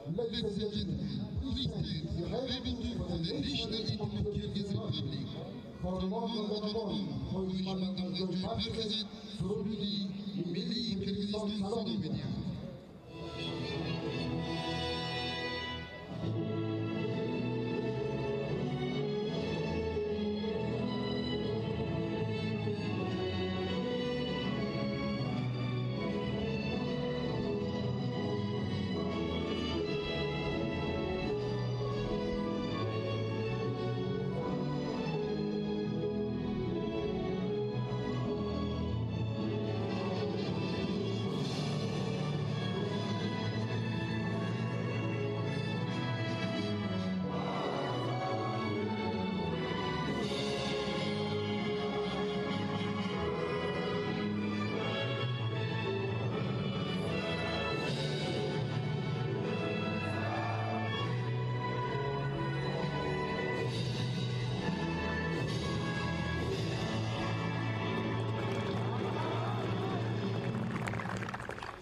Ladies and gentlemen, please stand for having gift for the National Anthem of Kyrgyz Republic. Hurmatli otajon, qo'yishmandamdan joy markazi Sururiy Milliy Kyrgyzston salom ediyor.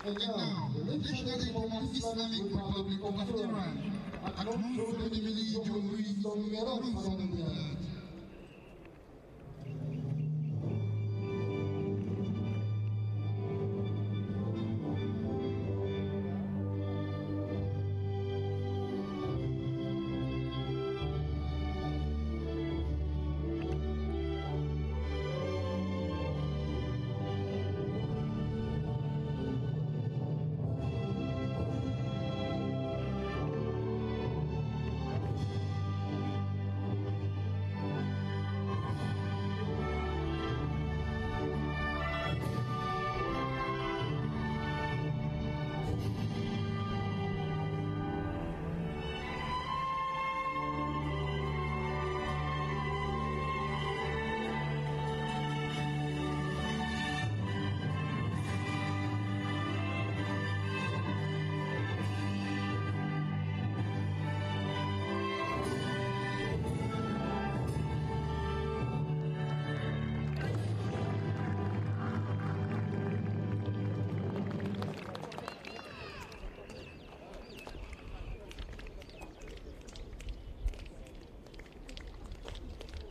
And now, the National Anthem of Islamic Republic of Iran, Anonso de Milli Cumhuriyeti Meral Salonı'nda.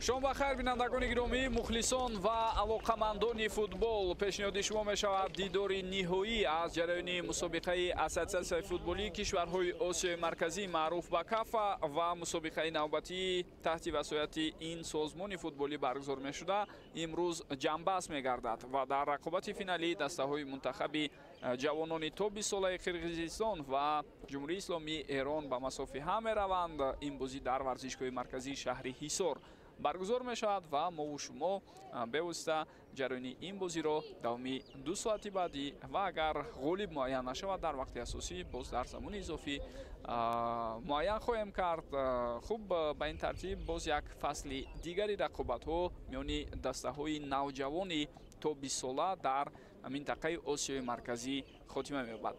شما بخیر بینندگان گرامی، مخلصان و علاقمندان فوتبال، پیشنهاد شما می شود دیدار نهایی از جریان مسابقه اساسیاسیون فوتبالی کشورهای آسیای مرکزی معروف به کافا و مسابقه نوبتی تحت وصایت این سازمان فوتبالی برگزار می شده امروز جنبست می گردد و در رقابت فینالی دسته های منتخب جوانان توپ 20 ساله قرقیزستان و جمهوری اسلامی ایران به مسافه هم می روند. این بازی در ورزشگاه مرکزی شهر حصار برگزار می شود و ما و شما به واسطه جریان این بازی را داومی 2 ساعتی بعدی و اگر غالب معین نشود در وقت اساسی باز در زمان اضافی معین خواهیم کرد. خوب به این ترتیب باز یک فصل دیگری رقابت ها میان دسته های نوجوانی تا 20 ساله در منطقه آسیای مرکزی خاتمه می‌یابد.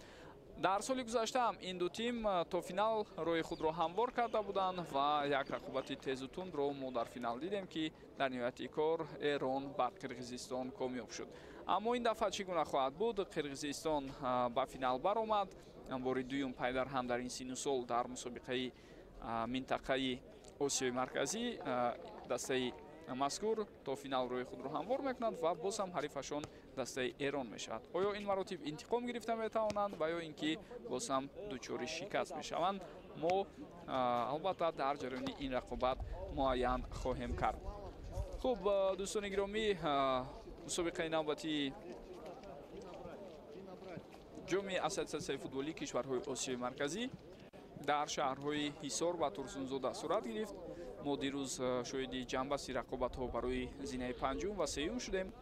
در سال گذشته هم این دو تیم تا فینال روی خود را هموار کرده بودند و یک رقابت تیز و تند را ما در فینال دیدیم که در نهایت کار ایران بر قرقیزستان کامیاب شد. اما این دفعه چگونه خواهد بود؟ قرقیزستان به فینال برآمد، بار دوم پای در هم در این سن و سال در مسابقه منطقه آسیای مرکزی دسته مذکور تا فینال روی خود را هموار میکنند و باز هم حریفشان دسته ایران میشود. آیا این مراتب انتقام گرفته میتوانند و یا اینکه باز هم دچار شکست میشوند؟ ما البته در جریان این رقابت معین خواهیم کرد. خوب دوستان گرامی، مسابقه نوبتی جام اساسیاسیون فوتبالی کشورهای آسیای مرکزی در شهرهای حصار و ترسونزاده صورت گرفت. ما دیروز شاهد جنبستی رقابت ها برای زینه پنجم و سیوم شدیم.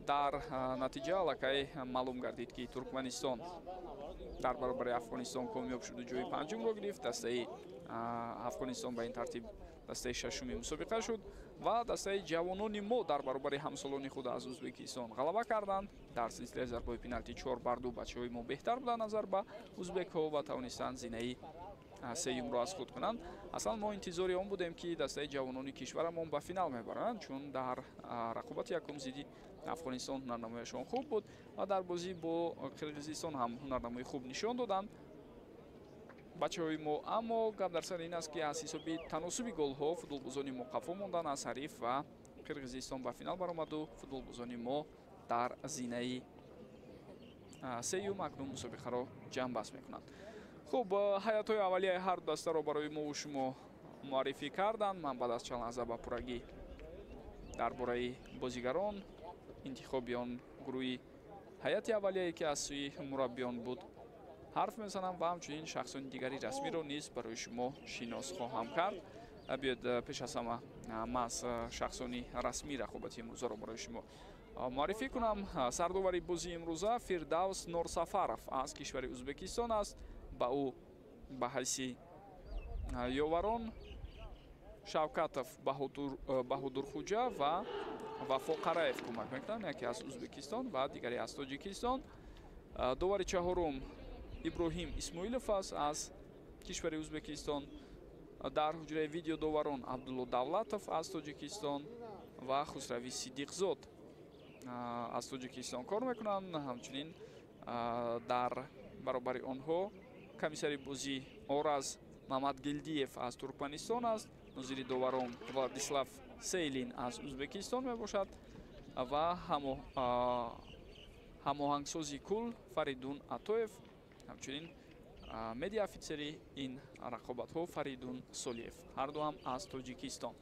در نتیجه الکی معلوم گردید که ترکمنستان در برابر افغانستان کامیاب شد و جای پنجم را گرفت. دسته افغانستان به این ترتیب دسته ششمی مسابقه شد و دسته جوانان ما در برابر همسالان خود از ازبکستان غلبه کردند. در سلسله ضربه‌های پنالتی 4-2 بچه‌های ما بهتر بودند نظر به ازبک ها و توانستند زینه سیوم را از خود کنند. اصلا ما انتظاری آن بودیم که دسته جوانان کشورمان به فینال میبرند، چون در رقابت یکم زیدی افغانستان هنرنماییشان خوب بود و در بازی با قرقیزستان هم هنرنمایی خوب نشان دادند. бачаҳои мо, аммо гап дар сари ин аст ки аз ҳисоби таносуби голҳо футболбозони мо қафо мондан. Аз ҳариф ва Қирғизистон ба финал баромаду футболбозони мо дар зинаи сеюм акнун мусобиқаро ҷамъбаст мекунанд. хуб, ҳаятҳои аввалияи ҳар ду дастаро барои мову шумо муаррифӣ карданд. Ман баъд аз чанд лаҳза ба пуррагӣ дар бораи бозигарон, интихоби он гурӯҳи ҳаяти аввалияе ки аз сӯи мураббиён буд ҳарф мезанам ва ҳамчунин шахсони дигари расмиро низ барои шумо шинос хоҳам кард. биёед пеш аз ҳама ман шахсони расмии рақобати имрӯзаро барои шумо муаррифӣ кунам. сардовари бозии имрӯза Фирдавс Норсафаров аз кишвари Ӯзбекистон аст. ба ӯ ба ҳайси ёварон Шавкатов Баҳодурхӯҷа ва Вафо Қараев кӯмак мекунанд, яке аз Ӯзбекистон ва дигаре аз Тоҷикистон. довари чаҳорум Иброҳим Исмоилов аст аз кишвари Ӯзбекистон. дар ҳуҷраи видеодоварон Абдулло Давлатов аз Тоҷикистон ва Хусрави Сидиқзод аз Тоҷикистон кор мекунанд. ҳамчунин дар баробари онҳо комиссари бозӣ Ораз Маҳмадгилдиев аз Туркманистон аст. нозири доварон Владислав Сейлин аз Ӯзбекистон мебошад ва ҳамоҳангсози кул Фаридун Атоев. ҳамчунин медиа офитсери ин рақобатҳо Фаридун Солиев, ҳарду ҳам аз Тоҷикистон.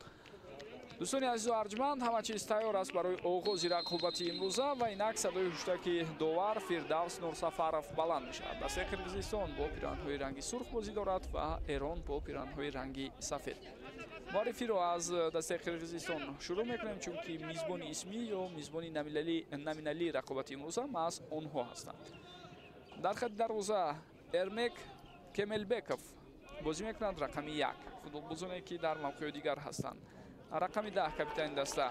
дӯстони азизу арҷманд, ҳама чиз тайёр аст барои оғози рақобати имрӯза ва инак садои ҳуштаки довар Фирдавс Нурсафаров баланд мешавад. дастаи Қирғизистон бо пироҳанҳои ранги сурх бозӣ дорад ва Эрон бо пироҳанҳои ранги сафед. муаррифиро аз дастаи Қирғизистон шурӯъ мекунем, чунки мизбони исмӣ ё мизбони номиналии рақобати имрӯза маҳз онҳо ҳастанд. дар хати дарвоза Эрмек Кемелбеков бозӣ мекунад, рақами 1. футболбозоне ки дар мавқеи дигар ҳастанд. рақами 10 капитани даста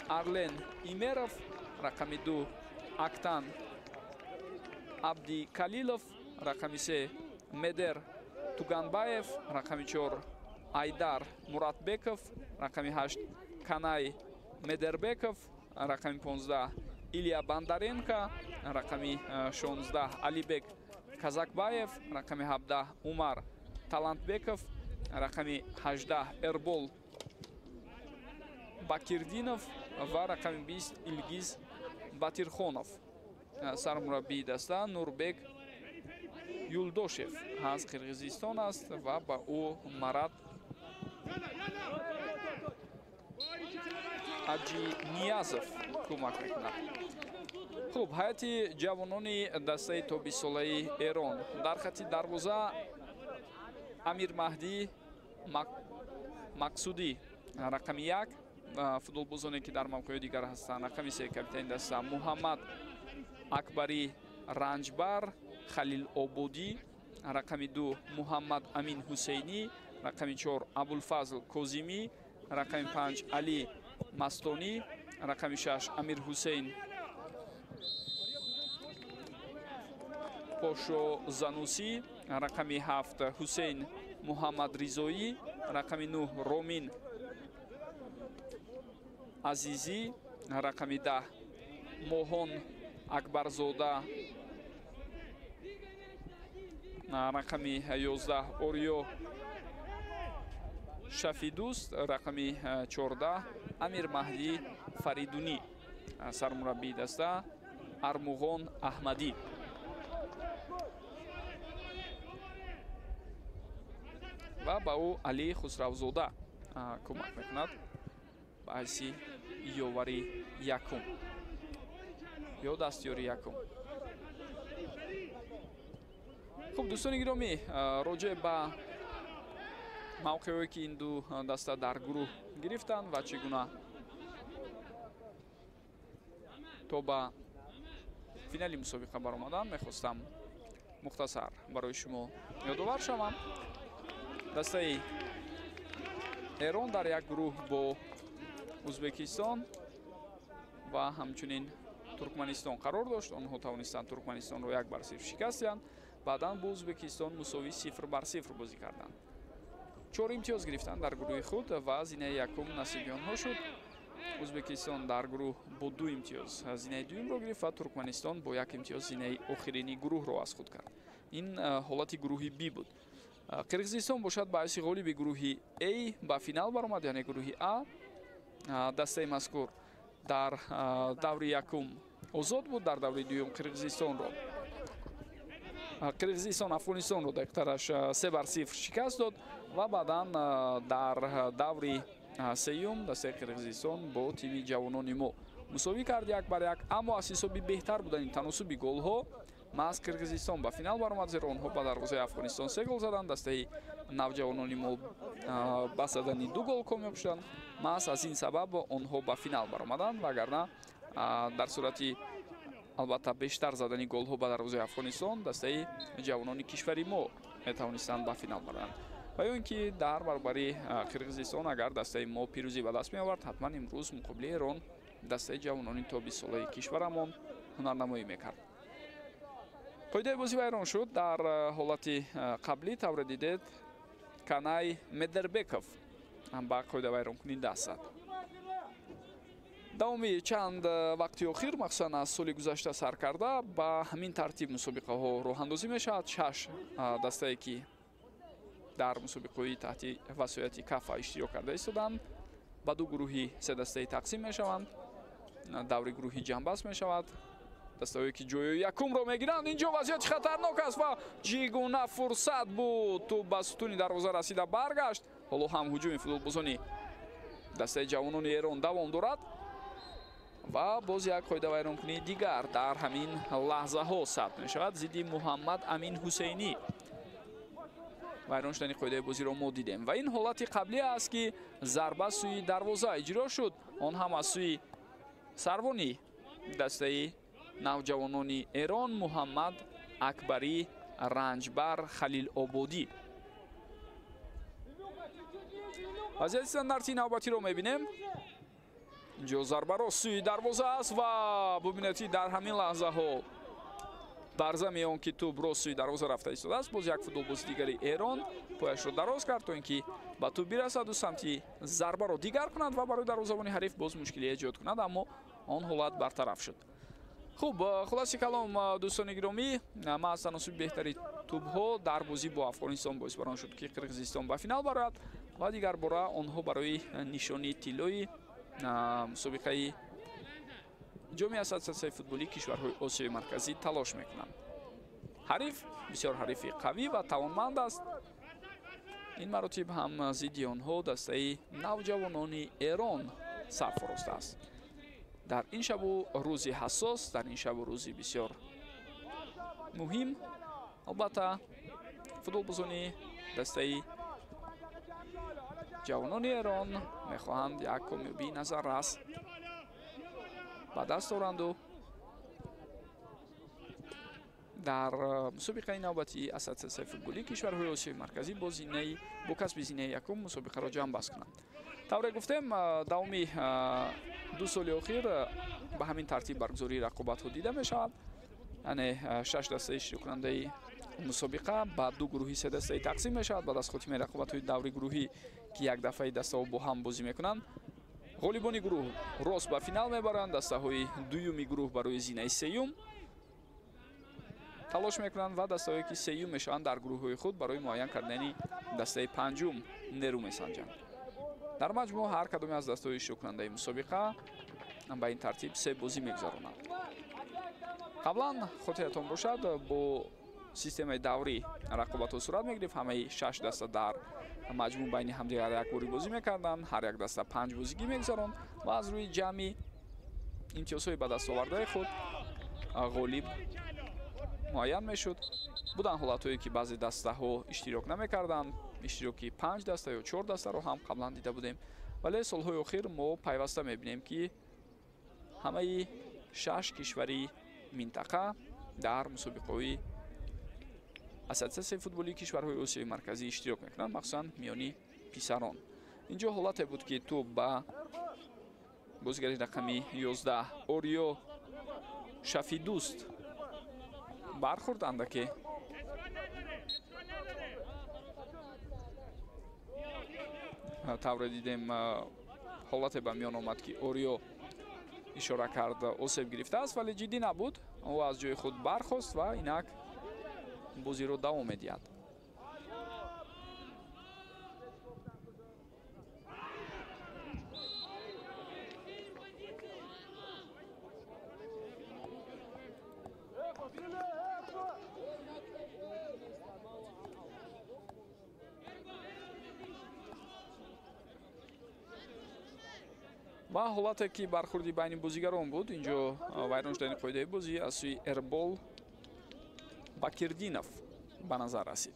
Арлен Имеров, рақами 2 Актан Абди Калилов, рақами 3 Медер Туганбаев, рақами 4 Айдар Муратбеков, рақами 8 Канай Медербеков, рақами 15 Илия Бандаренко, рақами 16 Алибек Казакбаев, рақами 17 Умар Талантбеков, рақами 18 Эрбол Бакирдинов ва рақами 20 Илгиз Батирхонов. сармураббии даста Нурбек Юлдошев аз Қирғизистон аст ва ба ӯ Марат Аҷи Ниязов кӯмак мекунад. хуб, ҳайати ҷавонони дастаи тобисолаи Эрон дар хати дарвоза Амир Маҳдӣ Мақсудӣ, рақами 1. футболбозоне ки дар мавқеи дигар ҳастанд. рақами 3 капитани даста Муҳаммад Акбари Ранҷбар Халилободӣ, рақами 2 Муҳаммад Амин Ҳусейнӣ, рақами 4 Абулфазл Козимӣ, рақами 5 Али Мастонӣ, рақами 6 Амир Ҳусейн Пошо Занусӣ, рақами 7 Ҳусейн Муҳаммад Ризоӣ, рақами 9 Ромин Азизӣ, рақами 10 Моҳон Акбарзода, рақами 11 Ориё Шафидуст, рақами 14 Амир Маҳдӣ Фаридунӣ, сармураббии даста Армуғон Аҳмадӣ. ва ба ӯ Али Хусравзода кӯмак мекунад ба ҳайси ёвари якум ё дастёри якум. хуб, дӯстони гиромӣ, роҷеъ ба мавқеҳое ки ин ду даста дар гурӯҳ гирифтанд ва чӣ гуна то ба финали мусобиқа баромаданд, мехостам мухтасар барои шумо ёдовар шавам. дастаи Эрон дар як гурӯҳ бо Ӯзбекистон ва ҳамчунин Туркманистон қарор дошт. онҳо тавонистанд Туркманистонро 1-0 шикаст диҳанд. баъдан бо Ӯзбекистон мусови 0-0 бозӣ карданд. 4 имтиёз гирифтанд дар гурӯҳи худ ва зинаи якум насиби онҳо шуд. Ӯзбекистон дар гурӯҳ бо 2 имтиёз зинаи дуюмро гирифт ва Туркманистон бо 1 имтиёз зинаи охирини гурӯҳро аз худ кард. ин ҳолати гурӯҳи Б буд. қирғизистон бошад баъси ғолиби гурӯҳи A ба финал баромад, яъне гурӯҳи А. дастаи мазкур дар даври якум озод буд, дар даври дуюм қирғизистон афғонистонро дақиқтараш 3-0 шикаст дод ва баъдан дар даври сеюм дастаи қирғизистон бо тими ҷавонони мо мусовӣ кард 1-1, аммо аз ҳисоби беҳтар будани таносуби голҳо маҳз қирғизистон ба финал баромад, зеро онҳо ба дарвозаи афғонистон 3 гол заданд. дастаи навҷавонони мо ба задани 2 гол комёб шуданд. маҳз аз ин сабаб онҳо ба финал баромаданд, вагарна дар сурати албатта бештар задани голҳо ба дарвозаи афғонистон дастаи ҷавонони кишвари мо метавонистанд ба финал баранд. ва ё ин ки дар баробари қирғизистон агар дастаи мо пирӯзӣ ба даст меовард, ҳатман имрӯз муқобили Эрон дастаи ҷавонони тоби солаи кишварамон ҳунарнамоӣ мекард. қоидаи бозӣ вайрон шуд. дар ҳолати қаблӣ тавре дидед Канай Медербеков ба қоида вайронкунӣ даст зад. давоми чанд вақти охир махсусан аз соли гузашта сар карда ба ҳамин тартиб мусобиқаҳо роҳандозӣ мешавад. 6 дастае ки дар мусобиқаҳои таҳти васояти кафа иштирок карда истоданд ба ду гурӯҳи 3 дастаӣ тақсим мешаванд. даври гурӯҳи ҷанбаст мешавад. дастаҳое ки ҷойи якумро мегиранд. инҷо вазъияти хатарнок аст ва ҷӣ гуна фурсат буд. ту ба сутуни дарвоза расида баргашт. ҳоло ҳам ҳуҷуми футболбозони дастаи ҷавонони Эрон давом дорад ва боз як қоида вайронкунии дигар дар ҳамин лаҳзаҳо сабт мешавад. зидди Муҳаммад Амин Ҳусейнӣ вайрон шудани қоидаи бозиро мо дидем ва ин ҳолати қаблӣ аст ки зарба сӯи дарвоза иҷро шуд, он ҳам аз сӯи сарвони дастаи навҷавонони Эрон Муҳаммад Акбарӣ Ранҷбар Халилободӣ. вазъияти стандартии навбатиро мебинем. инҷо зарбаро сӯи дарвоза аст ва бубинед ки дар ҳамин лаҳзаҳо барзами он ки туб рост сӯи дарвоза рафта истодааст. боз як футболбози дигари Эрон пояшро дароз кард то ин ки ба туб бирасаду самти зарбаро дигар кунад ва барои дарвозабони ҳариф боз мушкилие эҷод кунад, аммо он ҳолат бартараф шуд. хуб, хулоси калом дӯстони гиромӣ, маҳз таносуби беҳтари тубҳо дар бозӣ бо афғонистон боис барон шуд ки қирғизистон ба финал барояд ва дигар бора онҳо барои нишонии тиллои мусобиқаи ҷоми ассотсиатсияи футболии кишварҳои Осиёи марказӣ талош мекунанд. ҳариф бисёр ҳарифи қавӣ ва тавонманд аст. ин маротиб ҳам зидди онҳо дастаи навҷавонони Эрон сарфарост аст. дар ин шабу рӯзи ҳассос, дар ин шабу рӯзи бисёр муҳим, албатта футболбозони дастаи ҷавонони Эрон мехоҳанд як комёбии назаррас ба даст оранду дар мусобиқаи навбатии ассотсиатсияи футболии кишварҳои Осиёи марказӣ бо касби зинаи якум мусобиқаро ҷамъбаст кунанд. тавре гуфтем, давоми 2 соли охир ба ҳамин тартиб баргузории рақобатҳо дида мешавад. яъне 6 дастаи иштироккунандаи мусобиқа ба 2 гурӯҳи 3 дастаӣ тақсим мешавад. баъд аз хотимаи рақобатҳои даври гурӯҳӣ ки як дафъаи дастаҳо бо ҳам бозӣ мекунанд, ғолибони гурӯҳ рост ба финал мебаранд. дастаҳои дуюми гурӯҳ барои зинаи сеюм талош мекунанд ва дастаҳое ки сеюм мешаванд дар гурӯҳҳои худ барои муайян кардани дастаи панҷум нерӯ месанҷанд. дар маҷмӯъ ҳар кадоме аз дастаҳои иштироккунандаи мусобиқа ба ин тартиб 3 бозӣ мегузаронанд. қаблан хотиратон бошад, бо системаи даврӣ рақобатҳо сурат мегирифт. ҳамаи 6 даста дар маҷмӯъ байни ҳамдигар якборӣ бозӣ мекарданд. ҳар як даста 5 бозигӣ мегузаронд ва аз рӯи ҷамъи имтиёзҳои ба дастовардаи худ ғолиб муайян мешуд. буданд ҳолатҳое ки баъзе дастаҳо иштирок намекарданд. иштироки 5 даста ё 4 дастаро ҳам қаблан дида будем, вале солҳои охир мо пайваста мебинем ки ҳамаи 6 кишвари минтақа дар мусобиқаҳои ассотсиатсияи футболии кишварҳои Осиёи марказӣ иштирок мекунанд, махсусан миёни писарон. инҷо ҳолате буд ки ту ба бозигари рақами 11 Ориё Шафидӯст бархӯрд. андаке тавре дидем ҳолате ба миён омад ки Ориё ишора кард осеб гирифтааст, вале ҷиддӣ набуд. ӯ аз ҷои худ бархост ва инак бозиро давом медиҳад. ва ҳолате ки бархӯрди байни бозигарон буд. Инҷо вайрон шудани қоидаи бозӣ аз сӯи Эрбол Бакирдинов ба назар расид.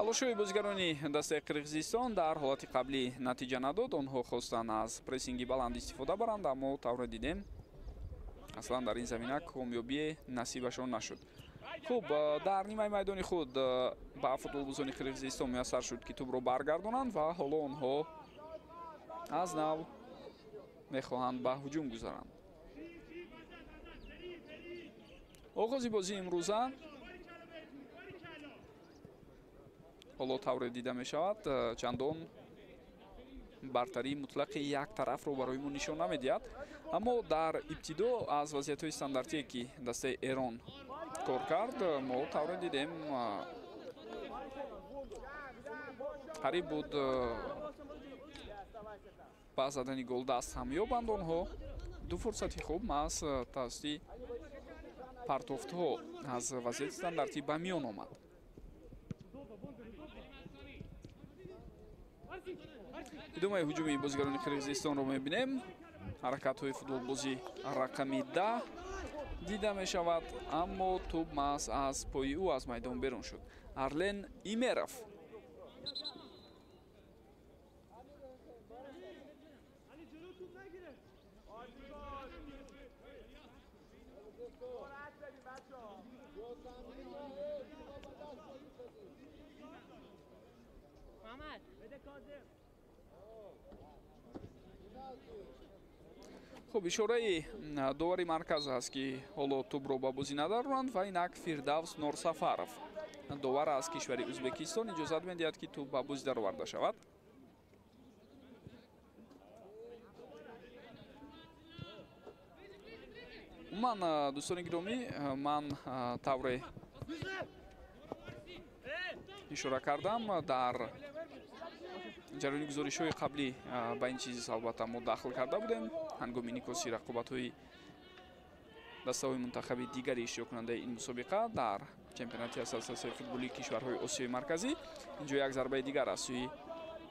талошҳои бозигарони дастаи Қирғизистон дар ҳолати қаблӣ натиҷа надод. Онҳо хостанд аз прессинги баланд истифода баранд, аммо тавре дидем аслан дар ин замина комёбие насибашон нашуд. хуб, дар нимаи майдони худ ба футболбозони Қирғизистон муяссар шуд ки тӯбро баргардонанд ва ҳоло онҳо аз нав мехоҳанд ба ҳуҷум гузаранд. оғози бозии имрӯза ҳоло тавре дида мешавад чандон бартарии мутлақи як тарафро барои мо нишон намедиҳад, аммо дар ибтидо аз вазъиятҳои стандартие ки дастаи Эрон кор кард, мо тавре дидем қариб буд ба задани гол даст ҳам ёбанд онҳо. ду фурсати хуб аз тавассути партофтҳо аз вазъияти стандартӣ ба миён омад. идомаи ҳуҷуми бозигарони Қирғизистонро мебинем. ҳаракатҳои футболбози рақами 10 дида мешавад, аммо тӯб маҳз аз пои ӯ аз майдон берун шуд. Арлен Имеров хуб, ишораи довари марказ аст ки ҳоло тӯбро ба бозӣ надаронанд ва инак Фирдавс Норсафаров довар аз кишвари Ӯзбекистон иҷозат медиҳад ки тӯб ба бозӣ дароварда шавад. умуман дӯстони гиромӣ, ман тавре ишора кардам дар ҷараёни гузоришҳои қаблӣ ба ин чиз албатта мо дахл карда будем ҳангоми инъикоси рақобатҳои дастаҳои мунтахаби дигари иштироккунандаи ин мусобиқа дар чемпионати ассотсиатсияи футболии кишварҳои осиёи марказӣ. инҷо як зарбаи дигар аз сӯи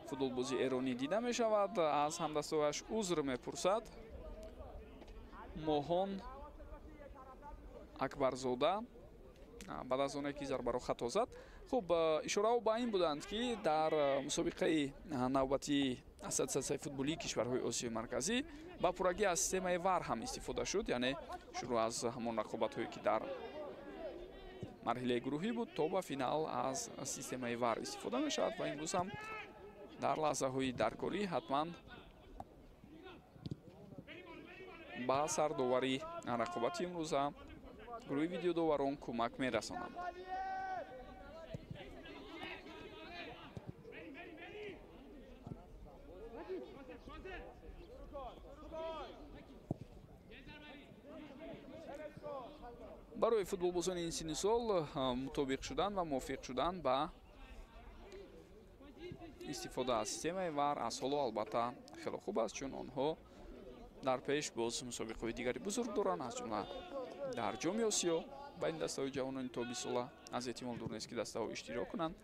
футболбози эронӣ дида мешавад. аз ҳамдастоваш узр мепурсад Моҳон Акбарзода баъд аз оне ки зарбаро хато зад. хуб, ишораҳо ба ин буданд ки дар мусобиқаи навбатии ассотсиатсияи футболии кишварҳои осиёи марказӣ ба пуррагӣ аз системаи вар ҳам истифода шуд, яъне шуруъ аз ҳамон рақобатҳое ки дар марҳилаи гурӯҳӣ буд то ба финал аз системаи вар истифода мешавад ва имрӯз ҳам дар лаҳзаҳои даркорӣ ҳатман ба сардовари рақобати имрӯза гурӯҳи видеодоварон кӯмак мерасонанд. барои футболбозони ин синни сол мутобиқ шудан ва мувофиқ шудан ба истифода аз системаи вар аз ҳоло албатта хело хуб аст, чун онҳо дар пеш боз мусобиқаҳои дигари бузург доранд, аз ҷумла дар ҷоми осиё ба ин дастаҳои ҷавонони тобисола аз эҳтимол дур нест ки дастаҳо иштирок кунанд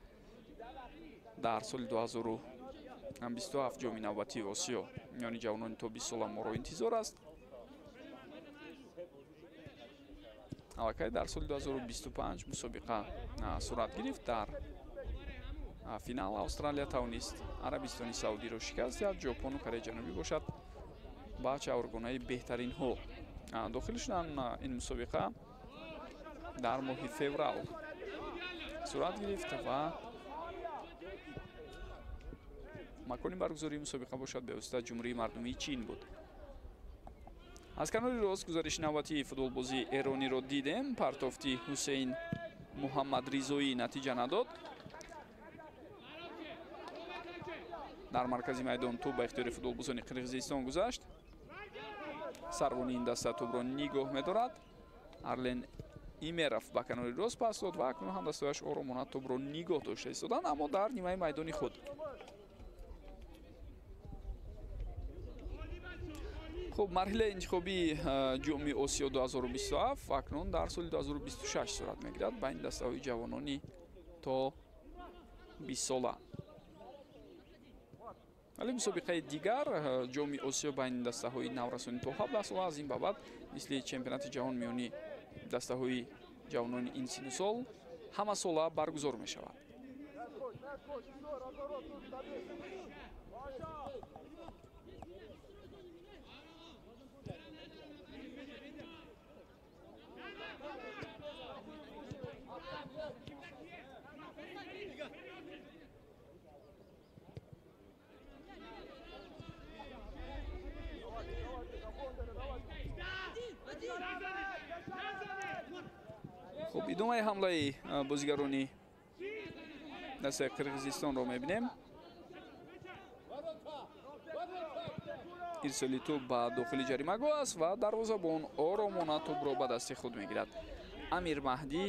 дар соли 2027 ҷоми навбатии осиё миёни ҷавонони то 20 сола моро интизор аст. аллакай дар соли 2025 мусобиқа сурат гирифт. Дар финал Австралия тавонист Арабистони Саудиро шикаст диҳад. Ҷопону Кореяи Ҷанубӣ бошад ба чавргонаи беҳтарин ҳол. дохил шудан ин мусобиқа дар моҳи феврал сурат гирифт ва макони баргузории мусобиқа бошад бевосита ҷумҳурии мардумии Чин буд. аз канори рост гузариши навбатии футболбозии эрониро дидем. партофти Ҳусейн Муҳаммадризоӣ натиҷа надод. дар маркази майдон тӯб ба ихтиёри футболбозони Қирғизистон гузашт. сарвони ин даста тӯбро нигоҳ медорад. Арлен Имеров ба канори рост пас дод ва акнун ҳамдастояш оромона тӯбро нигоҳ дошта истоданд, аммо дар нимаи майдони худ. хуб, марҳилаи интихобии ҷоми Осиё 2027 акнун дар соли 2026 сурат мегирад ба ин дастаҳои ҷавонони то 20 сола. вале мусобиқаи дигар ҷоми Осиё ба ин дастаҳои наврасони то 17 сола аз ин ба баъд мисли чемпионати ҷаҳон миёни дастаҳои ҷавонони ин сину сол ҳама сола баргузор мешавад. хуб, идомаи ҳамлаи бозигарони дастаи Қирғизистонро мебинем. ирсоли тӯб ба дохили ҷаримагоҳ аст ва дарвозабон оромона тӯбро ба дасти худ мегирад. Амир Маҳдӣ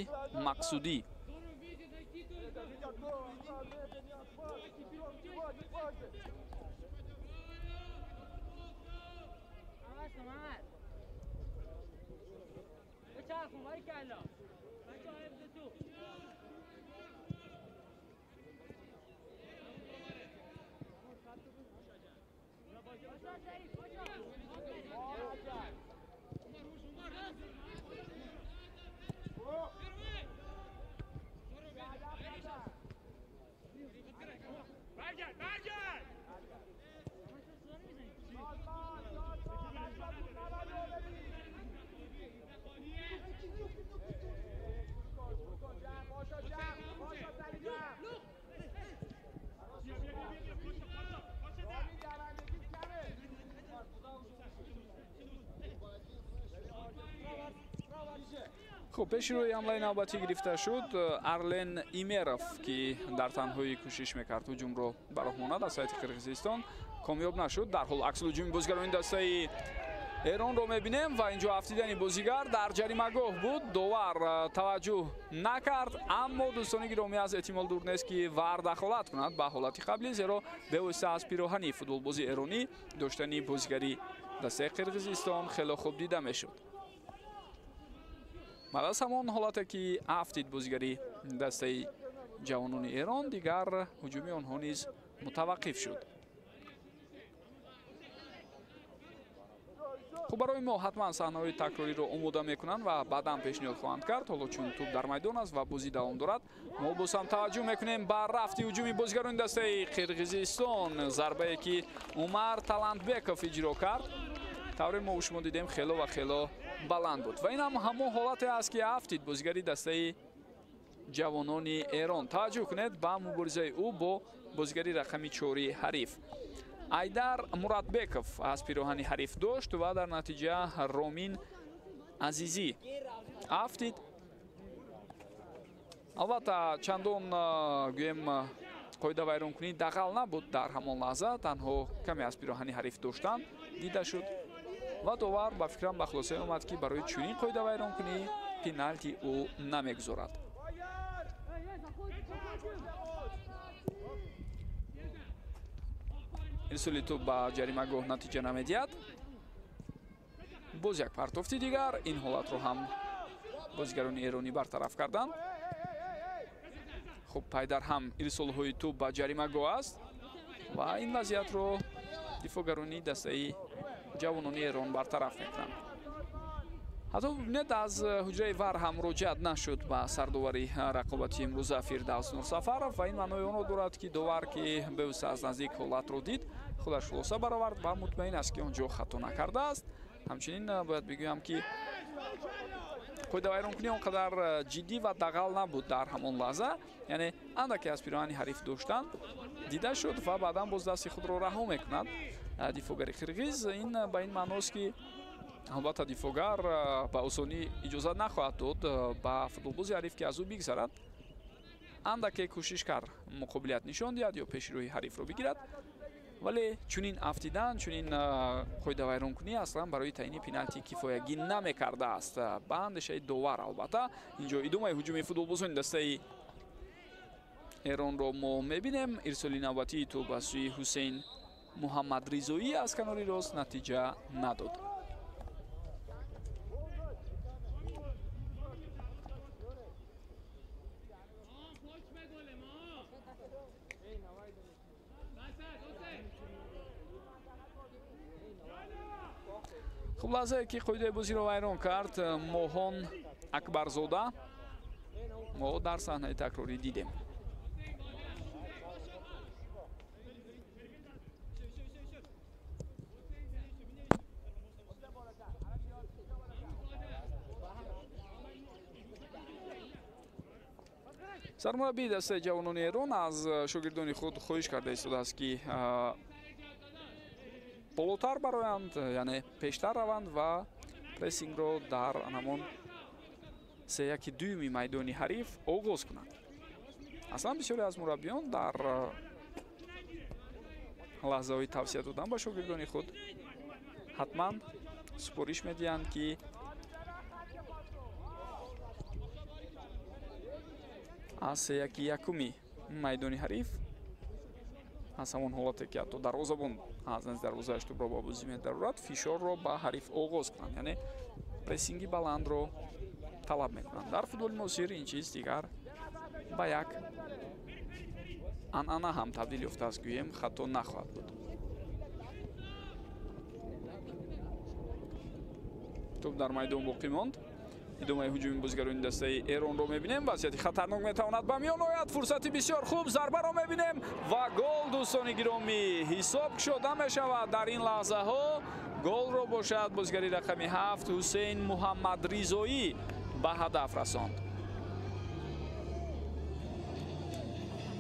Мақсудӣ. хуб, пеши рӯи ҳамлаи навбатӣ гирифта шуд. Арлен Имеров ки дар танҳоӣ кӯшиш мекард ҳуҷумро ба роҳ монад аз сайти Қирғизистон комёб нашуд. дар ҳол аксу ҳуҷуми бозигарони дастаи эронро мебинем ва инҷо афтидани бозигар дар ҷаримагоҳ буд. довар таваҷҷӯҳ накард, аммо дӯстони гиромӣ аз эҳтимол дур нест ки ВАР дахолат кунад ба ҳолати қаблӣ, зеро бевосита аз пироҳани футболбози эронӣ доштани бозигари дастаи Қирғизистон хело хуб дида мешуд. баъд аз ҳамон ҳолате ки афтид бозигари дастаи ҷавонони Эрон, дигар ҳуҷуми онҳо низ мутаваққиф шуд. хуб, барои мо ҳатман саҳнаҳои такрориро омода мекунанд ва баъдан пешниҳод хоҳанд кард. ҳоло чун тӯб дар майдон аст ва бозӣ давом дорад, мо боз ҳам таваҷҷӯҳ мекунем ба рафти ҳуҷуми бозигарони дастаи Қирғизистон. зарбае ки Умар Талантбеков иҷро кард, тавре мо шумо дидем хело ва хело баланд буд ва ин ҳам ҳамон ҳолате аст ки афтид бозигари дастаи ҷавонони Эрон. таваҷҷӯҳ кунед ба муборизаи ӯ бо бозигари рақами 4 ҳариф. Айдар Муратбеков аз пироҳани ҳариф дошт ва дар натиҷа Ромин Азизӣ афтид. албатта чандон гӯем қоидавайронкунӣ дағал набуд дар ҳамон лаҳза, танҳо каме аз пироҳани ҳариф доштан дида шуд ва довар ба фикрам ба хулосае омад ки барои чунин қоидавайронкунӣ пеналти ӯ намегузорад. ирсоли тӯб ба ҷаримагоҳ натиҷа намедиҳад. боз як партофти дигар, ин ҳолатро ҳам бозигарони эронӣ бартараф карданд. خب пайдар ҳам ирсолҳои тӯб ба ҷаримагоҳ аст ва ин вазъиятро дифоъгаронии дастаи ҷавонони Эрон бартараф мекунанд. ҳатто бибинед аз ҳуҷраи вар ҳам муроҷиат нашуд ба сардовари рақобати имрӯза Фирдавс Нурсафаров ва ин маънои онро дорад ки довар ки бевса аз наздик ҳолатро дид худаш хулоса баровард ва мутмаин аст ки он ҷо хато накардааст. ҳамчунин бояд бигӯям ки қоидавайронкунӣ он қадар ҷиддӣ ва дағал набуд дар ҳамон лаҳза, яъне андаке аз пироҳани ҳариф доштанд дида шуд ва баъдан боз дасти худро раҳо мекунад дифоъгари қирғиз. ин ба ин маъност ки албатта дифоъгар ба осонӣ иҷозат нахоҳад дод ба футболбози ҳариф ки аз ӯ бигзарад, андаке кӯшиш кард муқобилият нишон диҳад ё пешрӯи ҳарифро бигирад, вале чунин афтидан, чунин қоидавайронкунӣ аслан барои таъини пеналтӣ кифоягӣ намекардааст ба андешаи довар. албатта инҷо идомаи ҳуҷуми футболбозони дастаи Эронро мо мебинем. ирсоли навбатии тӯб ба сӯи Ҳусейн Муҳаммадризоӣ аз канори рост натиҷа надод. хуб лаҳзае ки қоидаи бозиро вайрон кард Моҳон Акбарзода мо дар саҳнаи такрорӣ дидем. сармураббии дастаи ҷавонони Эрон аз шогирдони худ хоҳиш карда истодааст ки болотар бароянд, яъне пештар раванд ва прессингро дар ҳамон 3-1 майдони ҳариф оғоз кунанд. аслан бисёре аз мураббиён дар лаҳзаҳои тавсия додан ба шогирдони худ ҳатман супориш медиҳанд ки аз 3-1 майдони ҳариф аз ҳамон ҳолате ки ҳатто дарвозабон аз назди дарвозааш тӯбро ба бозӣ медарорад, фишорро ба ҳариф оғоз кунанд, яъне прессинги баландро талаб мекунанд. дар футболи муосир ин чиз дигар ба як анъана ҳам табдил ёфтааст, гӯем хато нахоҳад буд. тӯб дар майдон боқӣ монд. идомаи ҳуҷуми бозигарони дастаи Эронро мебинем. вазъияти хатарнок метавонад ба миён ояд. фурсати бисёр хуб, зарбаро мебинем ва гол. дӯстони гиромӣ, ҳисоб кушода мешавад дар ин лаҳзаҳо. голро бошад бозигари рақами 7 Ҳусейн Муҳаммадризоӣ ба ҳадаф расонд.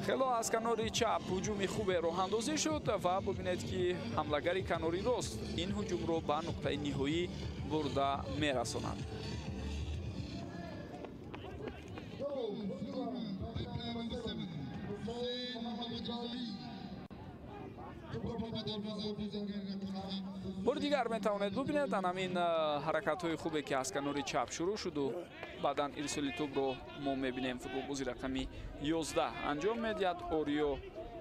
хело аз канори чап ҳуҷуми хубе роҳандозӣ шуд ва бубинед ки ҳамлагари канори рост ин ҳуҷумро ба нуқтаи ниҳоӣ бурда мерасонад. бори дигар метавонед бубинед анамин ҳаракатҳои хубе ки аз канори чап шурӯъ шуду баъдан ирсоли тӯбро мо мебинем. футболбози рақами 11 анҷом медиҳад Ориё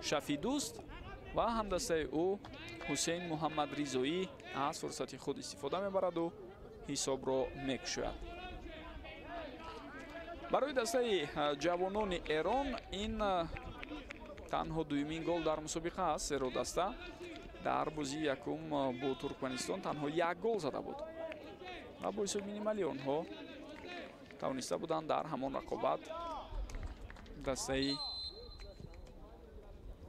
Шафидӯст ва ҳамдастаи ӯ Ҳусейн Муҳаммадризоӣ аз фурсати худ истифода мебараду ҳисобро мекушояд. барои дастаи ҷавонони Эрон ин танҳо дуюмин гол дар мусобиқа аст, зеро даста дар бозии якум бо Туркманистон танҳо як гол зада буд ва бо ҳисоби минималӣ онҳо тавониста буданд дар ҳамон рақобат дастаи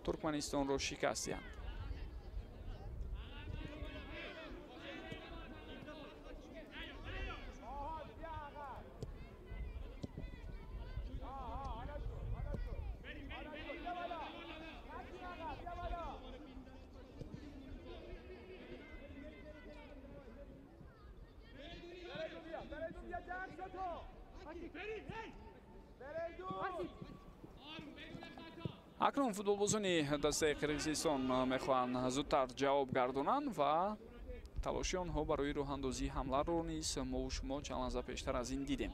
Туркманистонро шикаст диҳанд. акнун футболбозони дастаи Қирғизистон мехоҳанд зудтар ҷавоб гардонанд ва талоши онҳо барои роҳандозии ҳамларо низ мову шумо чанд лаҳза пештар аз ин дидем.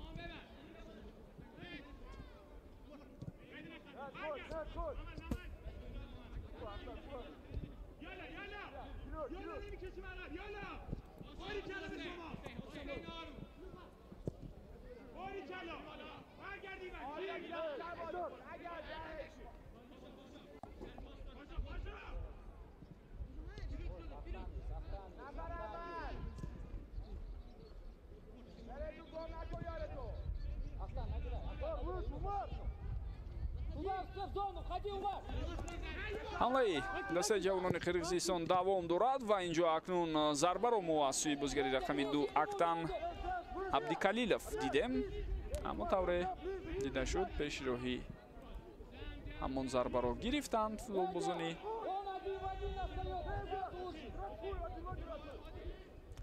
ҳамлаи дастаи ҷавонони қирғизистон давом дорад ва инҷо акнун зарбаро мо аз сӯи бозигари рақами 2 Актан Абдикалилов дидем. аммо тавре дида шуд пешроҳӣ ҳамон зарбаро гирифтанд футболбозони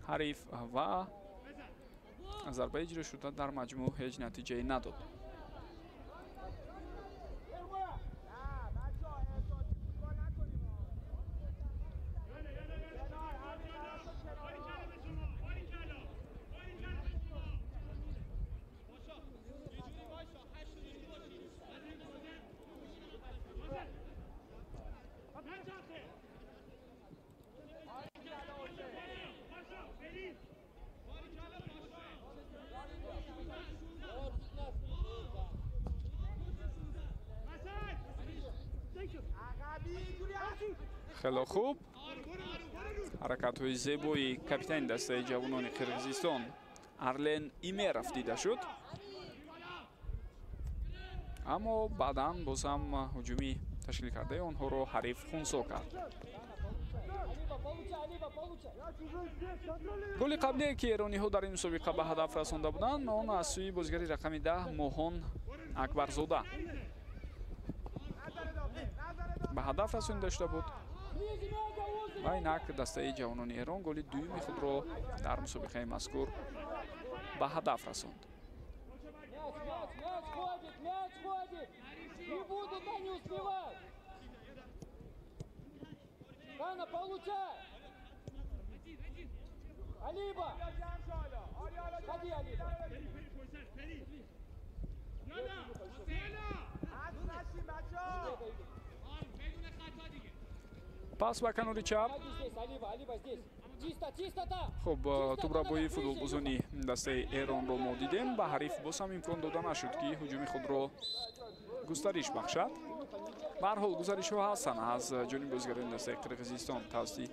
ҳариф ва зарба иҷро шуда дар маҷмӯъ ҳеҷ натиҷае надод. хело хуб ҳаракатҳои зебои капитани дастаи ҷавонони қирғизистон Арлен Имеров дида шуд. аммо баъдан боз ҳам ҳуҷуми ташкил кардаи онҳоро ҳариф хунсо кард. голи қаблие ки эрониҳо дар ин мусобиқа ба ҳадаф расонда буданд, он аз сӯи бозигари рақами 10 Моҳон Акбарзода ба ҳадаф расонида шуда буд ва инак дастаи ҷавонони Эрон голи дуюми худро дар мусобиқаи мазкур ба ҳадаф расонд. пас ба канори чап. хуб тубрабои футболбозони дастаи Эронро мо дидем. ба ҳариф боз ҳам имкон дода нашуд ки ҳуҷуми худро густариш бахшад. ба ҳар ҳол гузаришҳо ҳастанд аз ҷониби бозигарони дастаи Қирғизистон тавассути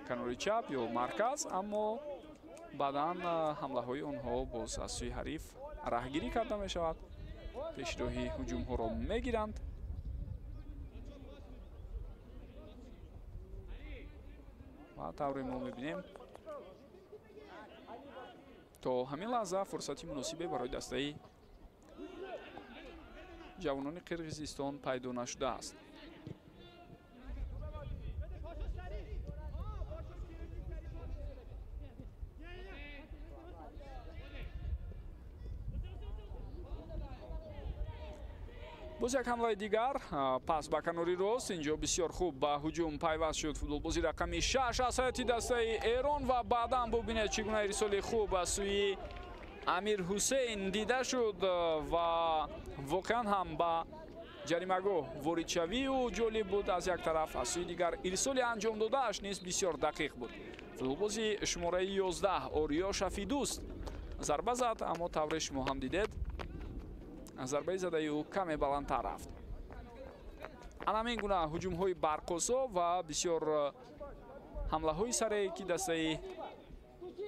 канори чап ё марказ, аммо баъдан ҳамлаҳои онҳо боз аз сӯи ҳариф раҳгирӣ карда мешавад. пешроҳи ҳуҷумҳоро мегиранд. ва тавре мо мебинем то ҳамин лаҳза фурсати муносибе барои дастаи ҷавонони Қирғизистон пайдо нашудааст. боз як ҳамлаи дигар, пас ба канори рост. инҷо бисёр хуб ба ҳуҷум пайваст шуд футболбози рақами 6 аз ҳайати дастаи Эрон ва баъдан бубинед чӣ гуна ирсоли хуб аз сӯи Амир Ҳусейн дида шуд ва воқеан ҳам ба ҷаримагоҳ воридшавию ҷолиб буд. аз як тараф аз сӯи дигар ирсоли анҷом додааш низ бисёр дақиқ буд. футболбози шумораи 11 Ориё Шафидуст зарба зад, аммо тавре шумо ҳам дидед зарбаи задаи ӯ каме баландтар рафт. ана ҳамин гуна ҳуҷумҳои барқосо ва бисёр ҳамлаҳои сарее ки дастаи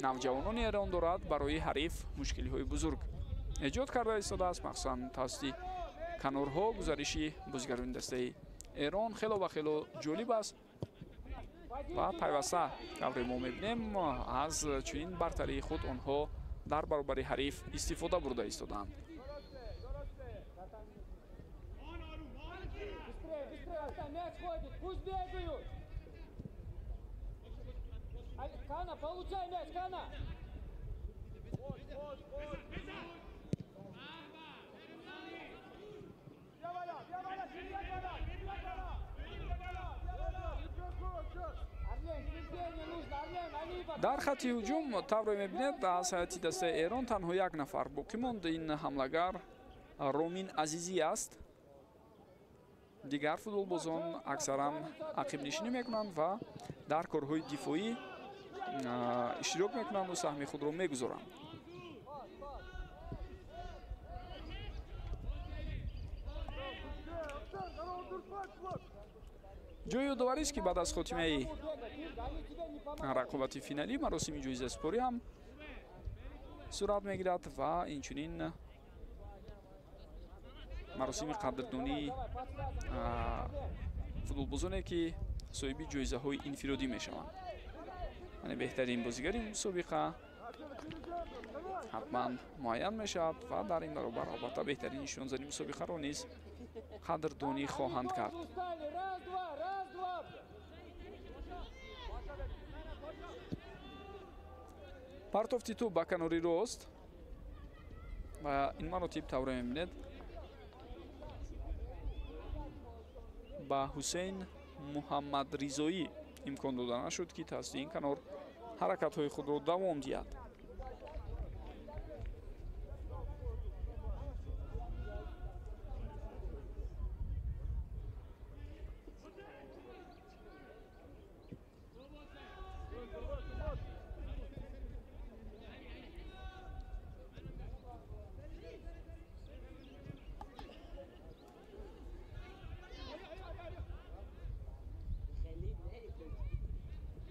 навҷавонони Эрон дорад барои ҳариф мушкилиҳои бузург эҷод карда истодааст. махсусан тавассути канорҳо гузариши бозигарони дастаи Эрон хело ва хело ҷолиб аст ва пайваста тавре мо мебинем аз чунин бартарии худ онҳо дар баробари ҳариф истифода бурда истодаанд. Пусть бегают! Кана, получай мяч, Кана! дар хатти ҳуҷум тавре мебинед аз ҳайати дастаи Эрон танҳо як нафар боқӣ монд. ин ҳамлагар Ромин Азизӣ аст. дигар футболбозон аксаран ақибнишинӣ мекунанд ва дар корҳои дифоӣ иштирок мекунанд ва саҳми худро мегузоранд. ҷои ёдоварист ки баъд аз хотимаи рақобати финалӣ маросими ҷоизаспорӣ ҳам сурат мегирад ва инчунин маросими қадрдонии футболбозоне ки соҳиби ҷоизаҳои инфиродӣ мешаванд. яъне беҳтарин бозигари мусобиқа ҳатман муайян мешавад ва дар ин баробар албатта беҳтарин нишонзани мусобиқаро низ қадрдонӣ хоҳанд кард. партофти тӯб ба канори рост ва ин маротиб тавре мебинед ба ҳусейн муҳаммадризоӣ имкон дода нашуд ки тавассути ин канор ҳаракатҳои худро давом диҳад.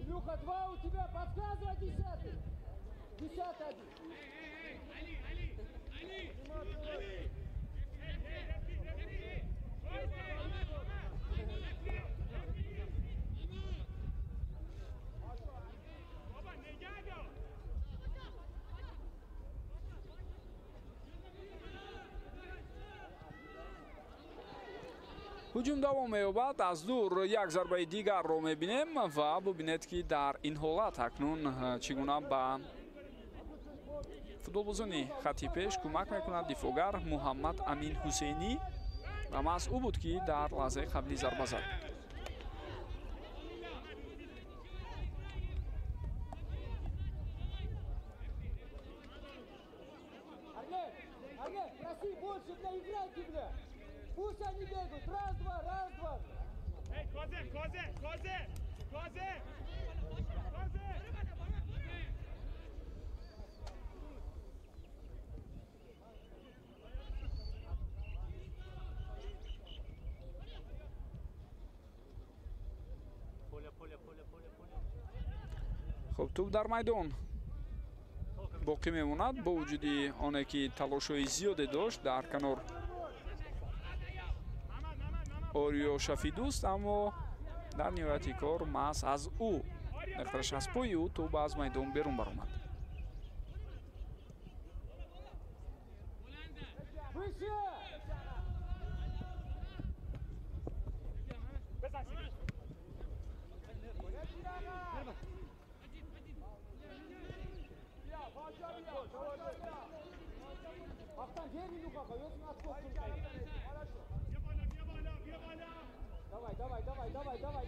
Илюха, 2 у тебя, подсказывай 10-й. 10-й. ҳуҷум давом меёбад. Аз дур як зарбаи дигарро мебинем ва бубинед ки дар ин ҳолат акнун чӣ гуна ба футболбозони хатти пеш кӯмак мекунад дифоъгар Муҳаммад Амин Ҳусейнӣ ва маҳз ӯ буд ки дар лаҳзаи қаблӣ зарба зад. Олег, проси больше, бля, играйте, бля. Пусть они бегают. Раз, два, раз, два. Эй, Козе, Козе, Козе, Козе, Козе. хуб тӯб дар майдон боқӣ мемонад бо вуҷуди оне ки талошҳои зиёде дошт дар канор ориё шафидуст, аммо дар ниҳояти кор маҳз аз ӯ нехтараш аз пои ӯ тӯб аз майдон берун баромад.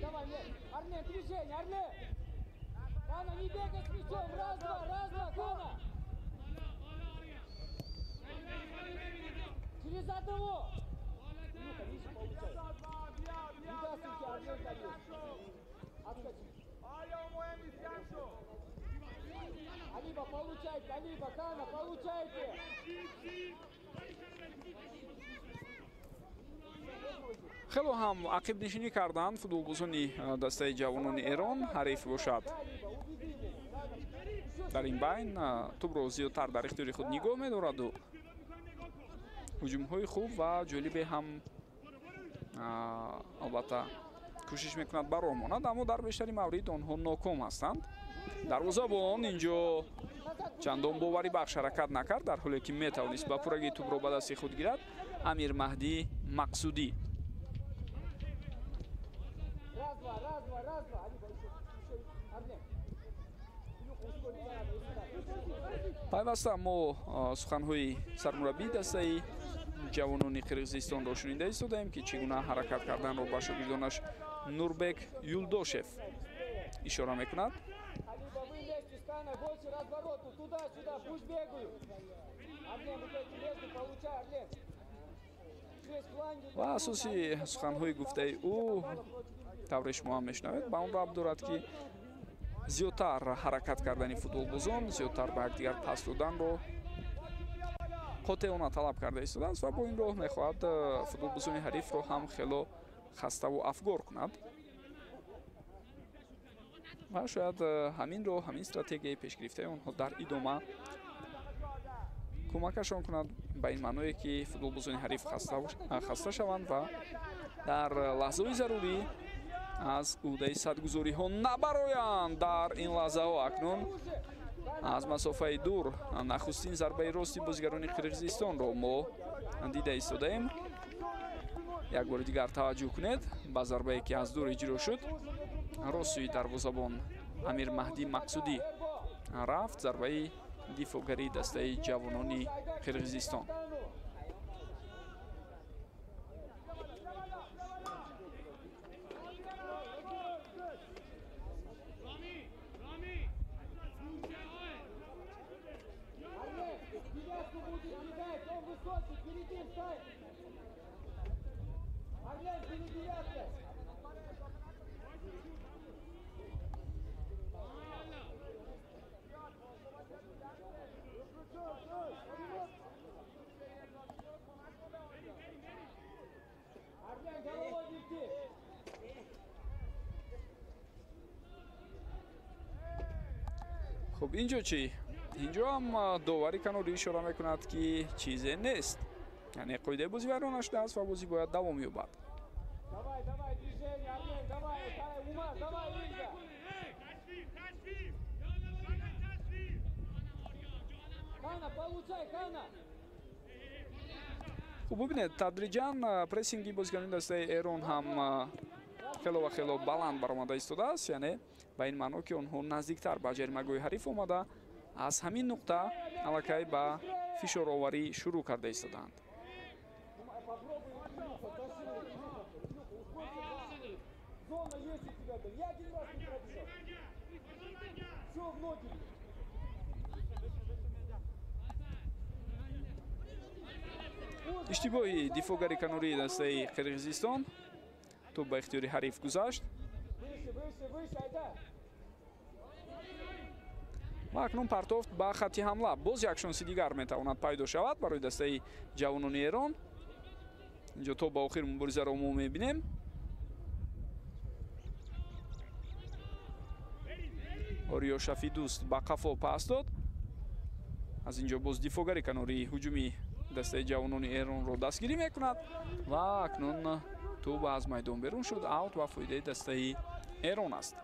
Давай, нет. Орлен, движение, Орлен. Кана, не бегай с мячом. Раз, два, Кана. Через одного. Ну-ка, видишь, получается. Не даст уйти, Орлен дает. Отскочи. Алиба, получайте, Алиба, Кана, получайте. хело ҳам ақибнишинӣ карданд футболбозони дастаи ҷавонони эрон ҳариф бошад. дар ин байн тӯбро зиёдтар дар ихтиёри худ нигоҳ медораду ҳуҷумҳои хуб ва ҷолибе ҳам албатта кӯшиш мекунад ба роҳ монад, аммо дар бештари маврид онҳо ноком ҳастанд. дарвозабон инҷо чандон боварӣ бахш ҳаракат накард, дар ҳоле ки метавонист ба пурраги тӯбро ба дасти худ гирад. Амир Маҳдӣ Мақсудӣ. пайваста мо суханҳои сармураббии дастаи ҷавонони қирғизистонро шунида истодаем ки чӣ гуна ҳаракат карданро ба шогирдонаш Нурбек Юлдошев ишора мекунад. ва асоси суханҳои гуфтаи ӯ тавре шумо ҳам мешунавед ба он рабт дорад ки зиёдтар ҳаракат кардани футболбозон, зиёдтар ба якдигар пас доданро қотеона талаб карда истодааст ва бо ин роҳ мехоҳад футболбозони ҳарифро ҳам хело хаставу афгор кунад. ва шояд ҳаминро, ҳамин стратегияи пешгирифтаи онҳо дар идома кӯмакашон кунад ба ин маъное ки футболбозони ҳариф хаста шаванд ва дар лаҳзаҳои зарурӣ аз ӯҳдаи садгузориҳо набароянд. Дар ин лаҳзаҳо акнун аз масофаи дур нахустин зарбаи рости бозигарони қирғизистонро мо дида истодаем. як бори дигар таваҷҷӯҳ кунед ба зарбае ки аз дур иҷро шуд. ростсӯи дарвозабон амир маҳдӣ мақсудӣ рафт. зарбаи дифоъгарии дастаи ҷавонони қирғизистон. хуб инҷо чӣ? инҷо ҳам довари канорӣ ишора мекунад ки чизе нест, яъне қоидаи бозӣ вайрон нашудааст ва бозӣ бояд давом ёбад. хуб бубинед, тадриҷан прессинги бозигарони дастаи эрон ҳам хело ва хело баланд баромада истодааст, яъне ба ин маъно ки онҳо наздиктар ба ҷаримагоҳи ҳариф омада аз ҳамин нуқта аллакай ба фишороварӣ шурӯъ карда истодаанд. иштибоҳи дифоъгари канории дастаи қирғизистон. тӯб ба ихтиёри ҳариф гузашт ва акнун партофт ба хатти ҳамла. боз як шонси дигар метавонад пайдо шавад барои дастаи ҷавонони эрон. инҷо то ба охир муборизаро мо мебинем. ориё шафидӯст ба қафо пас дод. аз инҷо боз дифоъгари канории ҳуҷуми дастаи ҷавонони эронро дастгирӣ мекунад ва акнун тӯб аз майдон берун шуд. аут ва фоидаи дастаи эрон аст.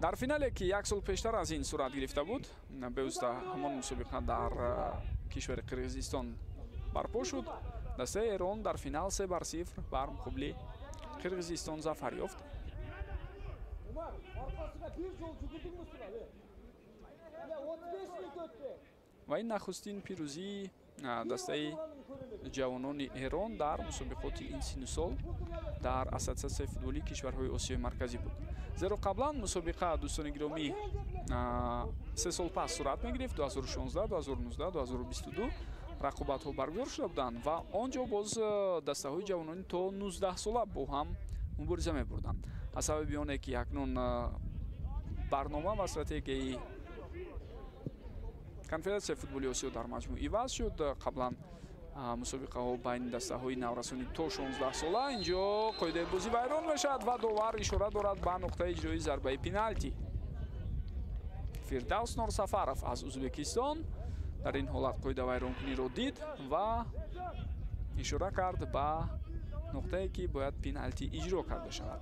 дар финале ки як сол пештар аз ин сурат гирифта буд, беуста ҳамон мусобиқа дар кишвари қирғизистон барпо шуд, дастаи эрон дар финал 3-0 бар муқобили қирғизистон зафар ёфт. ва ин нахустин пирӯзии дастаи ҷавонони эрон дар мусобиқоти ин сину сол дар ассотсиатсияи футболии кишварҳои осиёи марказӣ буд. зеро қаблан мусобиқа дӯстони гиромӣ 3 сол пас сурат мегирифт. 2016, 2019, 2022 рақобатҳо баргузор шуда буданд ва он ҷо боз дастаҳои ҷавонони то 19 сола бо ҳам мубориза мебурданд. аз сабаби оне ки акнун барнома ва стратегияи конфедератсияи футболии осиё дар маҷмӯъ иваз шуд. қаблан мусобиқаҳо байни дастаҳои наврасони то 16 сола. инҷо қоидаи бозӣ вайрон мешавад ва довар ишора дорад ба нуқтаи иҷрои зарбаи пеналти. фирдавс норсафаров аз ӯзбекистон дар ин ҳолат қоида вайронкуниро дид ва ишора кард ба нуқтае ки бояд пеналти иҷро карда шавад.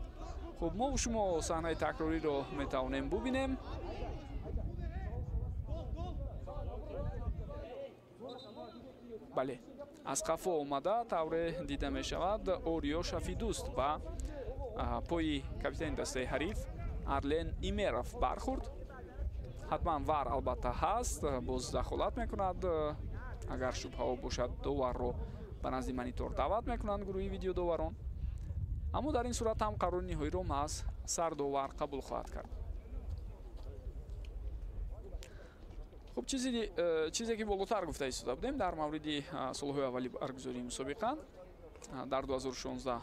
хуб, мо шумо саҳнаи такрориро метавонем бубинем. бале, аз қафо омада тавре дида мешавад ориё шафидӯст ба пои капитани дастаи ҳариф арлен имеров бархӯрд. ҳатман вар албатта ҳаст, боз дахолат мекунад. агар шубҳао бошад доварро ба назди монитор даъват мекунанд гурӯҳи видеодоварон. аммо дар ин сурат ҳам қарори ниҳоиро аз сардовар қабул хоҳад кард. хуб, чизе ки болотар гуфта истода будем дар мавриди солҳои аввали баргузории мусобиқа. дар 2016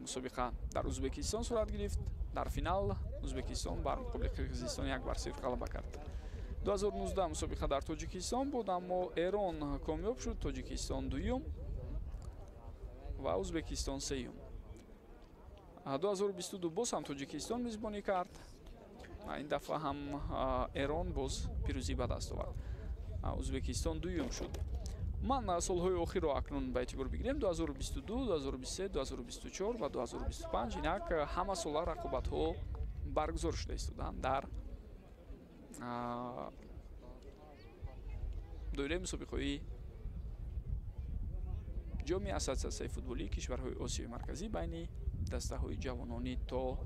мусобиқа дар ӯзбекистон сурат гирифт. дар финал ӯзбекистон бар муқобили қирғизистон 1-0 ғалаба кард. 2019 мусобиқа дар тоҷикистон буд, аммо эрон комёб шуд. тоҷикистон 2 ва ӯзбекистон 3. 2022 боз ҳам тоҷикистон мизбонӣ кард این دفعه هم ایران باز پیروزی به دست آورد. ازبکستان دوم شد. من سالهای آخر رو اکنون به اعتبار بگیریم 2022 2023 2024 و 2025 اینک همه سال رقابت ها برگزار شده استودند در دوره مسابقه جام اساسیه فوتبالی کشورهای آسیای مرکزی بین دسته های جوانانی تا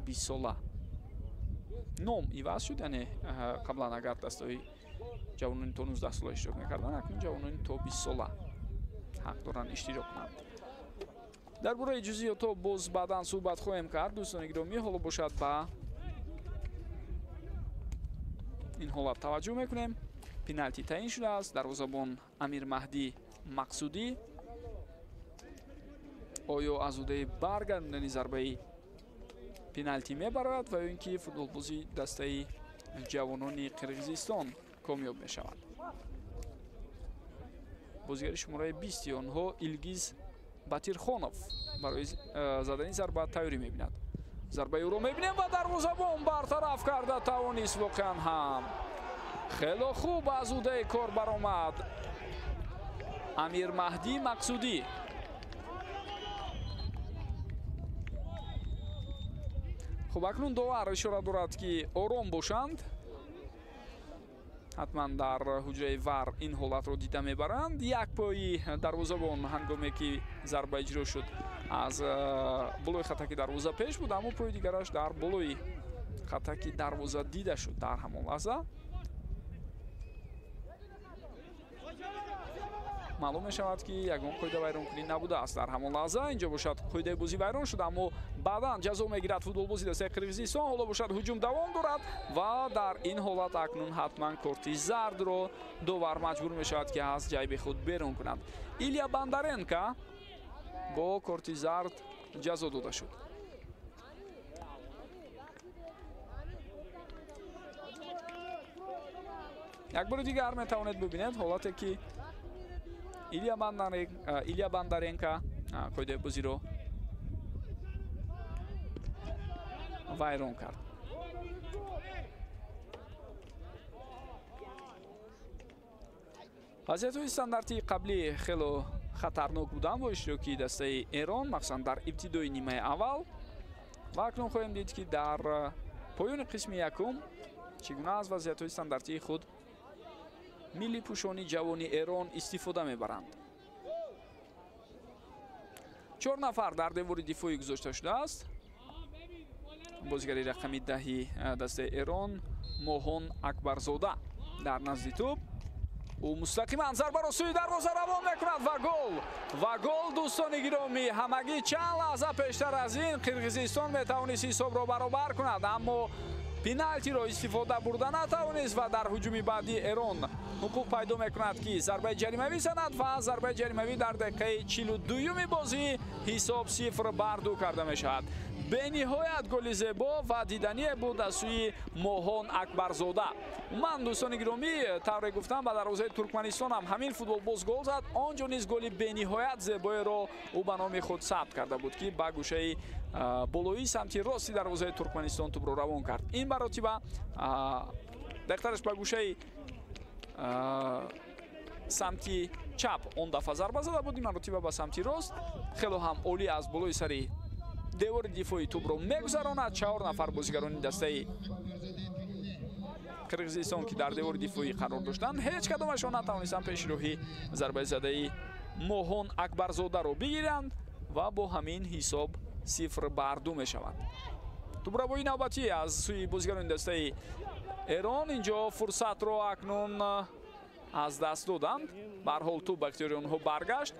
20 ساله نام عوض شد. یعنی قبلا اگر دسته های جوانانی تا 19 ساله اشتراک نکردن اکنون جوانانی تا 20 ساله حق دارن اشتراک کنند. در باره جزئیات باز بعدا صحبت خواهیم کرد. دوستان گرامی حالا باشد به این حالت توجه میکنیم. پنالتی تعیین شده است. دروازه‌بان امیر مهدی مقصودی آیا از عهده برگرداندن ضربه پنالتی میبرد و اینکه فوتبالبازی دسته جوانان قرقیزستان کامیاب می شود. بازیگر شماره 20 آنها ایلگیز باتیرخانوف برای زدن ضربه تیاری می بیند. ضربه او را می بینیم و دروازه‌بان برطرف کرده توانست. واقعا هم خیلی خوب از عهده کار برآمد امیر مهدی مقصودی. خب اکنون داور اشاره دارد که آرام باشند. حتما در حجره ور این حالت رو دیده میبرند. یک پای دروازه‌بان هنگامی که ضربه اجرا شد از بالای خطک دروازه پیش بود، اما پای دیگرش در بالای خطک دروازه دیده شد. در همان لحظه معلوم می شود که یگان قاعده ویران کنی نبوده است. در همان لحظه اینجا باشد قاعده بازی ویران شد، اما بعدا جزا میگیرد فوتبالبازی دسته قرقیزستان. حالا باشد هجوم دوام دارد و در این حالت اکنون حتما کارت زرد رو داور مجبور می شود که از جیب خود بیرون کند. ایلیا بندارنکا با کارت زرد جزا داده شد. یک بار دیگر می توانید ببینید حالتی که ایلیا بندارنکا قاعده بازی رو ویران کرد. وضعیت‌های استانداردی قبلی خیلی خطرناک بودن با اشتراکی دسته ایران، مخصوصا در ابتدای نیمه اول. و اکنون خواهیم دید که در پایان قسم یکم چگونه از وضعیت‌های استانداردی خود ملی پوشانی جوانی ایران استفاده میبرند. 4 نفر در دیوار دفاعی گذاشته شده است. بازیگری رقمی 10 دسته ایران موهان اکبرزاده در نزد توپ او مستقیما ضربه را سوی دروازه روان میکند و گل دوستان گرامی. همگی چند لحظه پیشتر از این قرقیزستان میتوانست حساب را برابر کند، اما پنالتی را استفاده برده نتوانست و در هجوم بعدی ایران حقوق پیدا میکند که ضربه جریمه‌ای زند و ضربه جریمه‌ای در دقیقه 42 بازی حساب 0-2 کرده میشود. به نهایت گل زیبا و دیدنی بود از سوی موهان اکبرزاده. من دوستان گرامی طور گفتم و در دروازه ترکمنستان هم همین فوتبال باز گل زد. آنجا نیز گل به نهایت زیبایی را او به نام خود ثبت کرده بود که با گوشه بالایی سمت راستی دروازه ترکمنستان توپ را روان کرد. این مراتب دقیقترش با گوشه سمت چپ اون دفعه ضربه زده بود، این مراتب با سمت راست خیلی هم عالی از بالای سری دیوار دفاعی توپ رو میگذراند. 4 نفر بازیگران دسته قرقیزستان که در دیوار دفاعی قرار داشتند هیچ کدامشان نتوانستند پیش روی ضربه زده موهان اکبرزاده رو بگیرند و با همین حساب 0-2 می شود. توپ را با این نوبتی از سوی بازیگران دسته ایران اینجا فرصت رو اکنون از دست دادند. به هر حال توپ به اختیار آنها برگشت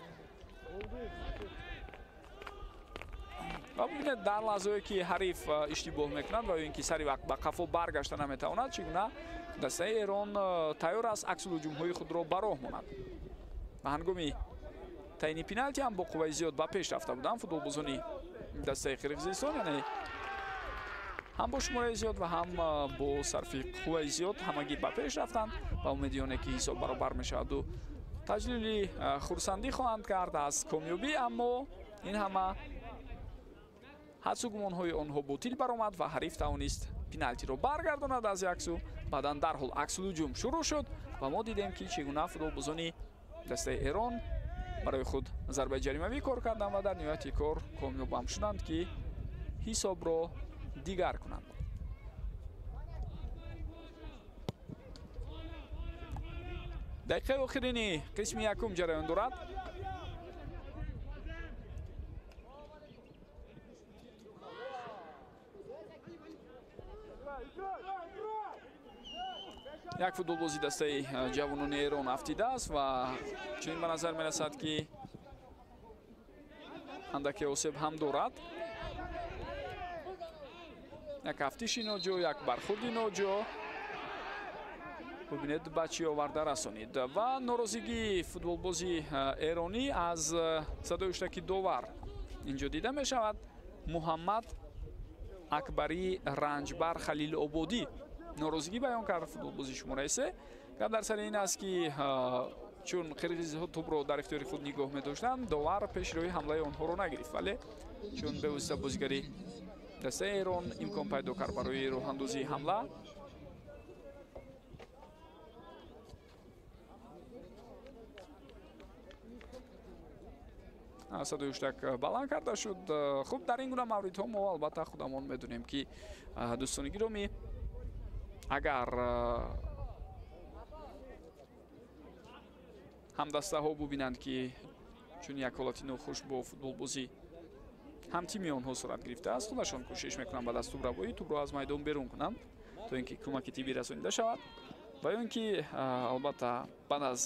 و ببینید در لحظه‌ای که حریف اشتباه میکند و اینکه سری وقت به قفا برگشته نمیتواند چگونه دسته ایران تیار است عکس الهجوم‌های خود را براه ماند. و هنگامی تعیین پنالتی هم با قوه زیاد به پیش رفته بودند فوتبالبازان دسته قرقیزستان، یعنی هم با شماره زیاد و هم با صرف قوه زیاد همگی به پیش رفتند و امیدوارم که حساب برابر میشود و تجلیل خرسندی خواهند کرد از کامیابی. اما این همه ҳадсу гумонҳои онҳо ботил баромад ва ҳариф тавонист пеналтиро баргардонад аз як су. баъдан дарҳол аксул ҳуҷум шурӯъ шуд ва мо дидем ки чӣ гуна футболбозони дастаи Эрон барои худ зарбаи ҷаримавӣ кор карданд ва дар ниҳояти кор комёб шуданд ки ҳисобро дигар кунанд. дақиқаи охирини қисми якум ҷараён дорад. як футболбози дастаи ҷавонони Эрон афтидааст ва чунин ба назар мерасад ки андаке осеб ҳам дорад. як афтиши ноҷо, як бархурди ноҷо. бубинед ба чӣ оварда расонид ва норозигии футболбози эронӣ аз садои уштаки довар инҷо дида мешавад. муҳаммад акбари ранҷбар халилободӣ норозигӣ баён кард футболбози шумораи 3. гап дар сари ин аст ки чун қирғизиҳо тӯбро дар ихтиёри худ нигоҳ медоштанд, довар пешроҳи ҳамлаи онҳоро нагирифт, вале чун бевосита бозигари дастаи Эрон имкон пайдо кард барои роҳандозии ҳамла. садои уштак баланд карда шуд. хуб, дар ин гуна мавридҳо мо албатта худамон медонем ки дӯстони гиромӣ, агар ҳамдастаҳо бубинанд ки чун як ҳолати нохуш бо футболбозӣ ҳамтими онҳо сурат гирифтааст, худашон кӯшиш мекунанд ба дасту равоӣ тӯбро аз майдон берун кунанд то ин ки кӯмаки тиббӣ расонида шавад ва ё ин ки албатта баъд аз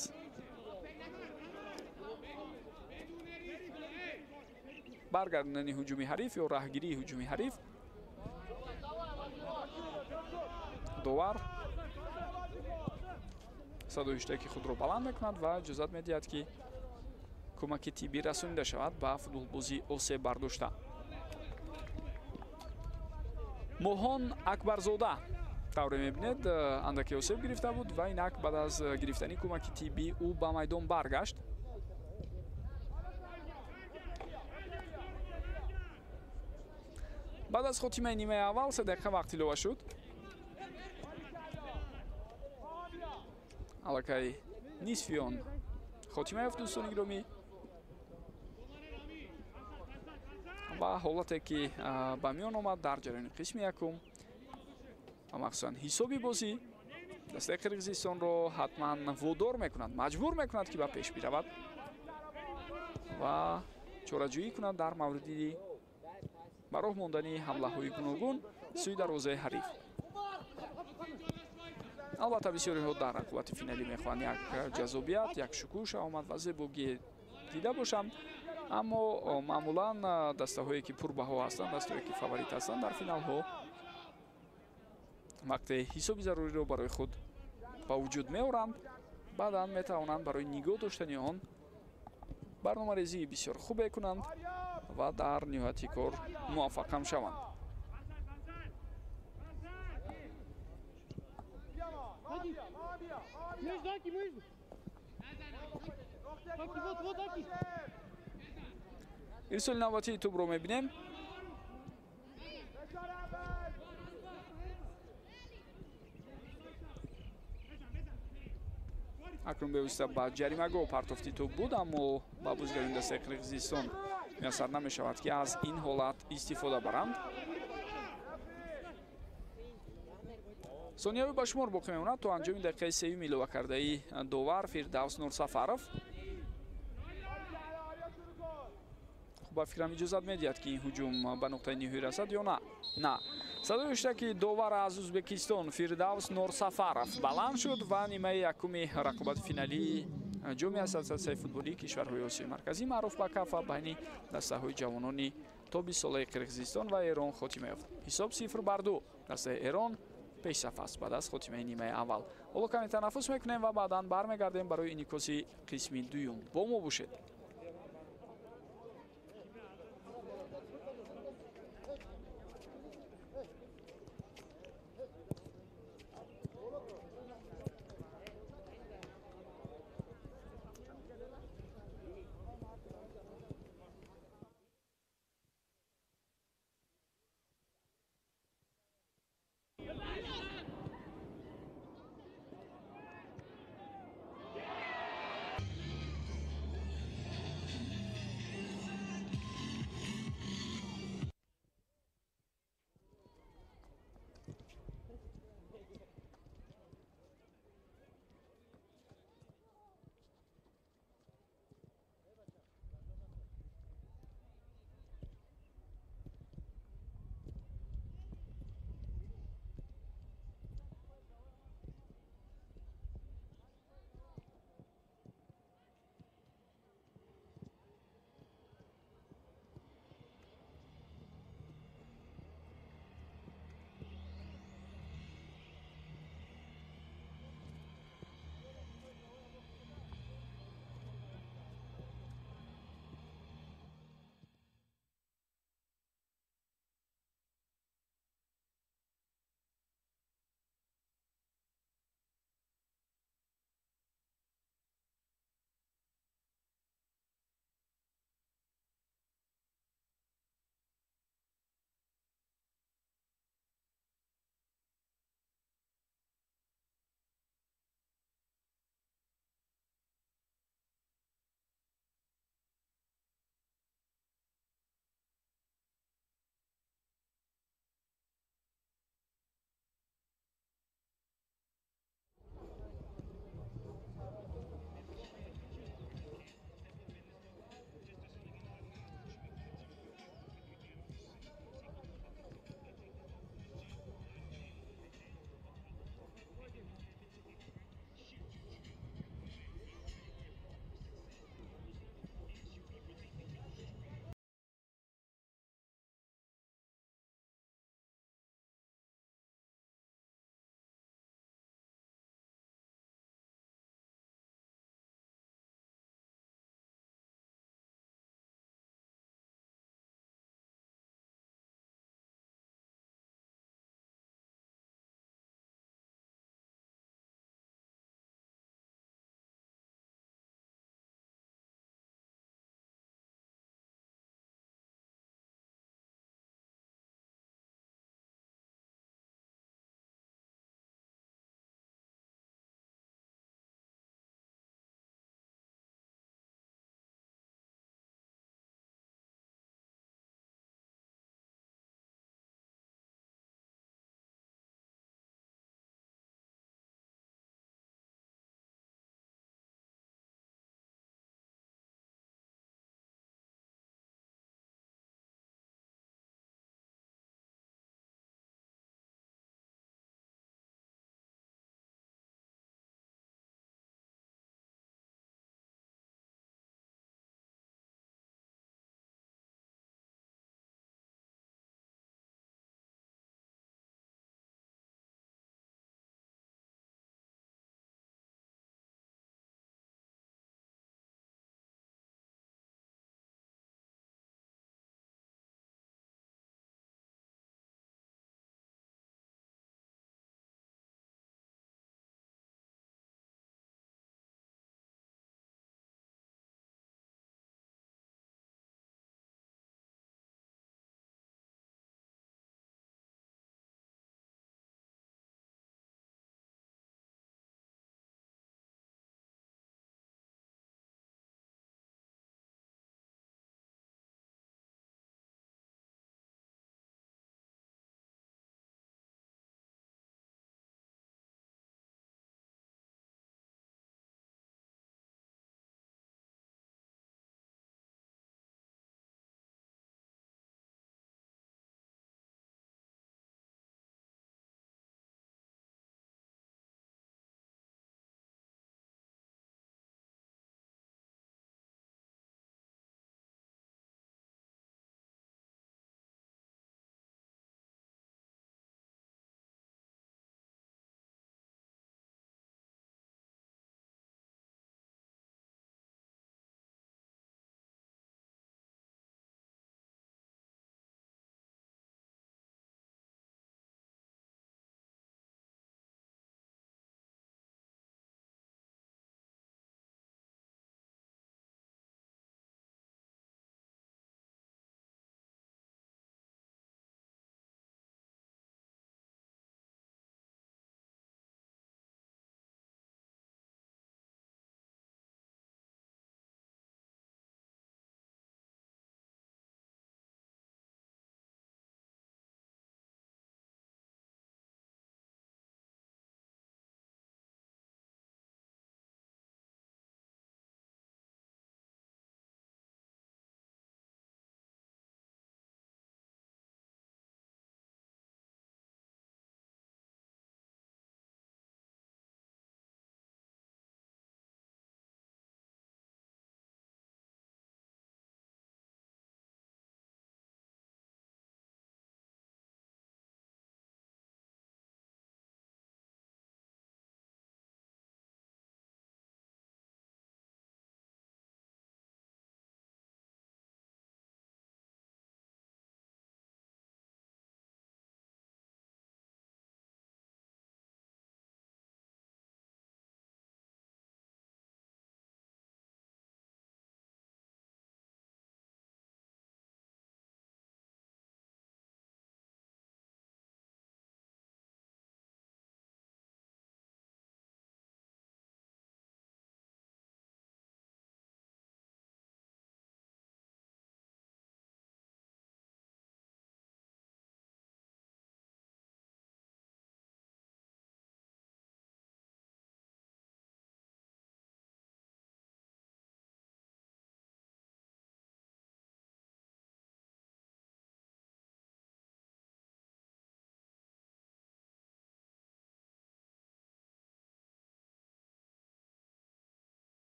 баргардонани ҳуҷуми ҳариф ё раҳгирии ҳуҷуми ҳариф, довар садои уштаки худро баланд мекунад ва иҷозат медиҳад ки кӯмаки тиббӣ расонида шавад ба футболбози осеб бардошта. моҳон акбарзода тавре мебинед андаке осеб гирифта буд ва инак баъд аз гирифтани кӯмаки тиббӣ ӯ ба майдон баргашт. баъд аз хотимаи нимаи аввал 3 дақиқа вақт илова шуд. аллакай нисфи он хотима ёфт дӯстони гиромӣ ва ҳолате ки ба миён омад дар ҷараёни қисми якум ва махсусан ҳисоби бозӣ дастаи қирғизистонро ҳатман водор мекунад, маҷбур мекунад ки ба пеш биравад ва чораҷӯӣ кунад дар мавриди ба роҳ мондани ҳамлаҳои гуногун сӯи дарвозаи ҳариф. албатта бисёриҳо дар рақобати финалӣ мехоҳанд як ҷазобият, як шукӯҳ шавомад ва зебогӣ дида бошанд, аммо маъмулан дастаҳое ки пурбаҳо ҳастанд, дастаҳое ки фаворит ҳастанд дар финалҳо вақте ҳисоби заруриро барои худ ба вуҷуд меоранд, баъдан метавонанд барои нигоҳ доштани он барномарезии бисёр хубе кунанд ва дар ниҳояти кор муваффақ ҳам шаванд. ирсоли навбатии тӯбро мебинем. акнун бевосита ба ҷаримагоҳ партофти тӯб буд, аммо ба бозигарони дастаи қирғизистон муяссар намешавад ки аз ин ҳолат истифода баранд. сониявӣ ба шумор боқӣ мемонад то анҷоми дақиқаи сеюм иловакардаи довар Фирдавс Нурсафаров. ба фикрам иҷозат медиҳад ки ин ҳуҷум ба нуқтаи ниҳоӣ расад ё на? На. садои уштаки довар аз Узбекистон Фирдавс Нурсафаров баланд шуд ва нимаи якуми рақобати финалии ҷоми ассотсиатсияи футболии кишварҳои Осиёи марказӣ маъруф ба кафа байни дастаҳои ҷавонони тоби солаи Қирғизистон ва Эрон хотима ёфт. ҳисоб 0-2 дастаи Эрон пешсаф аст баъд аз хотимаи нимаи аввал. ҳоло каме танаффус мекунем ва баъдан бармегардем барои инъикоси қисми дуюм. бо мо бошед.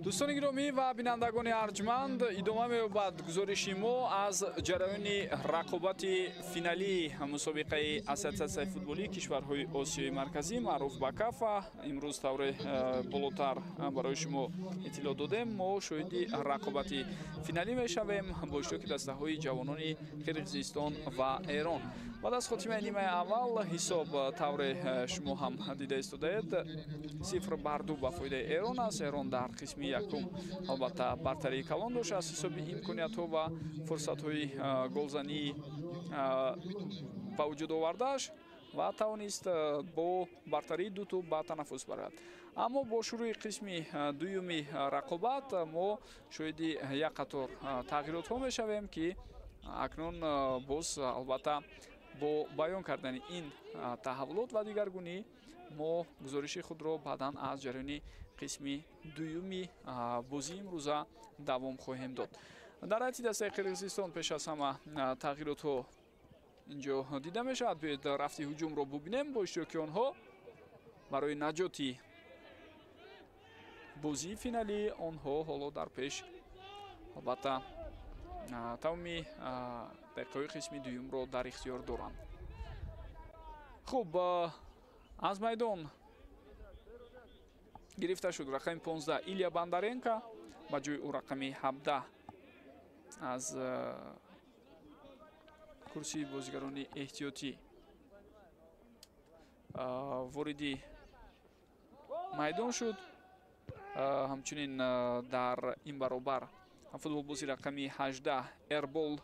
دوستان گرامی و بینندگان ارجمند، ادامه می‌یابد گزارشی ما از جریان رقابت فینالی مسابقه اساتسیاسیای فوتبالی کشورهای آسیای مرکزی معروف به کاف. امروز طور بالاتر برای شما اطلاع دادیم. ما شاهد رقابت فینالی میشویم با اشتراک دسته‌های جوانان قرقیزستان و ایران. بعد از خاتمه نیمه اول حساب طور شما هم دیده استودید 0-2 به فایده ایران است. ایران در قسم یکم البته برتری کلان داشت از حساب امکانیت‌ها و فرصت‌های گلزنی به وجود آورده‌اش و توانست با برتری 2 به تنفس برود. اما با شروع قسم دومی رقابت ما شاهد یک قطار تغییرات میشویم که اکنون باز البته با بیان کردن این تحولات و دیگرگونی ما گزارش خود را بعداً از جریان قسم دومی بازی امروزه دوام خواهیم داد. در حالت دسته قرقیزستان پیش از همه تغییرات ها اینجا دیده می شود. باید رفتی هجوم را ببینیم با اشتراک آنها برای نجاتی بازی فینالی. آنها حالا در پیش البته تمامی دقیقه قسم دوم را در اختیار دارند. خوب، از میدان گرفته شد رقم 15 ایلیا بندارенکا با جای او رقم 17 از کرسی بازیگران احتیاطی واردی میدان شد. همچنین در این برابر فوتبال بازی رقم 18 اربول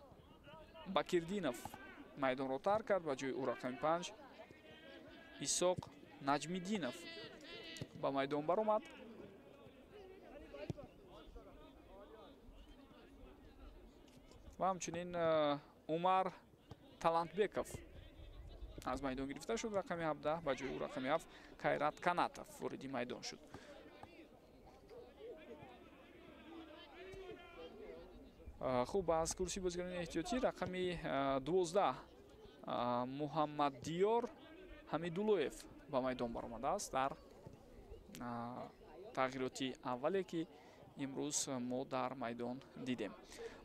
بکیردینов میدان را ترک کرد. با جای او رقم 5 ایساق نجمیدینов با میدان برآمد. و همچنین عمر талантбеков از میدان گرفته شد. رقم 17 با جای او رقم 7 کایرат канатов وارد میدان شد. خوب، از کرسی بازیگران احتیاطی رقم 12 محمد دیار حمیدуллоев با میدان برآمده است در تغییراتی اولی که امروز ما در میدان دیدیم.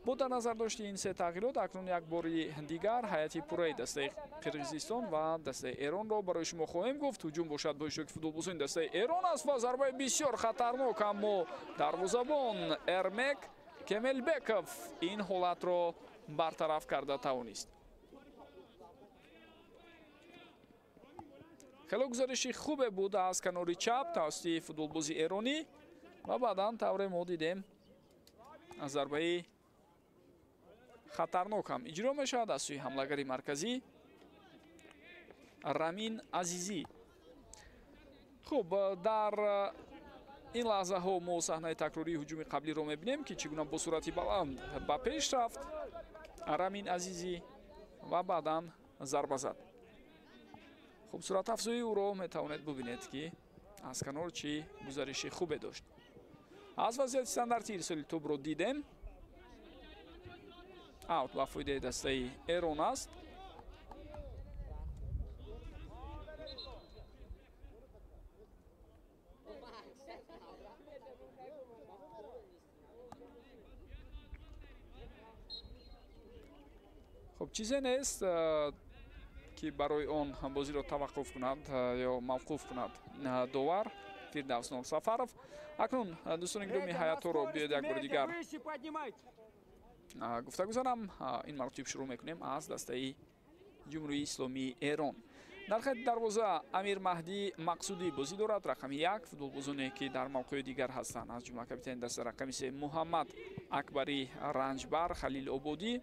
با در نظر داشت این سه تغییرات اکنون یک بار دیگر هیئت پوره دسته قرقیزستان و دسته ایران را برای شما خواهیم گفت. هجوم باشد با اشتراک فوتبالبازان دسته ایران است و ضربه بسیار خطرناک، اما دروازه‌بان ارمک کملبکов این حالت را برطرف کرده توانست. خیلی گزارشی خوبه بود از کنار چپ توسط فوتبالبازی ایرانی و بعدا طور ما دیدیم ضربه خطرناک هم اجرا می شود از سوی حمله‌گر مرکزی رامین عزیزی. خوب، در این لحظه ها ما صحنه تکراری هجوم قبلی رو می بینیم که چگونه با صورت بلند به پیش رفت رامین عزیزی و بعدا ضربه زد. خوب، صورت افزایی او را می توانید ببینید که از کنار چی گزارش خوبه داشت. از وضعیت استانداردی ارسال توپ رو دیدیم. аут ба фоидаи дастаи Эрон аст. خب چیزی نیست که برای آن بازی را توقف کند یا موقوف کند داور فیردوس نورسفرов. اکنون دوستان گرامی حیاتو رو بیاید یک بار دیگر گفته گذارم. این مرتب شروع میکنیم از دسته جمهوری اسلامی ایران. در خط دروازه امیر مهدی مقصودی بازی دارد، رقم 1. فوتبالبازانی که در موقع دیگر هستند از جمله کاپیتان دسته رقم 3 محمد اکبری رنجبر خلیل آبادی،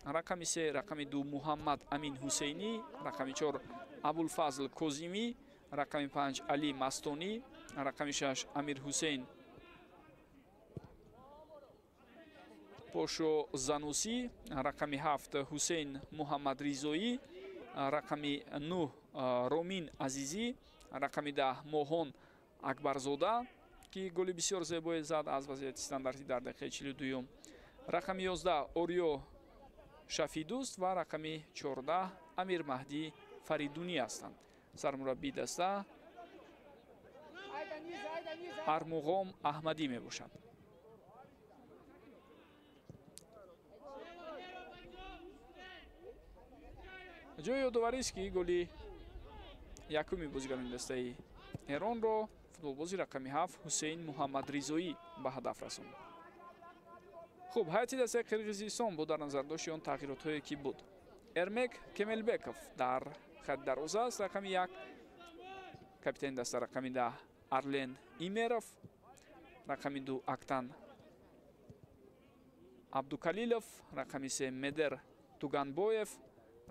رقم 3 رقم 2 محمد امین حسینی، رقم 4 ابوالفضل کوزیمی، رقم 5 علی مستونی، رقم 6 امیر حسین پوشو زانوسی، رقم 7 حسین محمد ریزایی، رقم 9 رومین عزیزی، رقم 10 موهون اکبرزاده که گل بسیار زیبایی زد از وضعیت استانداردی در دقیقه 42. رقم 11 اوریو شفیدوست و رقم 14 امیر مهدی فریدونی هستند. سرمربی دسته ارمغان احمدی می باشد. جای یادآوری است که گلی یکمی بازیگران دسته ایران را فوتبالبازی رقم 7 حسین محمد ریزایی به هدف رساند. خوب، هیئت دسته قرقیزستان با در نظر داشت آن تغییرات هایی که بود. ارمک کملبکوف در خط دروازه است، رقم 1. کاپیتان دسته رقم 10 ارلن ایمیروف، رقم 2 اکتان عبدوکلیلوف، رقم 3 مدر توگانبویف،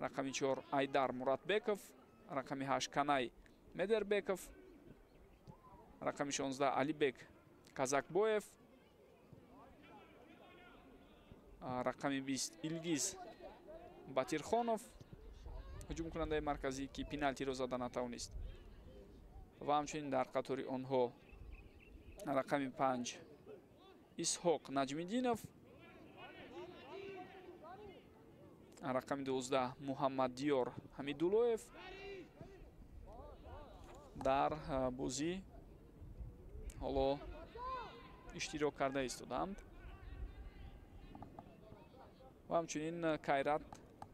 رقم 4 айдар муратбеков، رقم 8 канай медербеков، رقم 16 алибек казакбоев، رقم 20 илгиз батирхонов، ҳуҷум кунандаи марказӣ ки пеналтиро зада натавонист. ва ҳамчунин дар қатори онҳо рақами 5 исҳоқ наҷмиддинов, рақами 12 муҳаммад диёр ҳамидуллоев дар бозӣ ҳоло иштирок карда истоданд. ва ҳамчунин кайрат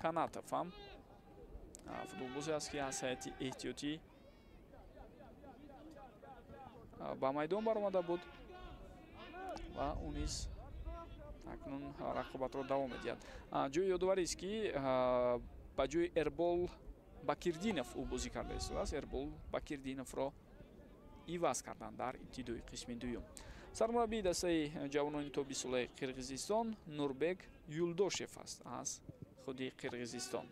канатов ҳам футболбозе аст ки аз ҳайати эҳтиётӣ ба майдон баромада буд ва ӯ низ акнун рақобатро давом медиҳад. ҷои ёдоварист ки ба ҷои Эрбол Бакирдинов ӯ бозӣ карда истодааст. Эрбол Бакирдиновро иваз карданд дар ибтидои қисми дуюм. сармураббии дастаи ҷавонони тоби солаи Қирғизистон Нурбек Юлдошев аст аз худи Қирғизистон.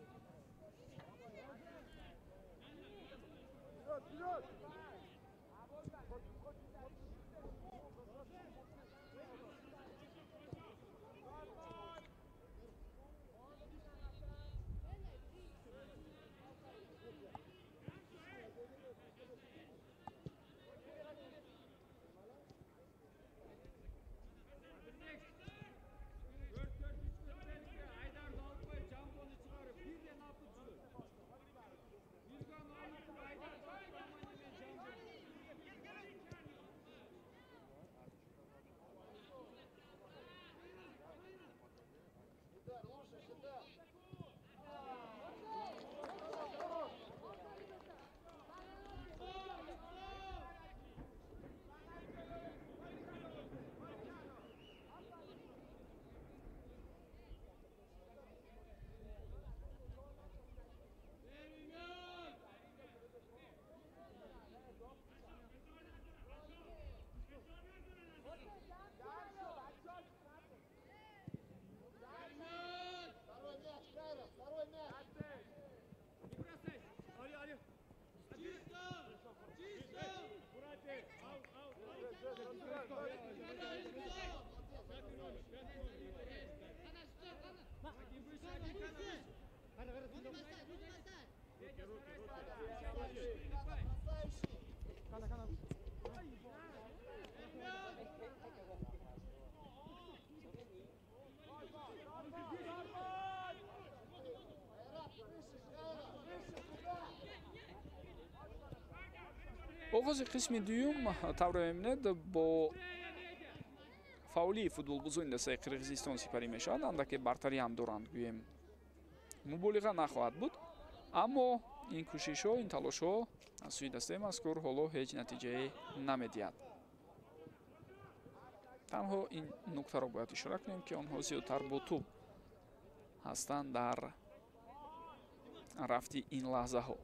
оғози қисми дуюм тавре мемонад бо фаули футболбозои дастаи Қирғизистон сипарӣ мешавад. андаке бартариам доранд, гӯем муболиға нахоҳад буд, аммо ин кӯшишҳо, ин талошҳо аз сӯи дастаи мазкур ҳоло ҳеҷ натиҷае намедиҳад. танҳо ин нуктаро бояд ишора кунем ки онҳо зиёдтар бо тӯб ҳастанд дар рафти ин лаҳзаҳо.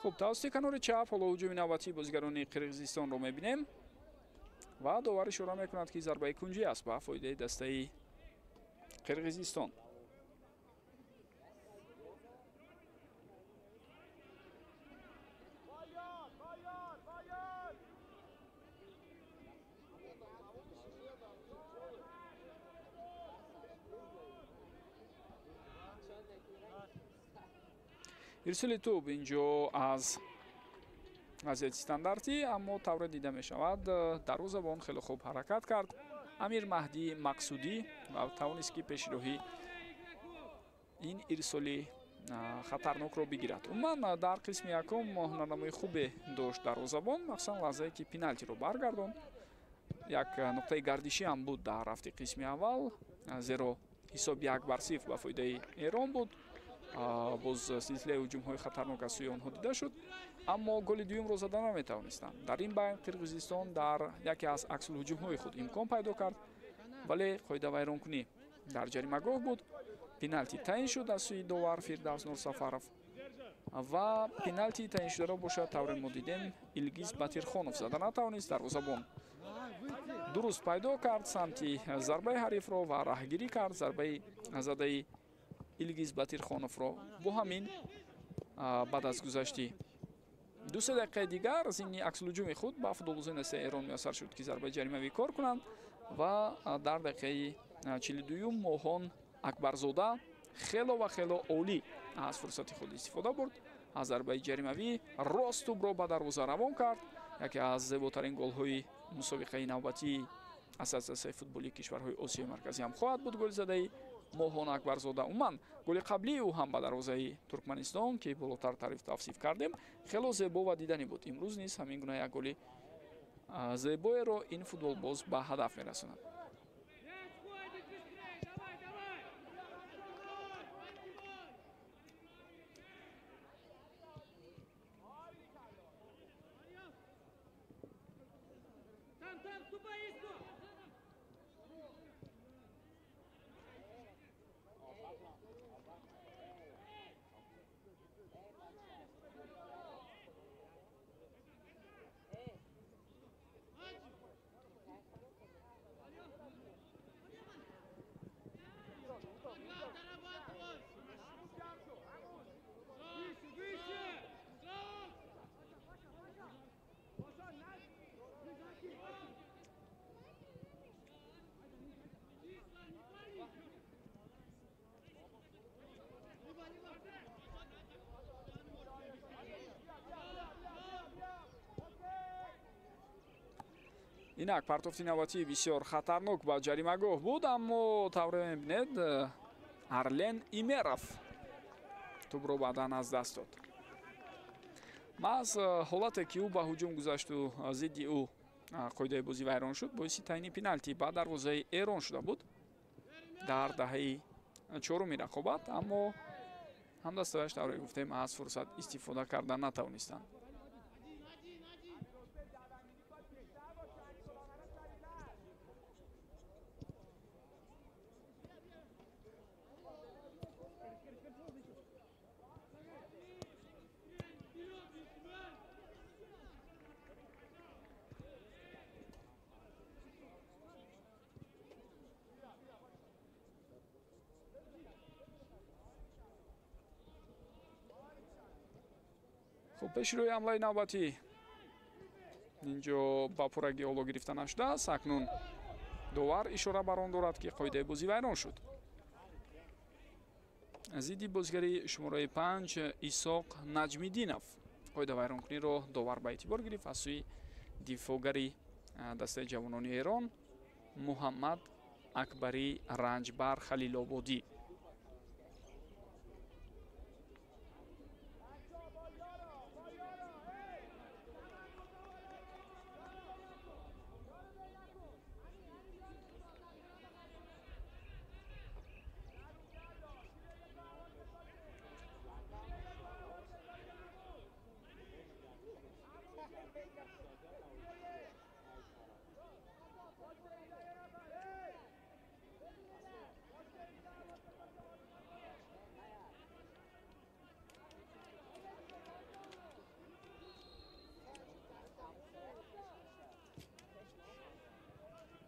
хуб, тавассути канори чап ҳоло ҳуҷуми навбатии бозигарони Қирғизистонро мебинем ва довар ишора мекунад ки зарбаи кунҷӣ аст ба фоидаи дастаи Қирғизистон. ирсоли тӯб инҷо аз вазъияти стандартӣ, аммо тавре дида мешавад дарвозабон хеле хуб ҳаракат кард. Амир Маҳдӣ Мақсудӣ ва тавонист ки пешироҳӣ ин ирсоли хатарнокро бигирад. Умуман дар қисми якум ҳунарнамои хубе дошт дарвозабон, махсусан лаҳзае ки пеналтиро баргардонд. як нуқтаи гардишӣ ҳам буд дар рафти қисми аввал, зеро ҳисоб 1-0 ба фоидаи Эрон буд. боз силсилаи ҳуҷумҳои хатарнок аз сӯи онҳо дида шуд, аммо голи дуюмро зада наметавонистанд. дар ин байн Қирғизистон дар яке аз аксулҳуҷумҳои худ имкон пайдо кард, вале қоидавайронкунӣ дар ҷаримагоҳ буд. пеналти таъин шуд аз сӯи довар Фирдавс Нурсафаров ва пеналти таъиншударо бошад, тавре мо дидем Илгиз Батирхонов зада натавонист. дарвозабон дуруст пайдо кард самти зарбаи ҳарифро ва раҳгирӣ кард зарбаи задаи Илгиз Батирхоновро. бо ҳамин баъд аз гузашти 2-3 дақиқаи дигар зимни аксулҳуҷуми худ ба футболбозои дастаи Эрон муяссар шуд ки зарбаи ҷаримавӣ кор кунанд ва дар дақиқаи 42 Моҳон Акбарзода хело ва хело олӣ аз фурсати худ истифода бурд. аз зарбаи ҷаримавӣ рост тӯбро ба дарвоза равон кард. яке аз зеботарин голҳои мусобиқаи навбатии Ассотсиатсияи футболии кишварҳои Осиёи марказӣ ҳам хоҳад буд голзадаи Моҳон Акбарзода. умуман голи қаблии ӯ ҳам ба дарвозаи Туркманистон ки болотар тариф тавсиф кардем хело зебо ва диданӣ буд. имрӯз низ ҳамин гуна як голи зебоеро ин футболбоз ба ҳадаф мерасонад. инак партофти навбатии бисёр хатарнок ба ҷаримагоҳ буд, аммо тавре мебинед Арлен Имеров тӯбро баъдан аз даст дод. маҳз ҳолате ки ӯ ба ҳуҷум гузашту зидди ӯ қоидаи бозӣ вайрон шуд боиси таъини пеналти ба дарвозаи Эрон шуда буд дар даҳаи чоруми рақобат, аммо ҳамдастааш тавре гуфтем аз фурсат истифода карда натавонистанд. خب پیش روی حمله نوبتی اینجا با پورگی اولو گرفته نشده است. اکنون دوار اشاره بر آن دارد که قاعده بازی ویران شد. ضد بازیگری شماره 5 ایساق نجمیدینов قاعده ویرانکنی را داور به اعتبار گرفت از سوی دفاعگری دسته جوانان ایران محمد اکبری رنجبر خلیل‌آبادی.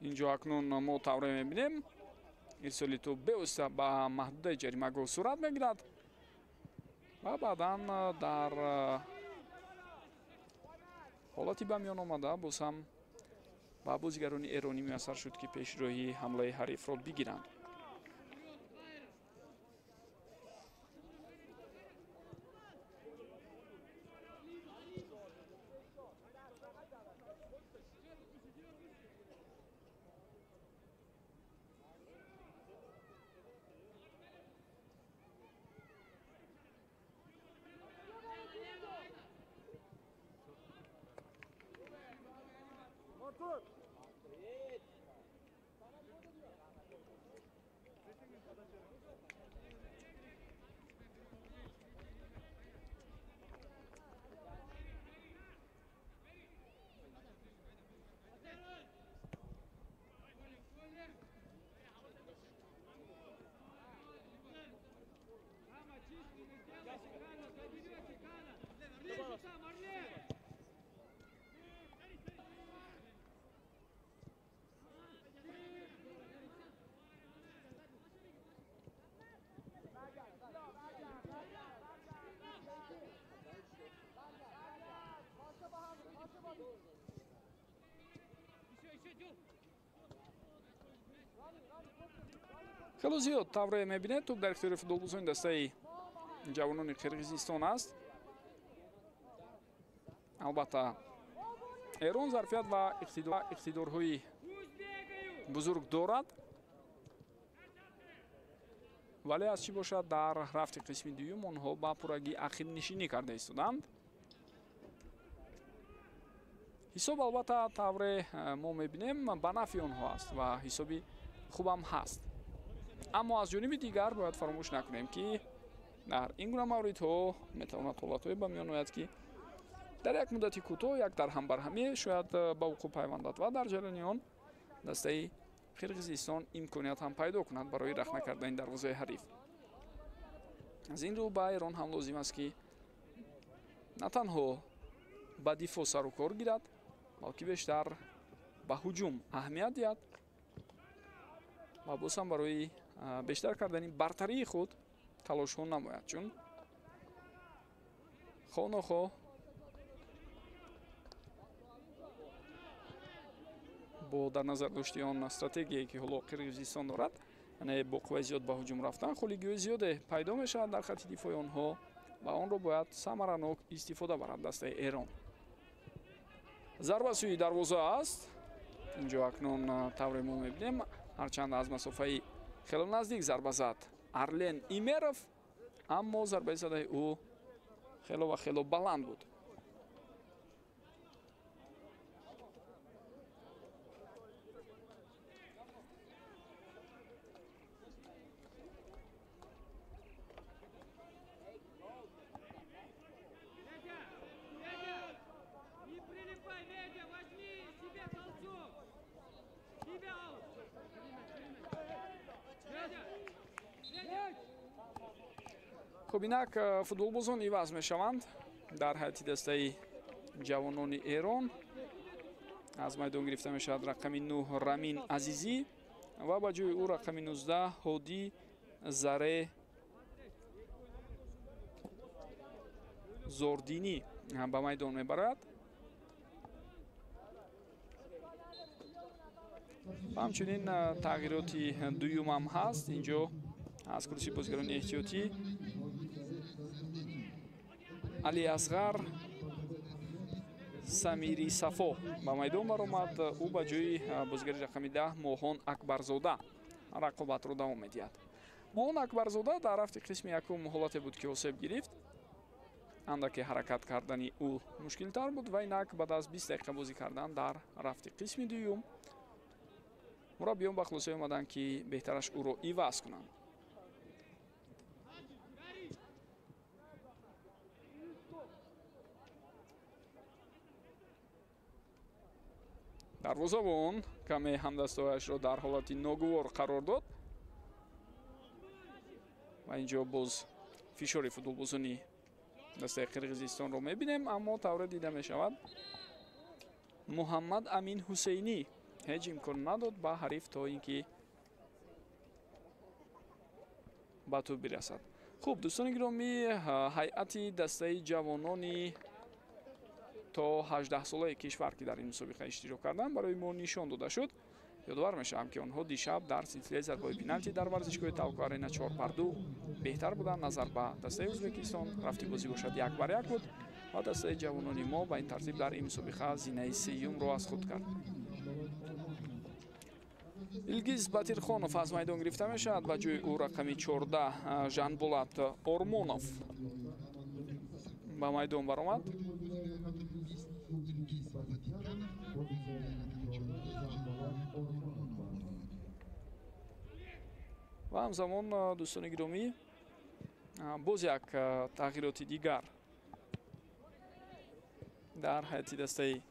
اینجا اکنون ما تاوره میبینیم ارسالی تو بوسته با محدوده جریمه صورت میگیرد و بعدا در حالتی به میان آمده باز هم با بازیگران ایرانی میسر شد که پیش روی حمله حریف را بگیرند. خیلی زیاد تاوره میبینه توپ در اختیار فوتبالبازان دسته جوانان قرقیزستان است. البته ایران ظرفیت و اقتدارهای بزرگ دارد ولی از چی باشد در رفت قسم دوم آنها با پورگی اخیر نشینی کرده ایستادند. حساب البته تاوره ما میبینیم به نفع آنها است و حسابی خوبم هست. اما از جانب دیگر باید فراموش نکنیم که در این گونه موردها میتواند حالت‌های به میان آید که در یک مدت کوتاه یک در هم بر همه شاید به وقوع پیوندد و در جریان آن دسته قرقیزستان امکانیت هم پیدا کند برای رخنه کردن دروازه حریف. از این رو به ایران هم لازم است که نه تنها به دفاع سر و کار گیرد بلکه بیشتر به هجوم اهمیت دهد و باز هم برای بیشتر کردن برتری خود تلاش ها نماید، چون خواه نخواه با در نظر داشتی آن استراتژی که حالا قرقیزستان دارد، یعنی با قوه زیاد به هجوم رفتن خالیگی زیاد پیدا میشود در خط دفاعی آنها و آن را باید ثمرناک استفاده برد دسته ایران. ضربه سوی دروازه است. اینجا اکنون تاوره ما میبینیم هرچند از مسافه خیلی نزدیک ضربه زد ارلن ایمرов، اما ضربه زده او خیلی بلند بود. خب اینک فوتبالبازان عوض میشوند در حیاتی دسته جوانان ایران. از میدان گرفته میشود رقم 9 رامین عزیزی و با جای او رقم 19 هادی زره زوردینی. ба майдон мебарад. ҳамчунин тағйироти дуюм ҳам ҳаст инҷо аз курси бозигарони эҳтиётӣ. Али Асғар Самири Сафо ба майдон баромад. ӯ ба ҷои бозигари рақами 10 Моҳон Акбарзода рақобатро давом медиҳад. Моҳон Акбарзода дар рафти қисми якум ҳолате буд ки осеб гирифт. андаке ҳаракат кардани ӯ мушкилтар буд ва инак баъд аз 20 дақиқа бозӣ кардан дар рафти қисми дуюм мураббиён ба хулосае омаданд ки беҳтараш ӯро иваз кунанд. дарвозабон каме ҳамдастояшро дар ҳолати ногувор қарор дод ва инҷо боз фишори футболбозони дастаи Қирғизистонро мебинем, аммо тавре дида мешавад Муҳаммад Амин Ҳусейнӣ ҳеҷ имкон надод ба ҳариф то ин ки ба ту бирасад. хуб дӯстони гиромӣ, ҳайати дастаи ҷавонони то 18 солаи кишвар ки дар ин мусобиқа иштирок карданд барои мо нишон дода шуд. ёдовар мешавам ки онҳо дишаб дар силсилаи зарбаҳои пеналти дар варзишгоҳи Талко Арена 4-2 беҳтар буданд. назар ба дастаи Ӯзбекистон рафти бозӣ бошад 1-1 буд ва дастаи ҷавонони мо ба ин тартиб дар ин мусобиқа зинаи сеюмро аз худ кард. Илгиз Батирхонов аз майдон гирифта мешавад. ба ҷои ӯ рақами 14 Жанболат Ормонов ба майдон баромад. ва ҳамзамон дӯстони гиромӣ боз як тағйироти дигар дар ҳайати дастаи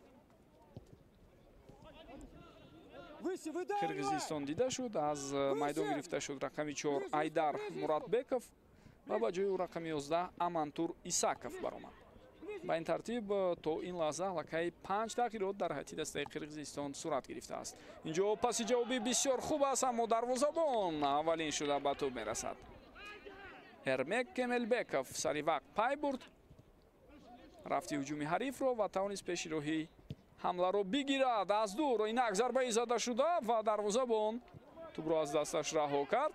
Қирғизистон дида шуд. аз майдон гирифта шуд рақами 4 Айдар Муратбеков ва ба ҷои ӯ рақами 11 Амантур Исаков баромад. ба ин тартиб то ин лаҳза аллакай 5 тағйирот дар ҳайати дастаи Қирғизистон сурат гирифтааст. инҷо паси ҷавобӣ бисёр хуб аст, аммо дарвозабон аввалин шуда ба тӯб мерасад. Эрмек Кемелбеков сари вақт пай бурд рафти ҳуҷуми ҳарифро ва тавонист пеши роҳи ҳамларо бигирад. аз дур инак зарбаи зада шуда ва дарвозабон тӯбро аз дасташ раҳо кард.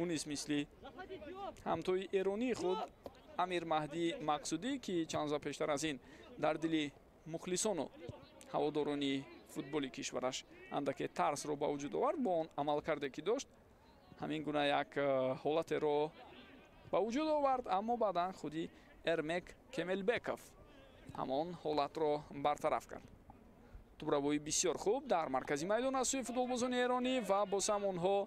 ӯ низ мисли ҳамтои эронии худ Амир Маҳдӣ Мақсудӣ ки чанд рӯза пештар аз ин дар дили мухлисону ҳаводорони футболи кишвараш андаке тарсро ба вуҷуд овард. бо он амалкарде ки дошт ҳамин гуна як ҳолатеро ба вуҷуд овард, аммо баъдан худи Эрмек Кемелбеков ҳамон ҳолатро бартараф кард. тӯбравои бисёр хуб дар маркази майдон аз сӯи футболбозони эронӣ ва боз ҳам онҳо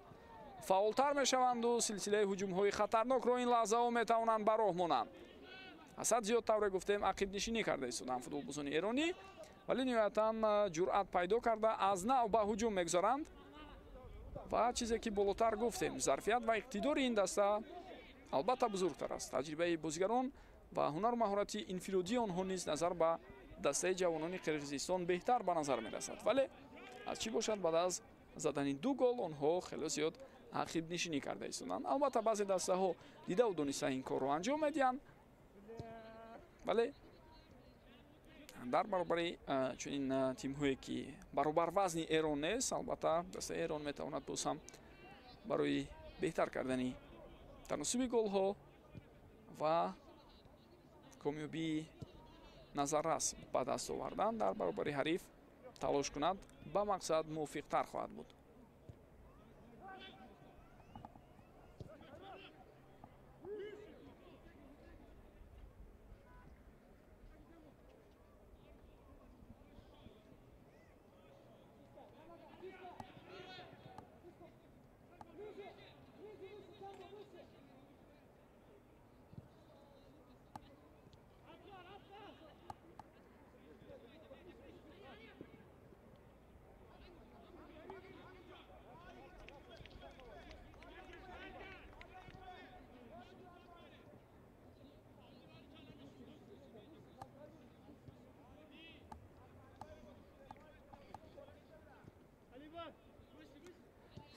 фаъолтар мешаванду силсилаи ҳуҷумҳои хатарнокро ин лаҳзаҳо метавонанд ба роҳ монанд. ҳасад зиёд тавре гуфтем ақибнишинӣ карда истоданд футболбозони эронӣ, вале ниҳоятан ҷуръат пайдо карда аз нав ба ҳуҷум мегузаранд ва чизе ки болотар гуфтем зарфият ва иқтидори ин даста албатта бузургтар аст. таҷрибаи бозигарон ва ҳунару маҳорати инфиродии онҳо низ назар ба дастаи ҷавонони Қирғизистон беҳтар ба назар мерасад. вале аз чӣ бошад баъд аз задани 2 гол онҳо хеле зиёд ақибнишинӣ карда истоданд. албатта баъзе дастаҳо дидаву дониста ин корро анҷом медиҳанд, вале дар баробари чунин тимҳое ки баробарвазни Эрон нест, албатта дастаи Эрон метавонад боз ҳам барои беҳтар кардани таносуби голҳо ва комёбии назаррас ба даст овардан дар баробари ҳариф талош кунад, ба мақсад мувофиқтар хоҳад буд.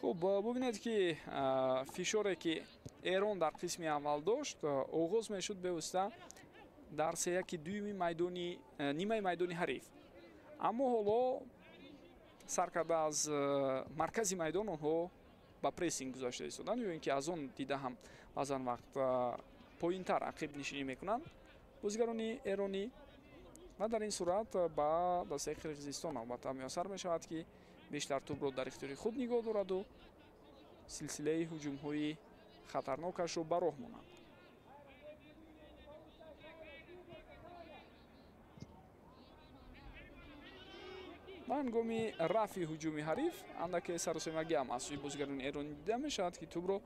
хуб бубинед ки фишоре ки Эрон дар қисми аввал дошт оғоз мешуд бевосита дар сеяки дуюми нимаи майдони ҳариф. Аммо ҳоло сар карда аз маркази майдон онҳо ба прессинг гузашта истоданд, ё ин ки аз он дида ҳам баъзан вақт поинтар ақиб нишинӣ мекунанд бозигарони эронӣ ва дар ин сурат ба дастаи Қирғизистон албатта муяссар мешавад ки бештар тӯбро дар ихтиёри худ нигоҳ дораду силсилаи ҳуҷумҳои хатарнокашро ба роҳ монанд. ва ҳангоми рафъи ҳуҷуми ҳариф андаке саросемагӣ ҳам аз сӯи бозигарони эронӣ дида мешавад ки тӯбро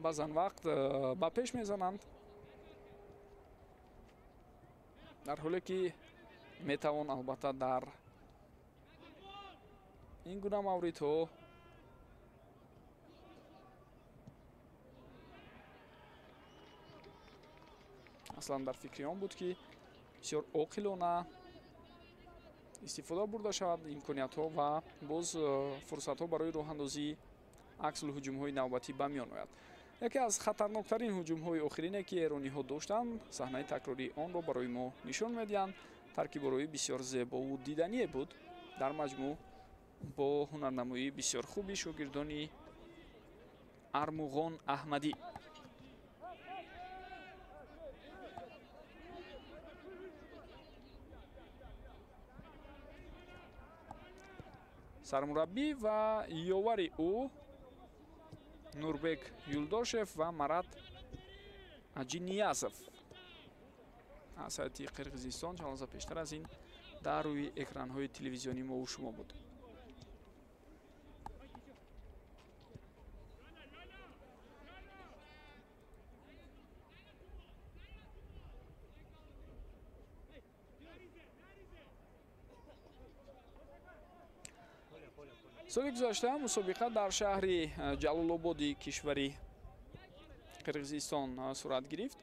баъзан вақт ба пеш мезананд, дар ҳоле ки метавон албатта дар ин гуна мавридҳо аслан дар фикри он буд ки бисёр оқилона истифода бурда шавад имкониятҳо ва боз фурсатҳо барои роҳандозии аксул ҳуҷумҳои навбатӣ ба миён ояд. яке аз хатарноктарин ҳуҷумҳои охирине ки эрониҳо доштанд, саҳнаи такрории онро барои мо нишон медиҳанд. таркиборои бисёр зебову дидание буд дар маҷмӯъ бо ҳунарнамоии бисёр хуби шогирдони Армуғон Аҳмадӣ. сармураббӣ ва ёвари ӯ Нурбек Юлдошев ва Марат Аҷиниязов аз ҳайати Қирғизистон чанд лаҳза пештар аз ин дар рӯи экранҳои телевизионӣ мову шумо буд. соли гузашта мусобиқа дар шаҳри ҷалолободи кишвари Қирғизистон сурат гирифт.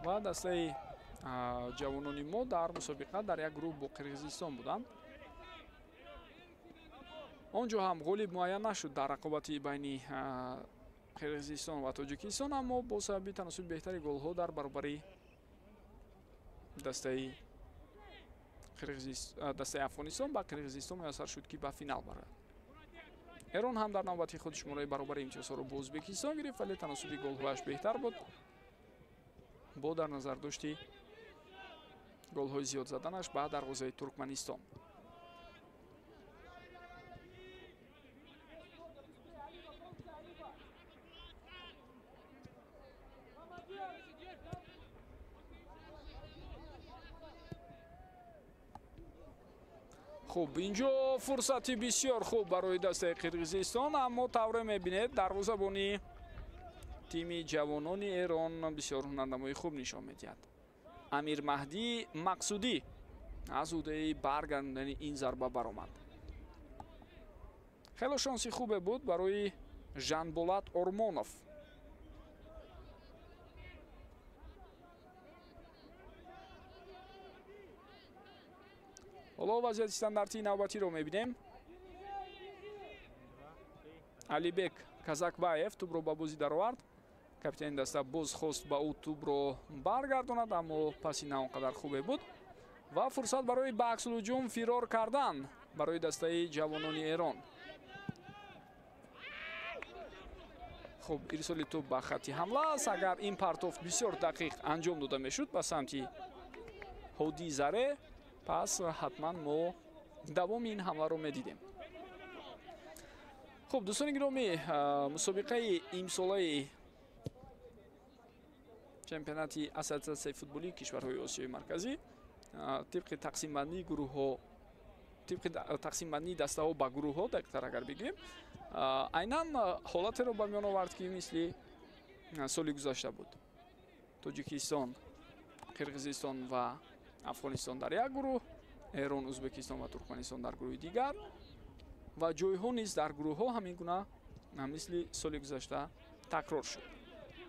ва дастаи ҷавонони мо дар мусобиқа дар як гурӯҳ бо Қирғизистон буданд. онҷо ҳам ғолиб муайян нашуд дар рақобати байни Қирғизистон ва Тоҷикистон, аммо бо сабаби таносуби беҳтари голҳо дар баробари дастаи Афғонистон ба Қирғизистон муяссар шуд ки ба финал барояд. эрон ҳам дар навбати худ шумораи баробари имтиёзҳоро бо Ӯзбекистон гирифт, вале таносуби голҳояш беҳтар буд бо дар назар дошти голҳои зиёд заданаш ба дарвозаи Туркманистон. хуб, инҷо фурсати бисёр хуб барои дастаи Қирғизистон, аммо тавре мебинед дарвозабони тими ҷавонони Эрон бисёр ҳунарнамои хуб нишон медиҳад. Амир Маҳдӣ Мақсудӣ аз ӯҳдаи баргардондани ин зарба баромад. хело шонси хубе буд барои Жанболат Ормонов. ҳоло вазъияти стандартии навбатиро мебинем. Алибек Казакбаев тӯбро ба бозӣ даровард. капитани даста боз хост ба ӯ тӯбро баргардонад, аммо паси на он қадар хубе буд ва фурсат барои ба аксулҳуҷум фирор кардан барои дастаи ҷавонони Эрон. хуб, ирсоли тӯб ба хатти ҳамла аст. агар ин партофт бисёр дақиқ анҷом дода мешуд ба самти Ҳоди Заре, пас ҳатман мо давоми ин ҳамларо медидем. хуб, дӯстони гиромӣ, мусобиқаи имсолаи чемпионати ассотсиатсияи футболии кишварҳои Осиёи марказӣ тибқи тақсимбандии гурӯҳҳо, тибқи тақсимбандии дастаҳо ба гурӯҳҳо дақиқтар агар бигӯем, айнан ҳолатеро ба миён овард ки мисли соли гузашта буд. Тоҷикистон, Қирғизистон ва Афғонистон дар як гурӯҳ, Эрон, Ӯзбекистон ва Туркманистон дар гурӯҳи дигар ва ҷойҳо низ дар гурӯҳҳо ҳамин гуна мисли соли гузашта такрор шуд.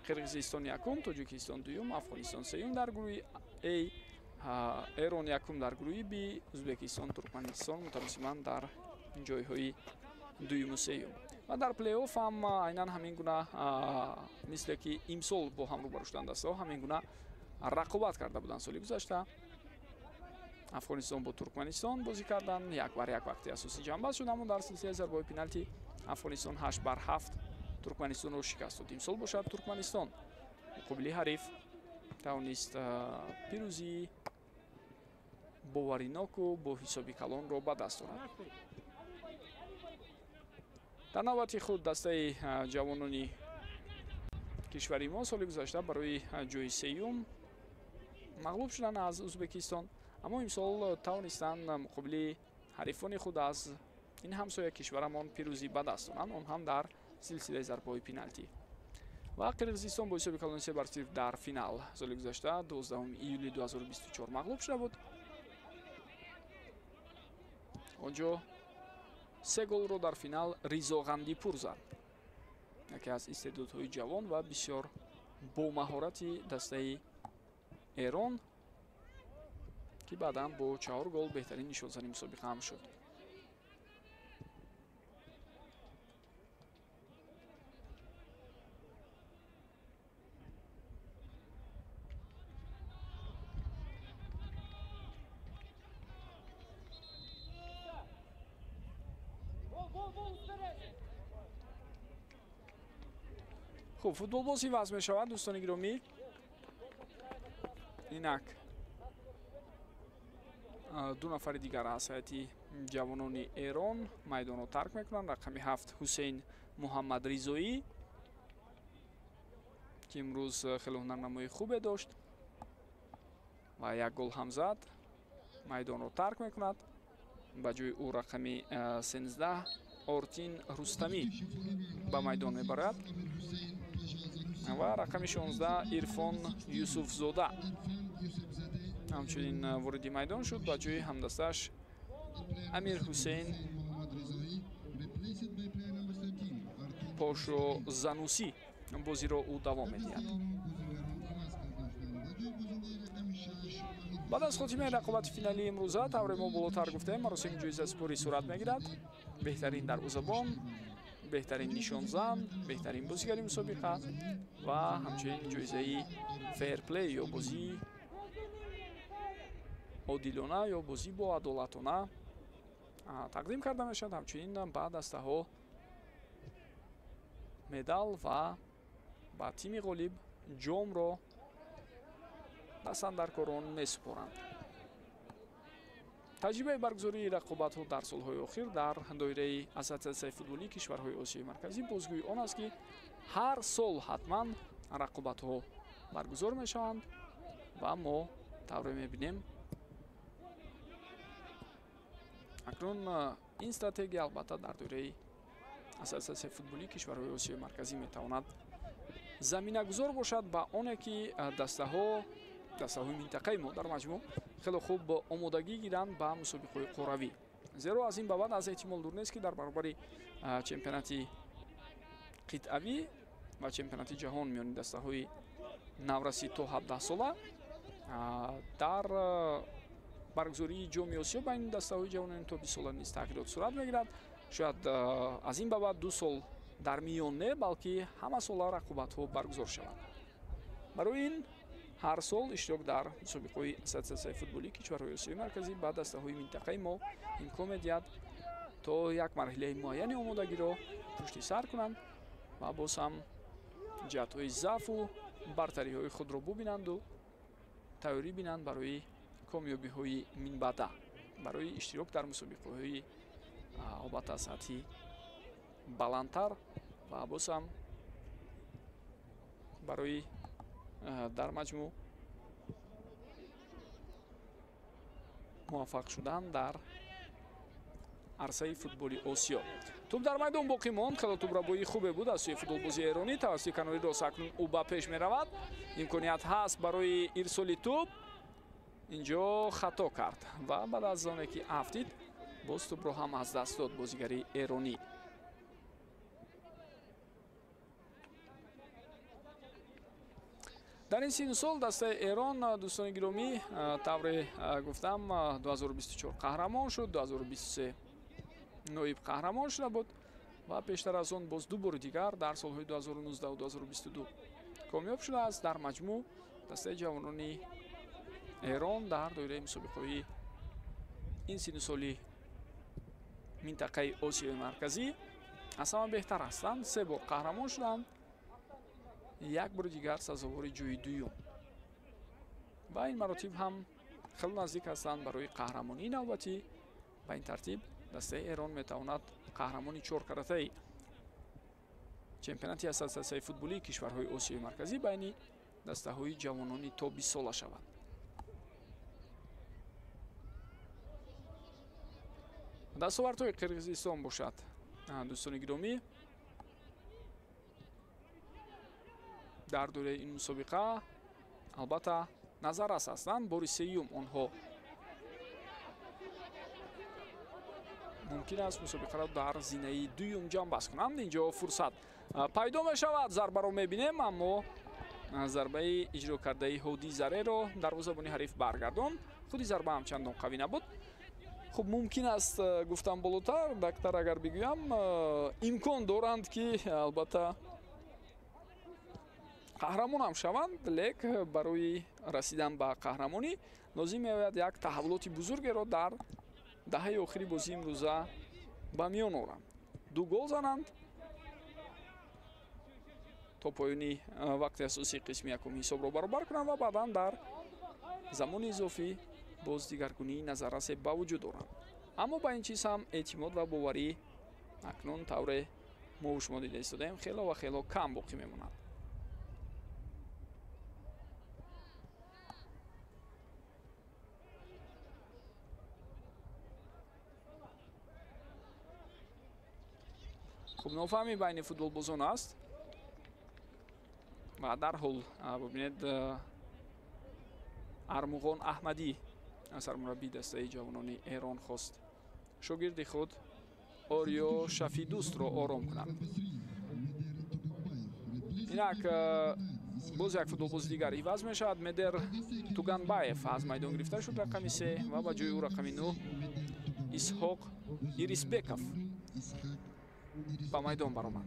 Қирғизистон якум, Тоҷикистон дуюм, Афғонистон сеюм дар гурӯҳи А, Эрон якум дар гурӯҳи Б, Узбекистон, Туркманистон мутаносибан дар ҷойҳои дуюму сеюм. Ва дар плей-офф ҳам айнан ҳамин гуна мисле ки имсол бо ҳам рӯбарӯ шудан дастаҳо ҳамин гуна рақобат карда буданд. соли гузашта Афғонистон бо Туркманистон бозӣ кардан, 1-1 вақти асосӣ ҷамъбаст шуд, аммо дар силсилаи зарбаҳои пеналтӣ Афғонистон 8-7 Туркманистонро шикаст дод. Имсол бошад Туркманистон муқобили ҳариф тавонист пирӯзии бовариноку бо ҳисоби калонро ба даст орад. дар навбати худ дастаи ҷавонони кишвари мо соли гузашта барои ҷойи сеюм мағлуб шуданд аз Узбекистон, аммо имсол тавонистанд муқобили ҳарифони худ аз ин ҳамсоя кишварамон пирӯзӣ ба даст оранд, он ҳам дар силсилаи зарбаҳои пеналтӣ. ва Қирғизистон бо ҳисоби калони 3-0 дар финал соли гузашта 12 июли 2024 мағлуб шуда буд. онҷо 3 голро дар финал Ризо Ғандипур зад, яке аз истеъдодҳои ҷавон ва бисёр бомаҳорати дастаи Эрон, ки баъдан бо 4 гол беҳтарин нишонзани мусобиқа ҳам шуд. хуб, футболбозӣ вазъ мешавад дӯстони гиромӣ. инак ду нафари дигар аз ҳайати ҷавонони Эрон майдонро тарк мекунанд. рақами 7 Ҳусейн Муҳаммадризоӣ ки имрӯз хеле ҳунарнамои хубе дошт ва 1 гол ҳам зад, майдонро тарк мекунад. ба ҷои ӯ рақами 13 Ортин Рустамӣ ба майдон мебарад ва рақами 16 Ирфон Юсуфзода ҳамчунин вориди майдон шуд. ба ҷои ҳамдасташ Амир Ҳусейн Пошо Занусӣ бозиро ӯ давом медиҳад. баъд аз хотимаи рақобати финалии имрӯза тавре мо болотар гуфтем, маросими ҷоизасипорӣ сурат мегирад. беҳтарин дарвозабон, беҳтарин нишонзан, беҳтарин бозигари мусобиқа ва ҳамчунин ҷоизаи фейрплей ё бозии одилона ё бозӣ бо адолатона тақдим карда мешавад. ҳамчунин ба дастаҳо медал ва ба тими ғолиб ҷомро ба сандаркорон месупоранд. таҷрибаи баргузории рақобатҳо дар солҳои охир дар доираи Ассотсиатсияи футболии кишварҳои Осиёи Марказӣ бозгӯи он аст, ки ҳар сол ҳатман рақобатҳо баргузор мешаванд ва мо тавре мебинем. акнун ин стратегия албатта дар доираи Ассотсиатсияи футболии кишварҳои Осиёи Марказӣ метавонад заминагузор бошад ба оне ки дастаҳои минтақаи мо дар маҷмӯъ хеле хуб омодагӣ гиранд ба мусобиқаҳои қоравӣ. зеро аз ин ба баъд аз эҳтимол дур нест, ки дар баробари чемпионати қитъавӣ ва чемпионати ҷаҳон миёни дастаҳои навраси то 17 сола дар баргузории ҷоми Осиё ба ин дастаҳои ҷавонони то 20 сола низ тағйирот сурат мегирад. шояд аз ин ба баъд 2 сол дар миён не, балки ҳама сола рақобатҳо баргузор шавад. барои ин ҳар сол иштирок дар мусобиқаҳои Ассотсиатсияи футболии кишварҳои Осиёи Марказӣ ба дастаҳои минтақаи мо имкон медиҳад то як марҳилаи муайяни омодагиро пушти сар кунанд ва боз ҳам ҷиҳатҳои заъфу бартариҳои худро бубинанду тайёрӣ бинанд барои комёбиҳои минбаъда, барои иштирок дар мусобиқаҳои албатта сатҳи баландтар ва боз ҳам барои дар маҷмӯъ муваффақ шудан дар арсаи футболи Осиё. тӯб дар майдон боқӣ монд. хеле тӯбрабоии хубе буд аз сӯи футболбози эронӣ. тавассути канори рост акнун ӯ ба пеш меравад. имконият ҳаст барои ирсоли тӯб. инҷо хато кард ва баъд аз оне ки афтид боз тӯбро ҳам аз даст дод бозигари эронӣ. дар ин син сол дастаи Эрон дӯстони гиромӣ тавре гуфтам 2024 қаҳрамон шуд, 2023 ноиб қаҳрамон шуда буд ва пештар аз он боз ду бори дигар дар солҳои 2019 ва 2022 комёб шудааст. дар маҷмӯъ дастаи ҷавонони Эрон дар доираи мусобиқаҳои ин сину соли минтақаи Осиёи марказӣ аз ҳама беҳтар ҳастанд. 3 бор қаҳрамон шуданд, як бори дигар сазовори ҷӯи дуюм. ба ин маротиб ҳам хеле наздик ҳастанд барои қаҳрамонии навбатӣ. ба ин тартиб дастаи Эрон метавонад қаҳрамони 4 каратаи чемпионати ассотсиатсияи футболии кишварҳои Осиёи марказӣ байни дастаҳои ҷавонони то 20 сола шавад. дастовардҳои Қирғизистон бошад. дӯстони гиромӣ, дар доираи ин мусобиқа албатта назаррас ҳастанд. бори сеюм онҳо мумкин аст мусобиқаро дар зинаи дуюм ҷамъбаст кунанд. инҷо фурсат пайдо мешавад, зарбаро мебинем, аммо зарбаи иҷро кардаи Ҳоди Зареро дарвозабони ҳариф баргардон. худи зарба ҳам чандон қавӣ набуд. хуб мумкин аст гуфтам болотар, дактар агар бигӯям имкон доранд ки албатта қаҳрамонам шаванд, лек барои расидан ба қаҳрамонӣ лозим меояд як таҳаввулоти бузургеро дар даҳаи охири бозии имрӯза ба миён оранд. 2 гол зананд то поёни вақти асосии қисми якум ҳисобро баробар кунанд ва баъдан дар замони изофӣ боз дигаргунии назаррасе ба вуҷуд оранд. аммо ба ин чиз ҳам эътимод ва боварӣ акнун тавре мову шумо дида истодаем хело ва хело кам боқӣ мемонад. хуб нофаҳмӣ байни футболбозон аст ва дарҳол бубинед Армуғон Аҳмадӣ сармураббии дастаи ҷавонони Эрон хост шогирди худ Ориё Шафидустро ором кунад. инак боз як футболбози дигар иваз мешавад. Медер Туганбаев аз майдон гирифта шуд, рақами 3 ва ба ҷои ӯ рақами 9 Исҳоқ Ирисбеков ба майдон баромад.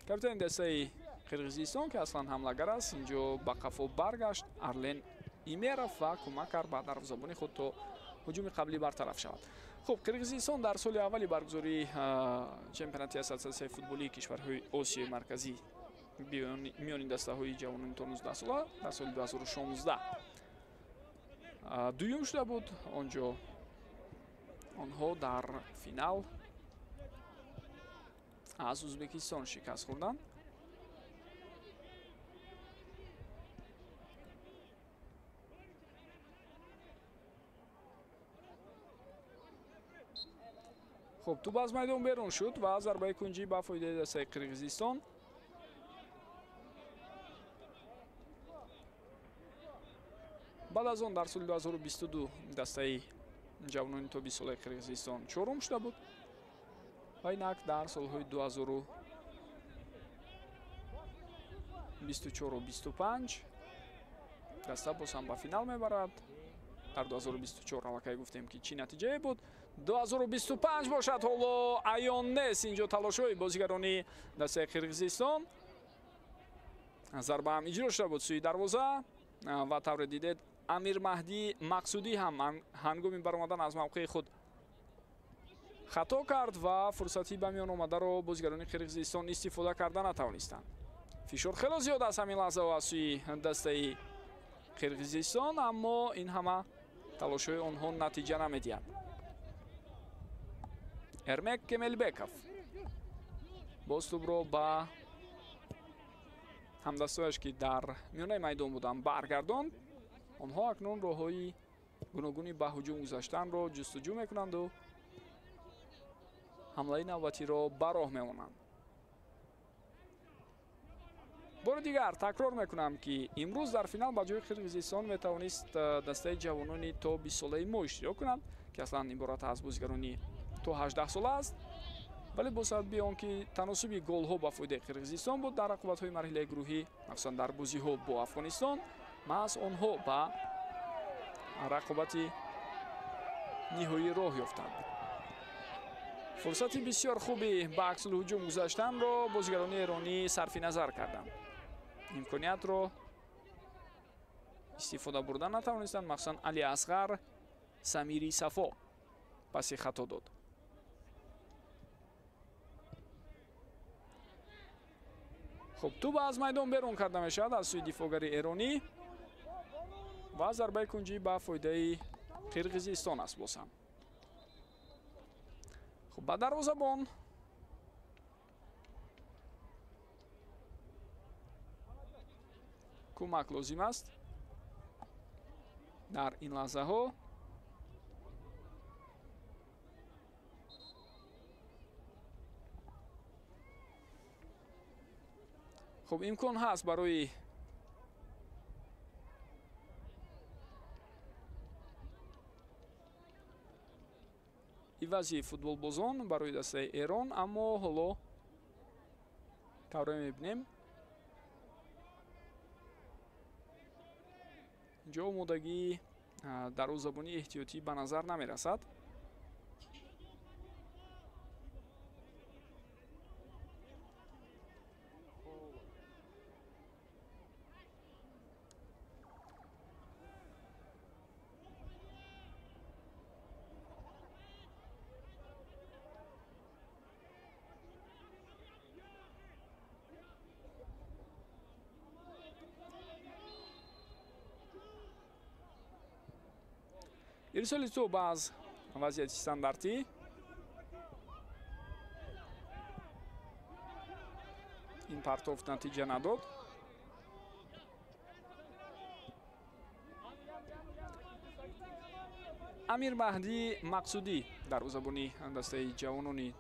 капитани дастаи Қирғизистон ки аслан ҳамлагар аст инҷо ба қафо баргашт. Арлен Имеров ва кӯмак кард ба дарвозабони худ то ҳуҷуми қаблӣ бартараф шавад. хуб Қирғизистон дар соли аввали баргузории чемпионати ассотсиатсияи футболии кишварҳои Осиёи марказӣ миёни дастаҳои ҷавонони то 19 сола дар соли 2016 дуюм шуда буд. онҷо онҳо дар финал аз Ӯзбекистон шикаст хӯрданд. хуб тӯб аз майдон берун шуд ва зарбаи кунҷӣ ба фоидаи дастаи Қирғизистон. баъд аз он дар соли 2022 дастаи ҷавонони то 20 солаи Қирғизистон 4-ум шуда буд ва инак дар солҳои 2024-25 даста боз ҳам ба финал мебарад. дар 2024 аллакай гуфтем ки чӣ натиҷае буд. 2025 бошад, ҳоло аён нест. инҷо талошҳои бозигарони дастаи Қирғизистон. зарба ҳам иҷро шуда буд сӯи дарвоза ва тавре дидед Амир Маҳдӣ Мақсудӣ ҳам ҳангоми баромадан аз мавқеи худ хато кард ва фурсати ба миён омадаро бозигарони Қирғизистон истифода карда натавонистанд. фишор хело зиёд аст ҳамин лаҳзаҳо аз сӯи дастаи Қирғизистон, аммо ин ҳама талошҳои онҳо натиҷа намедиҳад. Эрмек Кемелбеков боз тӯбро ба ҳамдастояш ки дар миёнаи майдон буданд баргардонд. онҳо акнун роҳҳои гуногуни ба ҳуҷум гузаштанро ҷустуҷӯ мекунанду ҳамлаи навбатиро ба роҳ мемонанд. бори дигар такрор мекунам ки имрӯз дар финал ба ҷои Қирғизистон метавонист дастаи ҷавонони то 20 солаи мо иштирок кунад ки аслан иборат аз бозигарони то 18 сола аст. ولی با سبب آنکه تناسب گل‌ها با فایده قرقیزستان بود در رقابت‌های مرحله گروهی مخصوصا در بازی‌ها با افغانستان محض آنها با رقابت نهایی راه یافتند. فرصت بسیار خوبی به عکس الهجوم گذاشتن را بازیگران ایرانی صرف نظر کردند. امکانیت را استفاده بردن نتوانستند، مخصوصا علی اصغر سمیری صفا پس خطا داد. خب توپ از میدان بیرون کرده می شود از سوی دفاعگر ایرانی و ضربه کنجی به فایده قرقیزستان است. بازم خب به دروازه‌بان کمک لازم است در این لحظه ها. خب امکان هست برای عوضی فوتبال بازان برای دسته ایران، اما حالا کاری میبینیم اینجا آمادگی دروازه‌بانی احتیاطی به نظر نمی رسد. ارسال توپ از وضعیت استانداردی این پرتافت نتیجه نداد. امیر مهدی مقصودی دروازه‌بانی دسته جوانان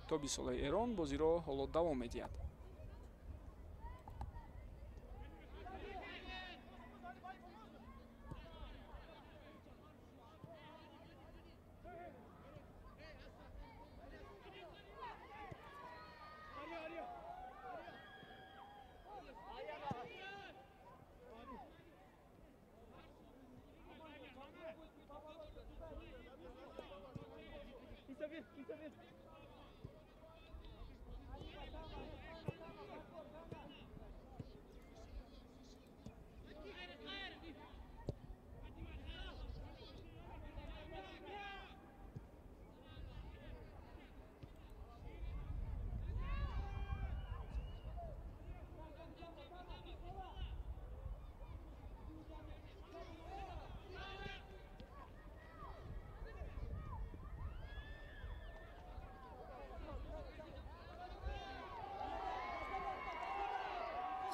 تابی سالهای ایران بازی را حالا دوام می‌دهد.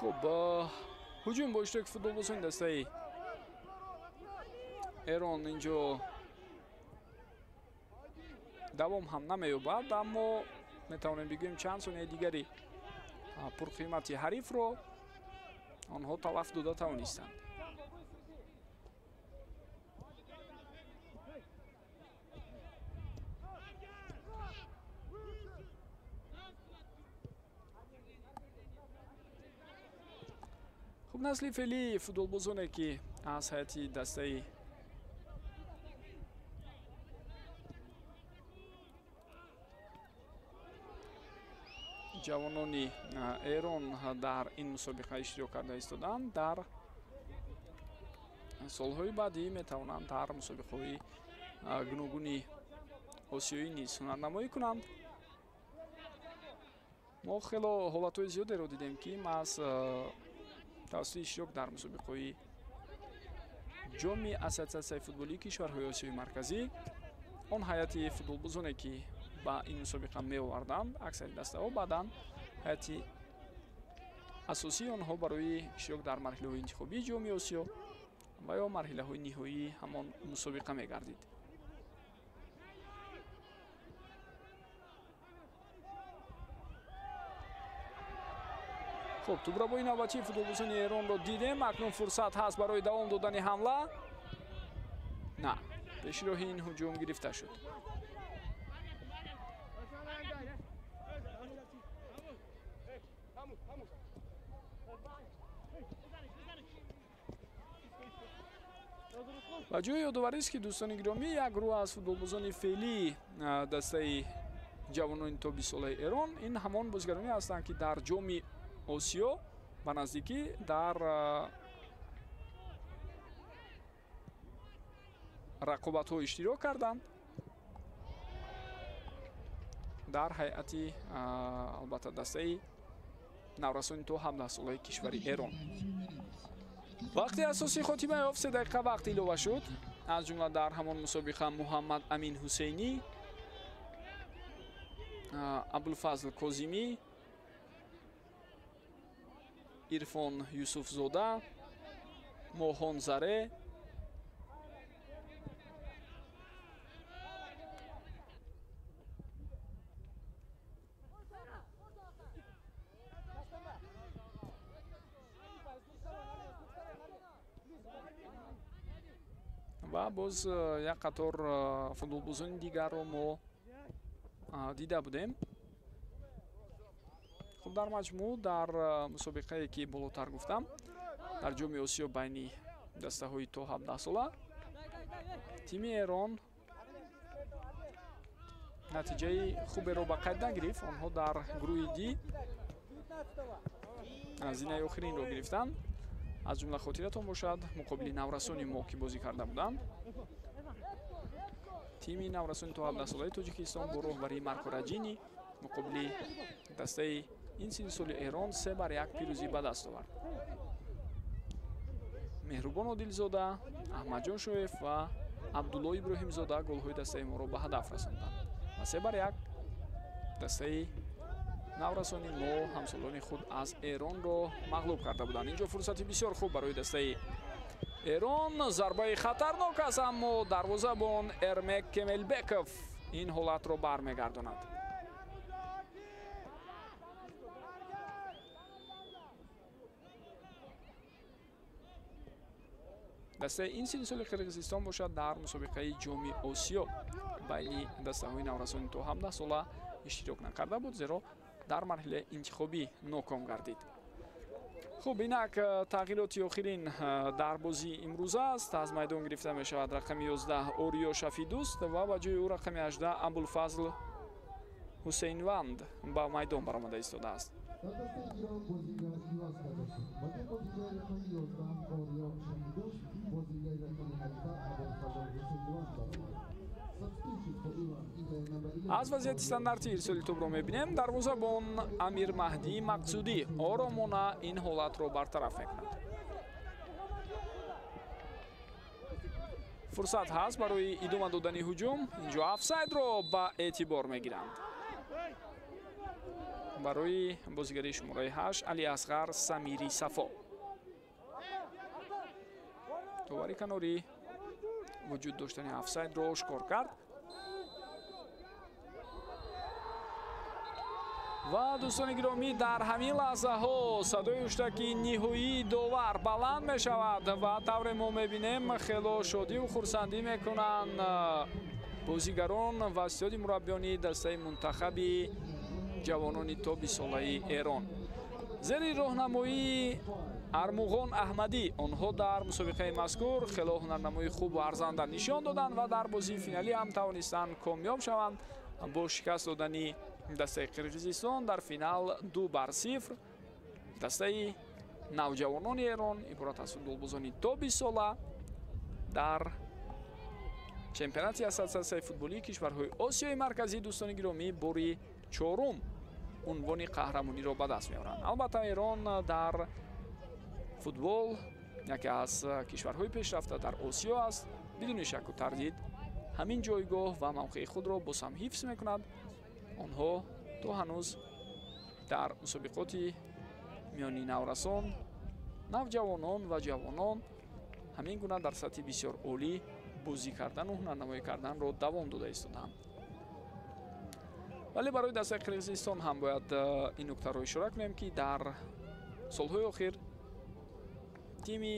خب هجوم با اشتراک فوتبال بازان دسته ایران اینجا دوام هم نمی‌یابد، اما میتوانیم بگوییم چند ثانیه دیگری پرقیمتی حریف رو آنها تلف داده توانستند. خب نسل فعلی فوتبال بازانه که از هیئت دسته جوانان ایران در این مسابقه اشتراک کرده ایستادند، در سالهای بعدی میتوانند در مسابقه‌های گوناگون آسیایی نیز هنرنمایی کنند. ما خیلی حالتهای زیادی رو دیدیم که از توسط اشتراک در مسابقه‌های جام اساتید فوتبالی کشورهای آسیای مرکزی آن هیئت فوتبال بازانه که با این مسابقه می آوردند اکثر دسته ها بعداً هیئت اساسی آنها برای اشتراک در مرحله های انتخابی جام آسیا و یا مرحله های نهایی همان مسابقه می گردید. خب توپ را با این نوبتی فوتبال بازان ایران رو دیدیم. اکنون فرصت هست برای دوام دادن حمله. نه، پیش راه این هجوم گرفته شد. ва ҷои ёдоварист ки дӯстони гиромӣ як гурӯҳ аз футболбозони феъли дастаи ҷавонони то 20 солаи Эрон ин ҳамон бозигароне ҳастанд ки дар ҷоми Осиё ба наздикӣ дар рақобатҳо иштирок карданд дар ҳайати албатта дастаи наврасони то 17 солаи кишвари Эрон. вақти асосии хотима ёфт 3 дақиқа вақт илова шуд. аз ҷумла дар ҳамон мусобиқа Муҳаммад Амин Ҳусейнӣ, Абулфазл Козимӣ, Ирфон Юсуфзода, Моҳон Заре, ва боз як қатор футболбозони дигарро мо дида будем. хуб дар маҷмӯъ дар мусобиқае ки болотар гуфтам дар ҷоми Осиё байни дастаҳои то 17 сола тими Эрон натиҷаи хуберо ба қайд нагирифт. онҳо дар гурӯҳи ди зинаи охиринро гирифтанд. аз ҷумла хотиратон бошад муқобили наврасони мо ки бозӣ карда буданд. тими наврасони то 17 солаи Тоҷикистон бо роҳбарии Марко Раҷини муқобили дастаи ин синни соли Эрон 3-1 пирӯзӣ ба даст овард. Меҳрубон Одилзода, Аҳмадҷон Шоев ва Абдулло Иброҳимзода голҳои дастаи моро ба ҳадаф расонданд ва 3-1 дастаи наврасони мо ҳамсолони худ аз Эронро мағлуб карда буданд. инҷо фурсати бисёр хуб барои дастаи Эрон. зарбаи хатарнок аст, аммо дарвозабон Эрмек Кемелбеков ин ҳолатро бармегардонад. дастаи ин синни соли Қирғизистон бошад дар мусобиқаи ҷоми Осиё байни дастаҳои наврасони то 17 сола иштирок накарда буд, зеро дар марҳилаи интихобӣ ноком гардид. хуб инак тағйироти охирин дар бозии имрӯз аст. аз майдон гирифта мешавад рақами 11 Ориё Шафидуст ва ба ҷои ӯ рақами 18 Абулфазл Ҳусейнванд ба майдон баромада истодааст. аз вазъияти стандарти ирсоли тӯбро мебинем. дарвозабон Амир Маҳдии Мақсудӣ оромона ин ҳолатро бартараф мекунад. фурсат ҳаст барои идома додани ҳуҷум. инҷо офсайдро ба эътибор мегиранд. барои бозигари шумораи 8 Алиасғар Самири Сафо. товари канорӣ вуҷуд доштани офсайдро ошкор кард. ва дӯстони гиромӣ дар ҳамин лаҳзаҳо садои уштаки ниҳоии довар баланд мешавад ва тавре мо мебинем хело шодиву хурсандӣ мекунанд бозигарон ва сиёди мураббиёни дастаи мунтахаби ҷавонони то 20 солаи Эрон. зери роҳнамоии Армуғон Аҳмадӣ онҳо дар мусобиқаи мазкур хело ҳунарнамои хуб ва арзанда нишон доданд ва дар бозии финалӣ ҳам тавонистанд комёб шаванд бо шикаст додани дастаи Қирғизистон дар финал 2-0. дастаи навҷавонони Эрон иборат аз футболбозони то 20 сола дар чемпионати ассотсиатсияи футболии кишварҳои Осиёи марказӣ дӯстони гиромӣ бори 4 унвони қаҳрамониро ба даст меоранд. албатта Эрон дар футбол яке аз кишварҳои пешрафта дар Осиё аст. бидуни шакку тардид ҳамин ҷойгоҳ ва мавқеи худро боз ҳам ҳифз мекунад. онҳо то ҳанӯз дар мусобиқоти миёни наврасон, навҷавонон ва ҷавонон ҳамин гуна дар сатҳи бисёр олӣ бозӣ кардану ҳунарнамоӣ карданро давом дода истодаанд. вале барои дастаи Қирғизистон ҳам бояд ин нуктаро ишора кунем ки дар солҳои охир тими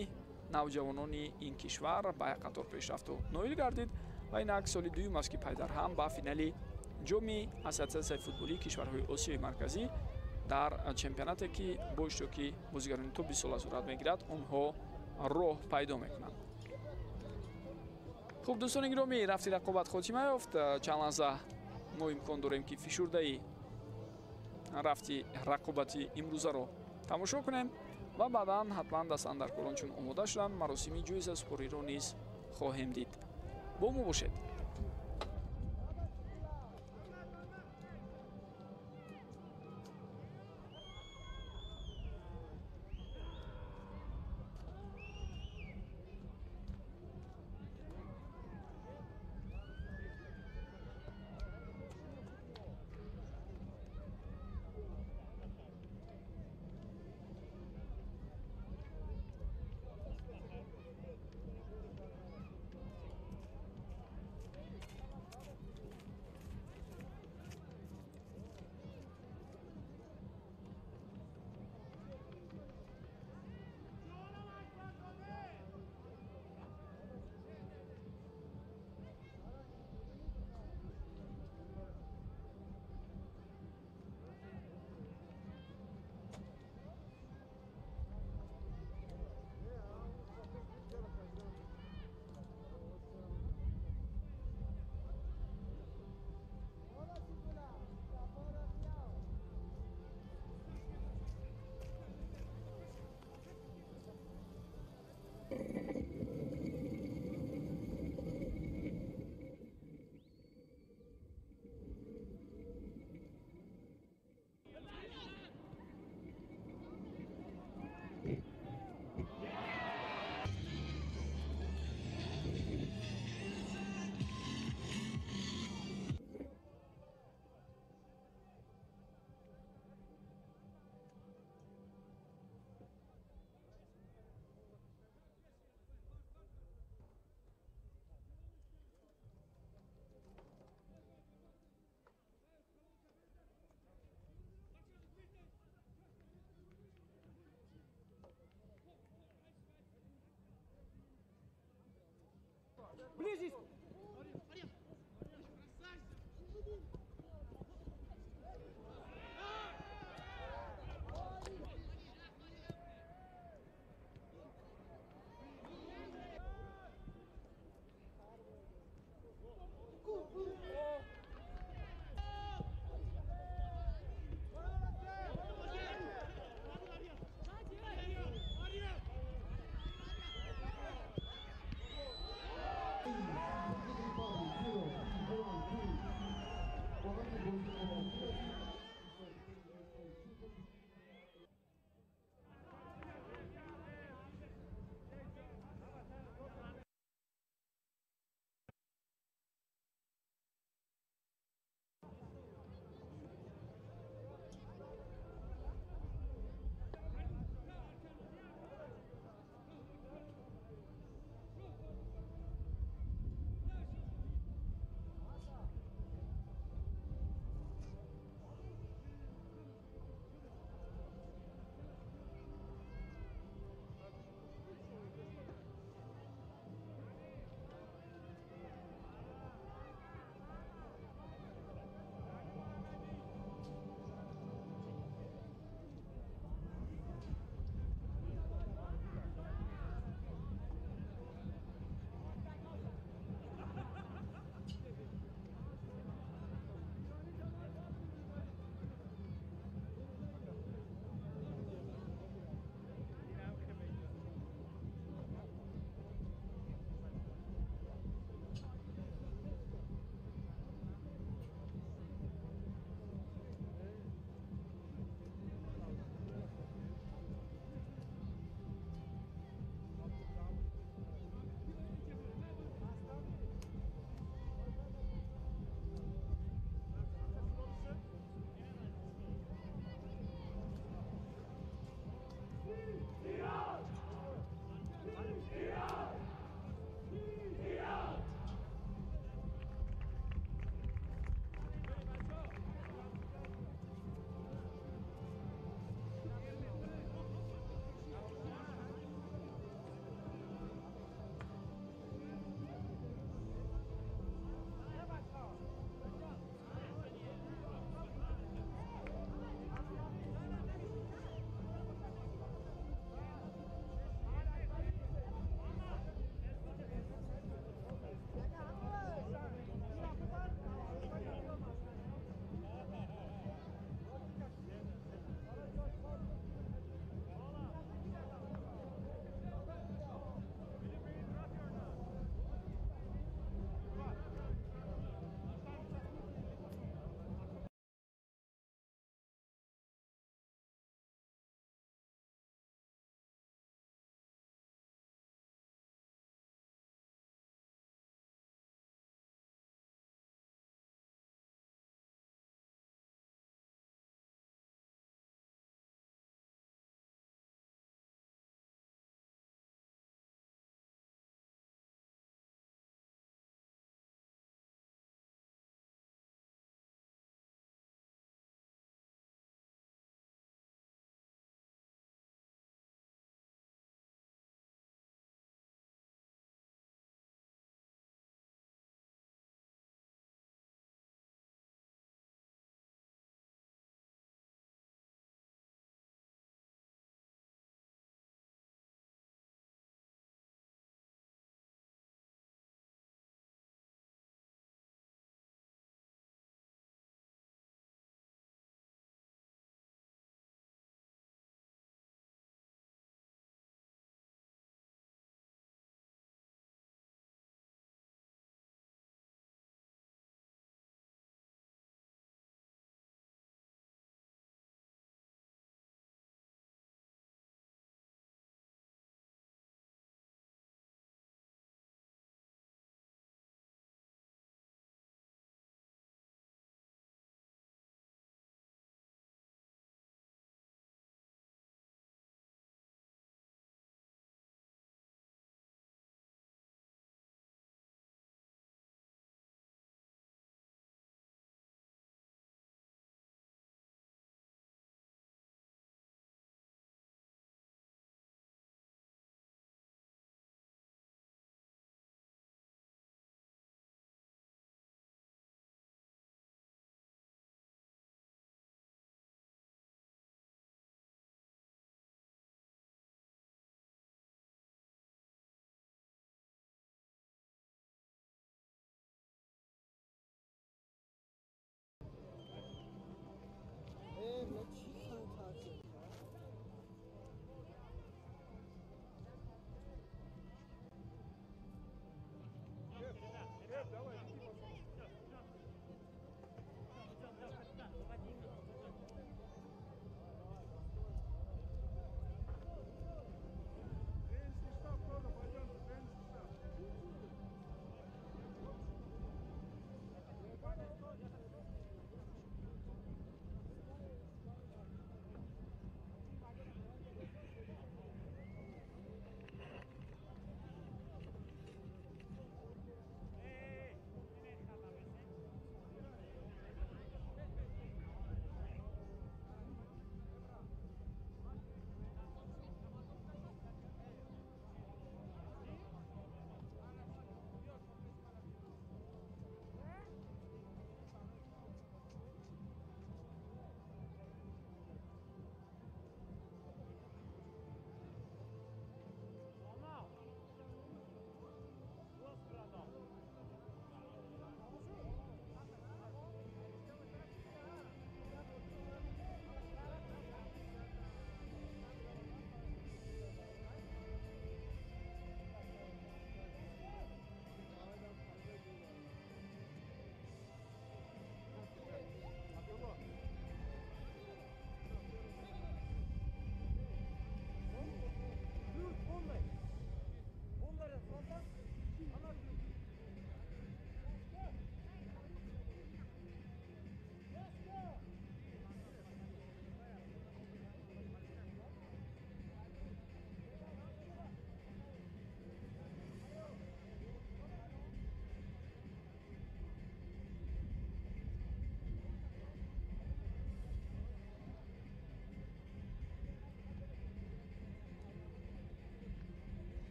навҷавонони ин кишвар ба як қатор пешрафту ноил гардид ва инак соли дуюм аст ки пайдар ҳам ба финали ҷоми ассотсиатсияи футболии кишварҳои Осиёи марказӣ дар чемпионате ки бо иштироки бозигарони то 20 сола сурат мегирад онҳо роҳ пайдо мекунанд. хуб дӯстони гиромӣ, рафти рақобат хотима ёфт. чанд лаҳза мо имкон дорем ки фишурдаи рафти рақобати имрӯзаро тамошо кунем ва баъдан ҳатман дастандаркорон чун омода шуданд маросими ҷоиза супориро низ хоҳем дид. бо мо бошед. Ближе!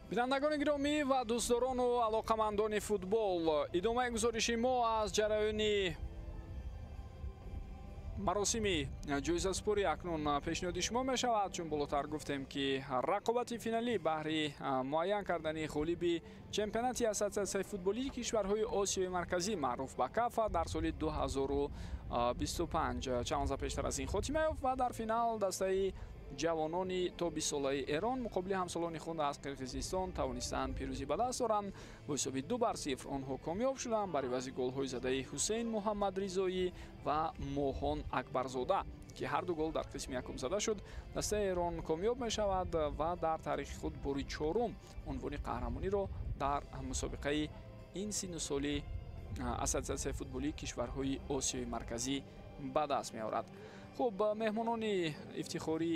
бинандагони гиромӣ ва дӯстдорону алоқамандони футбол, идомаи гузориши мо аз ҷараёни маросими ҷоизаспорӣ акнун пешниҳоди шумо мешавад. чун болотар гуфтем ки рақобати финалӣ баҳри муайян кардани ғолиби чемпионати ассотсиатсияи футболии кишварҳои осиёи марказӣ маъруф ба кафа дар соли 2025 чанд лаҳза пештар аз ин хотима ёфт ва дар финал дастаи ҷавонони то 20 солаи Эрон муқобили ҳамсолони худ аз Қирғизистон тавонистанд пирӯзӣ ба даст оранд. бо ҳисоби 2-0 онҳо комёб шуданд бар ивази голҳои задаи Ҳусейн Муҳаммадризоӣ ва Моҳон Акбарзода ки ҳарду гол дар қисми якум зада шуд. дастаи Эрон комёб мешавад ва дар таърихи худ бори чорум унвони қаҳрамониро дар мусобиқаи ин синну соли ассотсиатсияи футболии кишварҳои осиёи марказӣ ба даст меорад. хуб, меҳмонони ифтихорӣ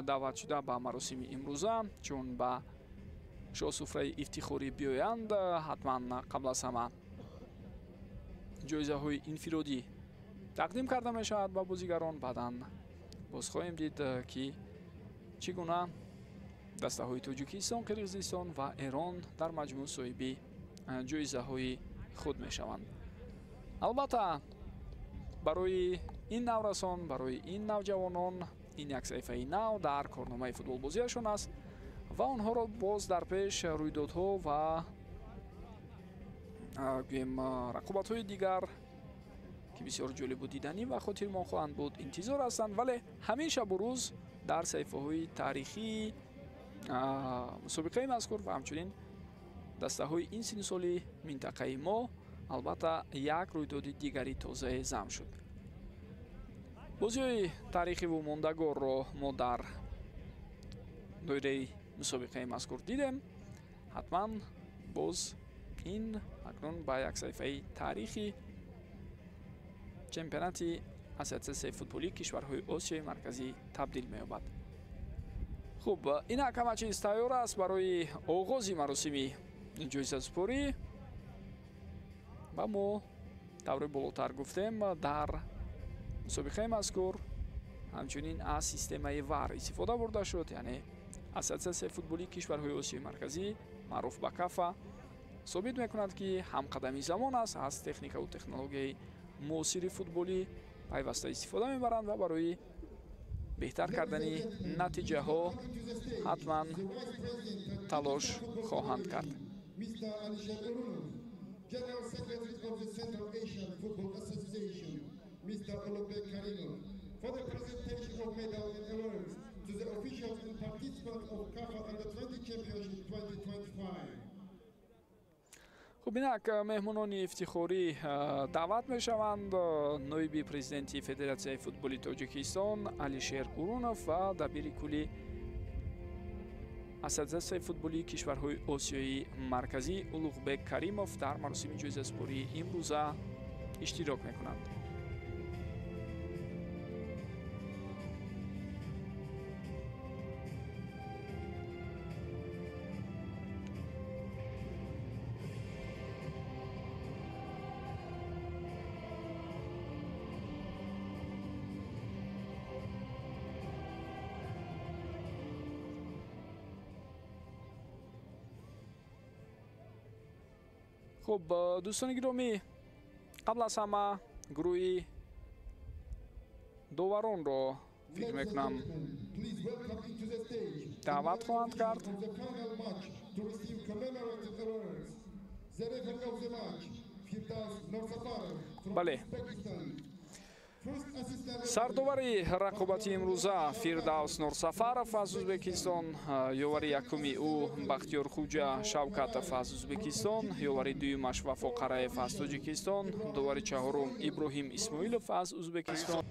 даъватшуда ба маросими имрӯза чун ба шоҳсуфраи ифтихорӣ биёянд, ҳатман қабл аз ҳама ҷоизаҳои инфиродӣ тақдим карда мешавад ба бозигарон. баъдан боз хоҳем дид ки чӣ гуна дастаҳои Тоҷикистон, Қирғизистон ва Эрон дар маҷмӯъ соҳиби ҷоизаҳои худ мешаванд. албатта барои ин наврасон, барои ин навҷавонон ин як саҳифаи нав дар корномаи футболбозиашон аст ва онҳоро боз дар пеш рӯйдодҳо ва гӯем рақобатҳои дигар ки бисёр ҷолибу диданӣ ва хотирмон хоҳанд буд интизор ҳастанд. вале ҳамин шабу рӯз дар саҳифаҳои таърихии мусобиқаи мазкур ва ҳамчунин дастаҳои ин синну соли минтақаи мо албатта як рӯйдоди дигари тозае зам шуд. бозиҳои таърихиву мондагорро мо дар доираи мусобиқаи мазкур дидем. ҳатман боз ин акнун ба як саҳифаи таърихи чемпионати ассотсиатсияи футболии кишварҳои осиёи марказӣ табдил меёбад. хуб, инак ҳама чиз тайёр аст барои оғози маросими ҷоизаспорӣ. ва мо тавре болотар гуфтем дар мусобиқаи мазкур ҳамчунин аз системаи ВАР истифода бурда шуд, яъне ассотсиатсияи футболии кишварҳои осиёи марказӣ маъруф ба кафа собит мекунад ки ҳамкадами замон аст, аз техникаву технологияи муосири футболӣ пайваста истифода мебаранд ва барои беҳтар кардани натиҷаҳо ҳатман талош хоҳанд кард. General Secretary of the Central Asian Football Association, Mr. Ologbek Karimov, for the presentation of medal and awards to the officials and participants of CAFA Under-20 Championship 2025. хуб, инак меҳмонони ифтихорӣ даъват мешаванд. ноиби президенти Федератсияи футболи Тоҷикистон Алишер Урунов ва дабири кулли ассотсиатсияи футболии кишварҳои осиёи марказӣ Улуғбек Каримов дар маросими ҷоизаспории имрӯза иштирок мекунанд. хуб, дӯстони гиромӣ, қабл аз ҳама гурӯҳи доваронро фикр мекунам даъват хоҳанд кард. бале, сардовари рақобати имрӯза Фирдавс Нурсафаров аз Ӯзбекистон, ёвари якуми ӯ Бахтиёрхӯҷа Шавкатов аз Ӯзбекистон, ёвари дуюмаш Вафо Қараев аз Тоҷикистон, довари чаҳорум Иброҳим Исмоилов аз Ӯзбекистон.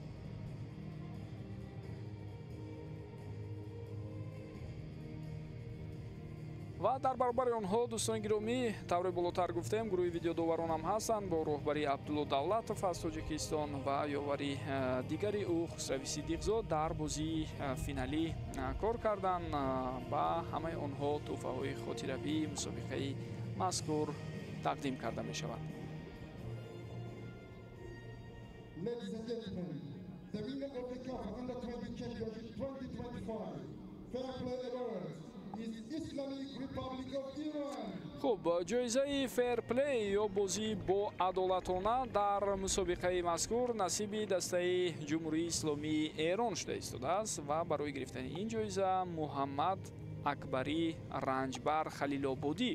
ва дар баробари онҳо дӯстони гиромӣ, тавре болотар гуфтем, гурӯҳи видеодоваронам ҳастанд бо роҳбари Абдулло Давлатов аз Тоҷикистон ва ёвари дигари ӯ Хусрави Сидиқзод дар бозии финалӣ кор карданд. ба ҳамаи онҳо тӯҳфаҳои хотиравии мусобиқаи мазкур тақдим карда мешавад. Ladies and gentlemen, the winner of the CAF Under-20 Championship 2025 Fair Play Awards is Islamic Republic of Iran. хуб ҷоизаи ферплей ё бозӣ бо адолатона дар мусобиқаи мазкур насиби дастаи ҷумҳурии исломии эрон шуда истодааст ва барои гирифтани ин ҷоиза муҳаммад акбарӣ ранҷбар халилободӣ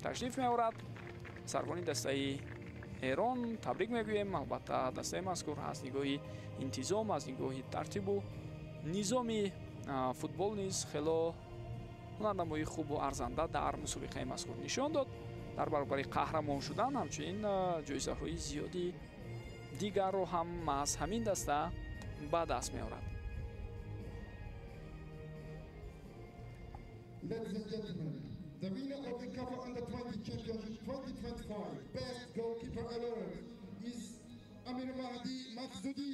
ташриф меорад. сарвони дастаи эрон табрик мегӯем. албатта дастаи мазкур аз нигоҳи интизом, аз нигоҳи тартибу низоми футбол низ хело ҳунарнамоии хубу арзанда дар мусобиқаи мазкур нишон дод. дар баробари қаҳрамон шудан ҳамчунин ҷоизаҳои зиёди дигарро ҳам аз ҳамин даста ба даст меорад. Ladies and gentlemen, the winner of the CAF Under-20 Championship 2025 Best Goalkeeper Award is Amir Mahdi Maqsoudi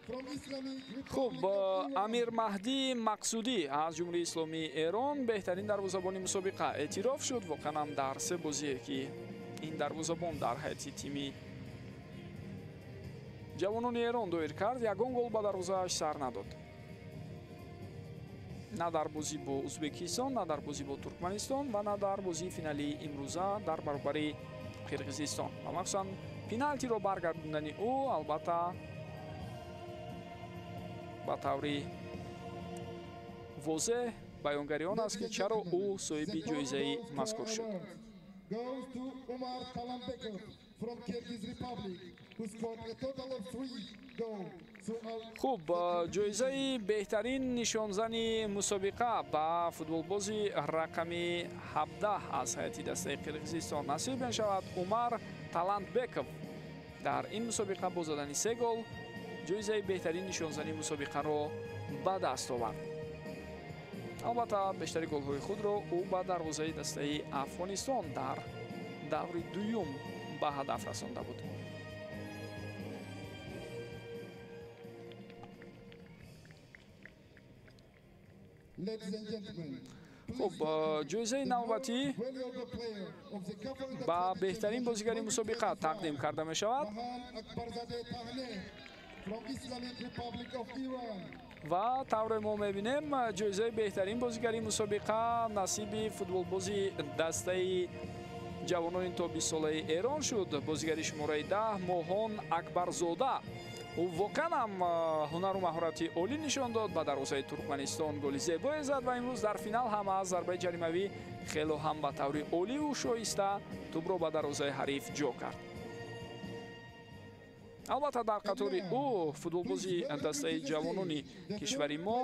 from Islamic хуб Republic of амир Iran. маҳдӣ мақсудӣ аз ҷумҳурии исломии эрон беҳтарин дарвозабони мусобиқа эътироф шуд. воқеан ҳам дар се бозие ки ин дарвозабон дар ҳайати тими ҷавонони эрон доир кард, ягон гол ба дарвозааш сар надод. на дар бозӣ бо узбекистон, на дар бозӣ бо туркманистон ва на дар бозии финалии имрӯза дар баробари қирғизистон ва махсусан пеналтиро баргардондани ӯ албатта ба таври возеҳ баёнгари он аст ки чаро ӯ соҳиби ҷоизаи мазкур шуд. Goes to Umar Kalambekov from Kyrgyz Republic, who scored a total of 3 goals. хуб ҷоизаи беҳтарин нишонзани мусобиқа ба футболбози рақами 17 аз ҳайати дастаи қирғизистон насиб мешавад. умар талантбеков дар ин мусобиқа бо задани 3 гол ҷоизаи беҳтарин нишонзани мусобиқаро ба даст овард. албатта бештари голҳои худро ӯ ба дарвозаи дастаи афғонистон дар даври дуюм ба ҳадаф расонда буд. Ladies and gentlemen, хуб ҷоизаи навбатӣ ба беҳтарин бозигари мусобиқа тақдим карда мешавад ва тавре мо мебинем ҷоизаи беҳтарин бозигари мусобиқа насиби футболбози дастаи ҷавонони то 20 солаи эрон шуд. бозигари шумораи 10 моҳон акбарзода ӯ воқеан ҳам ҳунару маҳорати олӣ нишон дод. ба дарвозаи туркманистон голи зебое зад ва имрӯз дар финал ҳам аз зарбаи ҷаримавӣ хело ҳам ба таври оливу шоиста тӯбро ба дарвозаи ҳариф ҷо кард. албатта дар қатори ӯ футболбози дастаи ҷавонони кишвари мо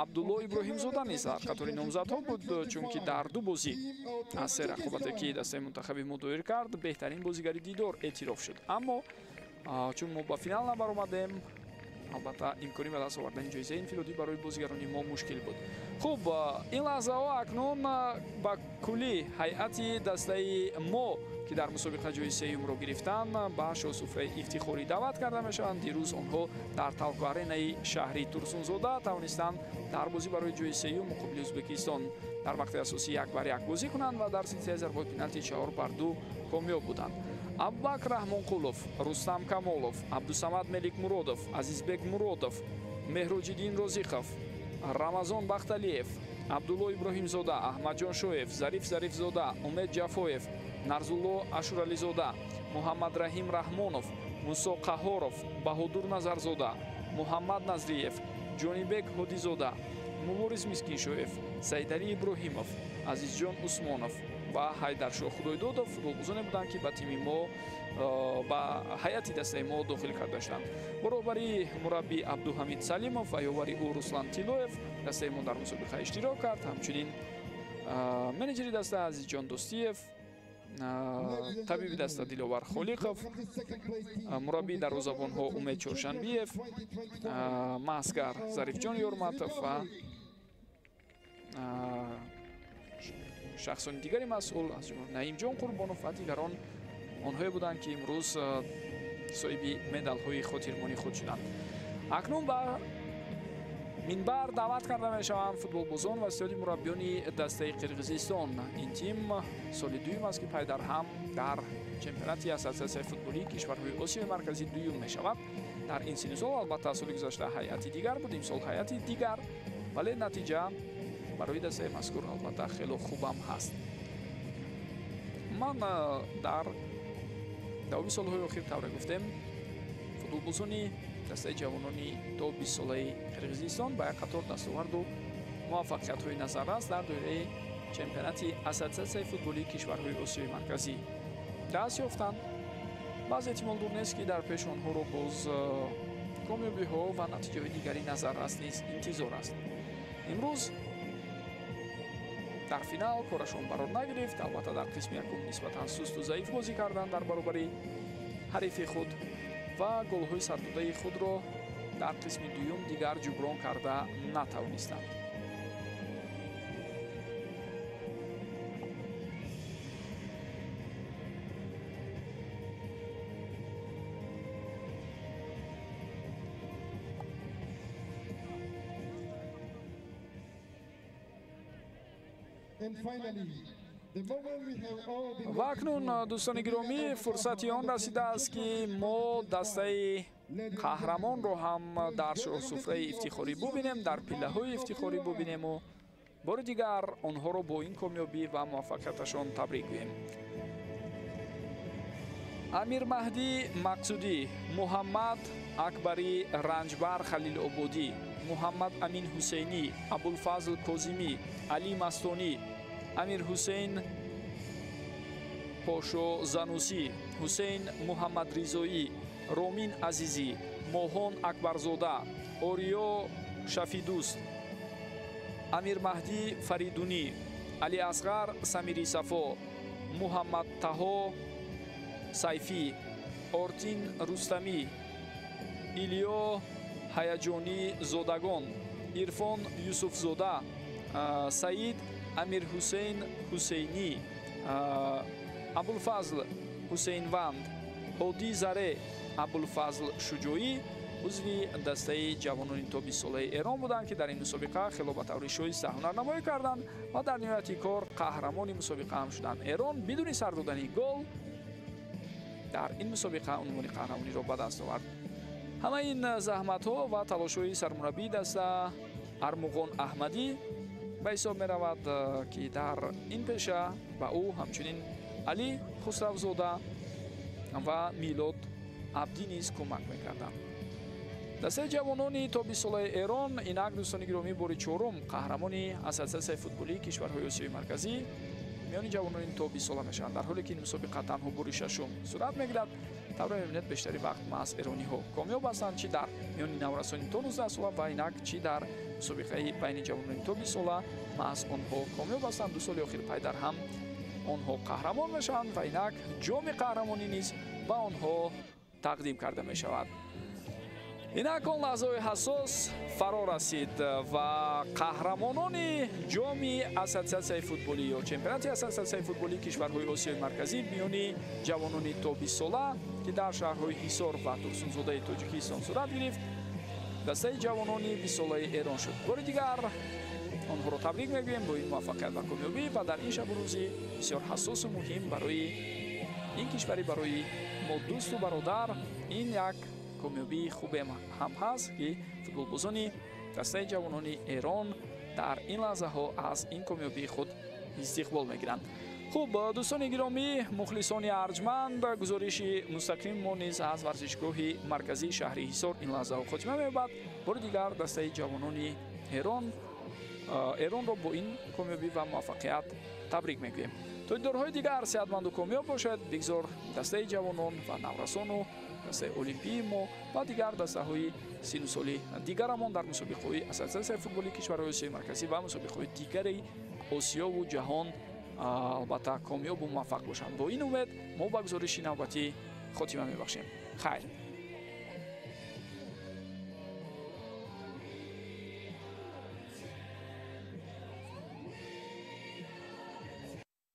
абдулло иброҳимзода низ дар қатори номзадҳо буд, чунки дар ду бозӣ аз се рақобате ки дастаи мунтахаби мо доир кард беҳтарин бозигари дидор эътироф шуд. аммо чун мо ба финал набаромадем, албатта имкони ба даст овардани ҷоизаи инфиродӣ барои бозигарони мо мушкил буд. хуб ин лаҳзаҳо акнун ба кулли ҳайати дастаи мо ки дар мусобиқа ҷои сеюмро гирифтанд ба шоҳсуфраи ифтихорӣ даъват карда мешаванд. дирӯз онҳо дар талко аренаи шаҳри турсунзода тавонистанд дар бозӣ барои ҷои сеюм муқобили ӯзбекистон дар вақти асосӣ 1-1 бозӣ кунанд ва дар силсилаи зарбаҳои пеналти 4-2 комёб буданд. абубакр раҳмонқулов, рустам камолов, абдусамад меликмуродов, азизбек муродов, меҳроҷиддин розиқов, рамазон бахталиев, абдулло иброҳимзода, аҳмадҷон шоев, зариф зарифзода, умед ҷафоев, нарзулло ашурализода, муҳаммад раҳим раҳмонов, мусо қаҳоров, баҳодур назарзода, муҳаммад назриев, ҷонибек ҳодизода, мубориз мискиншоев, сайдари иброҳимов, азизҷон усмонов ва ҳайдаршоҳ худойдодов футболбозоне буданд ки ба тими мо ба ҳайати дастаи мо дохил карда шуданд. бо роҳбари мураббӣ абдуҳамид салимов ва ёвари ӯ руслан тилоев дастаи мо дар мусобиқа иштирок кард. ҳамчунин менеҷери даста азизҷон достиев, табиби даста диловар холиқов, мураббии дарвозабонҳо умед чоршанбиев, маҳзгар зарифҷон ёрматов ва шахсони дигари масъул аз ҷумла наимҷон қурбонов ва дигарон онҳое буданд ки имрӯз соҳиби медалҳои хотирмони худ шуданд. акнун ба минбар даъват карда мешаванд футболбозон ва сиёди мураббиёни дастаи қирғизистон. ин тим соли дуюм аст ки пайдар ҳам дар чемпионати ассотсиатсияи футболии кишварҳои осиёи марказӣ дуюм мешавад. дар ин синну сол албатта соли гузашта ҳайати дигар буд, имсол ҳайати дигар, вале натиҷа барои дастаи мазкур албатта хело хубам ҳаст. ман дар давоми солҳои охир тавре гуфтем футболбозони дастаи ҷавонони то 20 солаи қирғизистон ба як қатор дастоварду муваффақиятҳои назаррас дар доираи чемпионати ассотсиатсияи футболии кишварҳои осиёи марказӣ даст ёфтанд. баъз эҳтимол дур нест ки дар пеш онҳоро боз комёбиҳо ва натиҷаҳои дигари назаррас низ интизор аст. имрӯз дар финал корашон барор нагирифт. албатта дар қисми якум нисбатан сусту заиф бозӣ карданд дар баробари ҳарифи худ ва голҳои сардодаи худро дар қисми дуюм дигар ҷуброн карда натавонистанд. ва акнун дӯстони гиромӣ фурсати он расидааст ки мо дастаи қаҳрамонро ҳам дар шоҳсуфраи ифтихорӣ бубинем, дар пиллаҳои ифтихорӣ бубинему бори дигар онҳоро бо ин комёбӣ ва муваффақияташон табрик гӯем. амирмаҳдӣ мақсудӣ, муҳаммад акбари ранҷбар халилободӣ, муҳаммад амин ҳусейнӣ, абулфазл козимӣ, али мастонӣ, амир ҳусейн пошо занусӣ, ҳусейн муҳаммадризоӣ, ромин азизӣ, моҳон акбарзода, ориё шафидӯст, амирмаҳдӣ фаридунӣ, алиасғар самири сафо, муҳаммад таҳо сайфӣ, ортин рустамӣ, илиё ҳаяҷонӣ зодагон, ирфон юсуфзода, саид амир ҳусейн ҳусейнӣ, абулфазл ҳусейнванд, ҳодӣ заре, абулфазл шуҷоӣ узви дастаи ҷавонони то 20 солаи Эрон буданд ки дар ин мусобиқа хело ба таври шоиста ҳунарнамоӣ карданд ва дар ниҳояти кор қаҳрамони мусобиқа ҳам шуданд. Эрон бидуни сар додани гол дар ин мусобиқа унвони қаҳрамониро ба даст овард. ҳама ин заҳматҳо ва талошҳои сармураббии даста армуғон аҳмадӣ ба ҳисоб меравад ки дар ин пеша ба ӯ ҳамчунин али хусравзода ва милод абдӣ низ кӯмак мекарданд. дастаи ҷавонони то 20 солаи Эрон инак дӯстони гиромӣ бори чорум қаҳрамони ассотсиатсияи футболии кишварҳои осиёи марказӣ миёни ҷавонони то 20 сола мешаванд, дар ҳоле ки ин мусобиқа танҳо бори шашум сурат мегирад. тавре мебинед бештари вақт маҳз эрониҳо комёб ҳастанд, чӣ дар миёни наврасони то 19 сола ва инак чӣ дар мусобиқаи байни ҷавонони то 20 сола маҳз онҳо комёб ҳастанд. ду соли охир пайдар ҳам онҳо қаҳрамон мешаванд ва инак ҷоми қаҳрамонӣ низ ба онҳо тақдим карда мешавад. инак он лаҳзаҳои ҳассос фаро расид ва қаҳрамонони ҷоми ассотсиатсияи футболӣ ё чемпионати ассотсиатсияи футболии кишварҳои осиёи марказӣ миёни ҷавонони то 20 сола ки дар шаҳрҳои ҳисор ва турсунзодаи тоҷикистон сурат гирифт дастаи ҷавонони 20 солаи Эрон шуд. бори дигар онҳоро табрик мегӯем бо ин муваффақият ва комёбӣ ва дар ин шабу рӯзи бисёр ҳассосу муҳим барои ин кишвари барои мо дӯсту бародар ин як комёбии хубе ҳам ҳаст ки футболбозони дастаи ҷавонони Эрон дар ин лаҳзаҳо аз ин комёбии худ истиқбол мегиранд. хуб дӯстони гиромӣ, мухлисони арҷманд, гузориши мустақим мо низ аз варзишгоҳи марказии шаҳри ҳисор ин лаҳзаҳо хотима меёбад. бори дигар дастаи ҷавонони Эронро бо ин комёбӣ ва муваффақият табрик мегӯем. то дидорҳои дигар сеҳатманду комёб бошед. бигзор дастаи ҷавонон ва наврасону дастаи олимпии мо ва дигар дастаҳои сину соли дигарамон дар мусобиқаҳои ассотсиатсияи футболии кишварҳои осиёи марказӣ ва мусобиқаҳои дигари осиёву ҷаҳон албатта комёбу муваффақ бошанд. бо ин умед мо ба гузориши навбатӣ хотима мебахшем. хайр.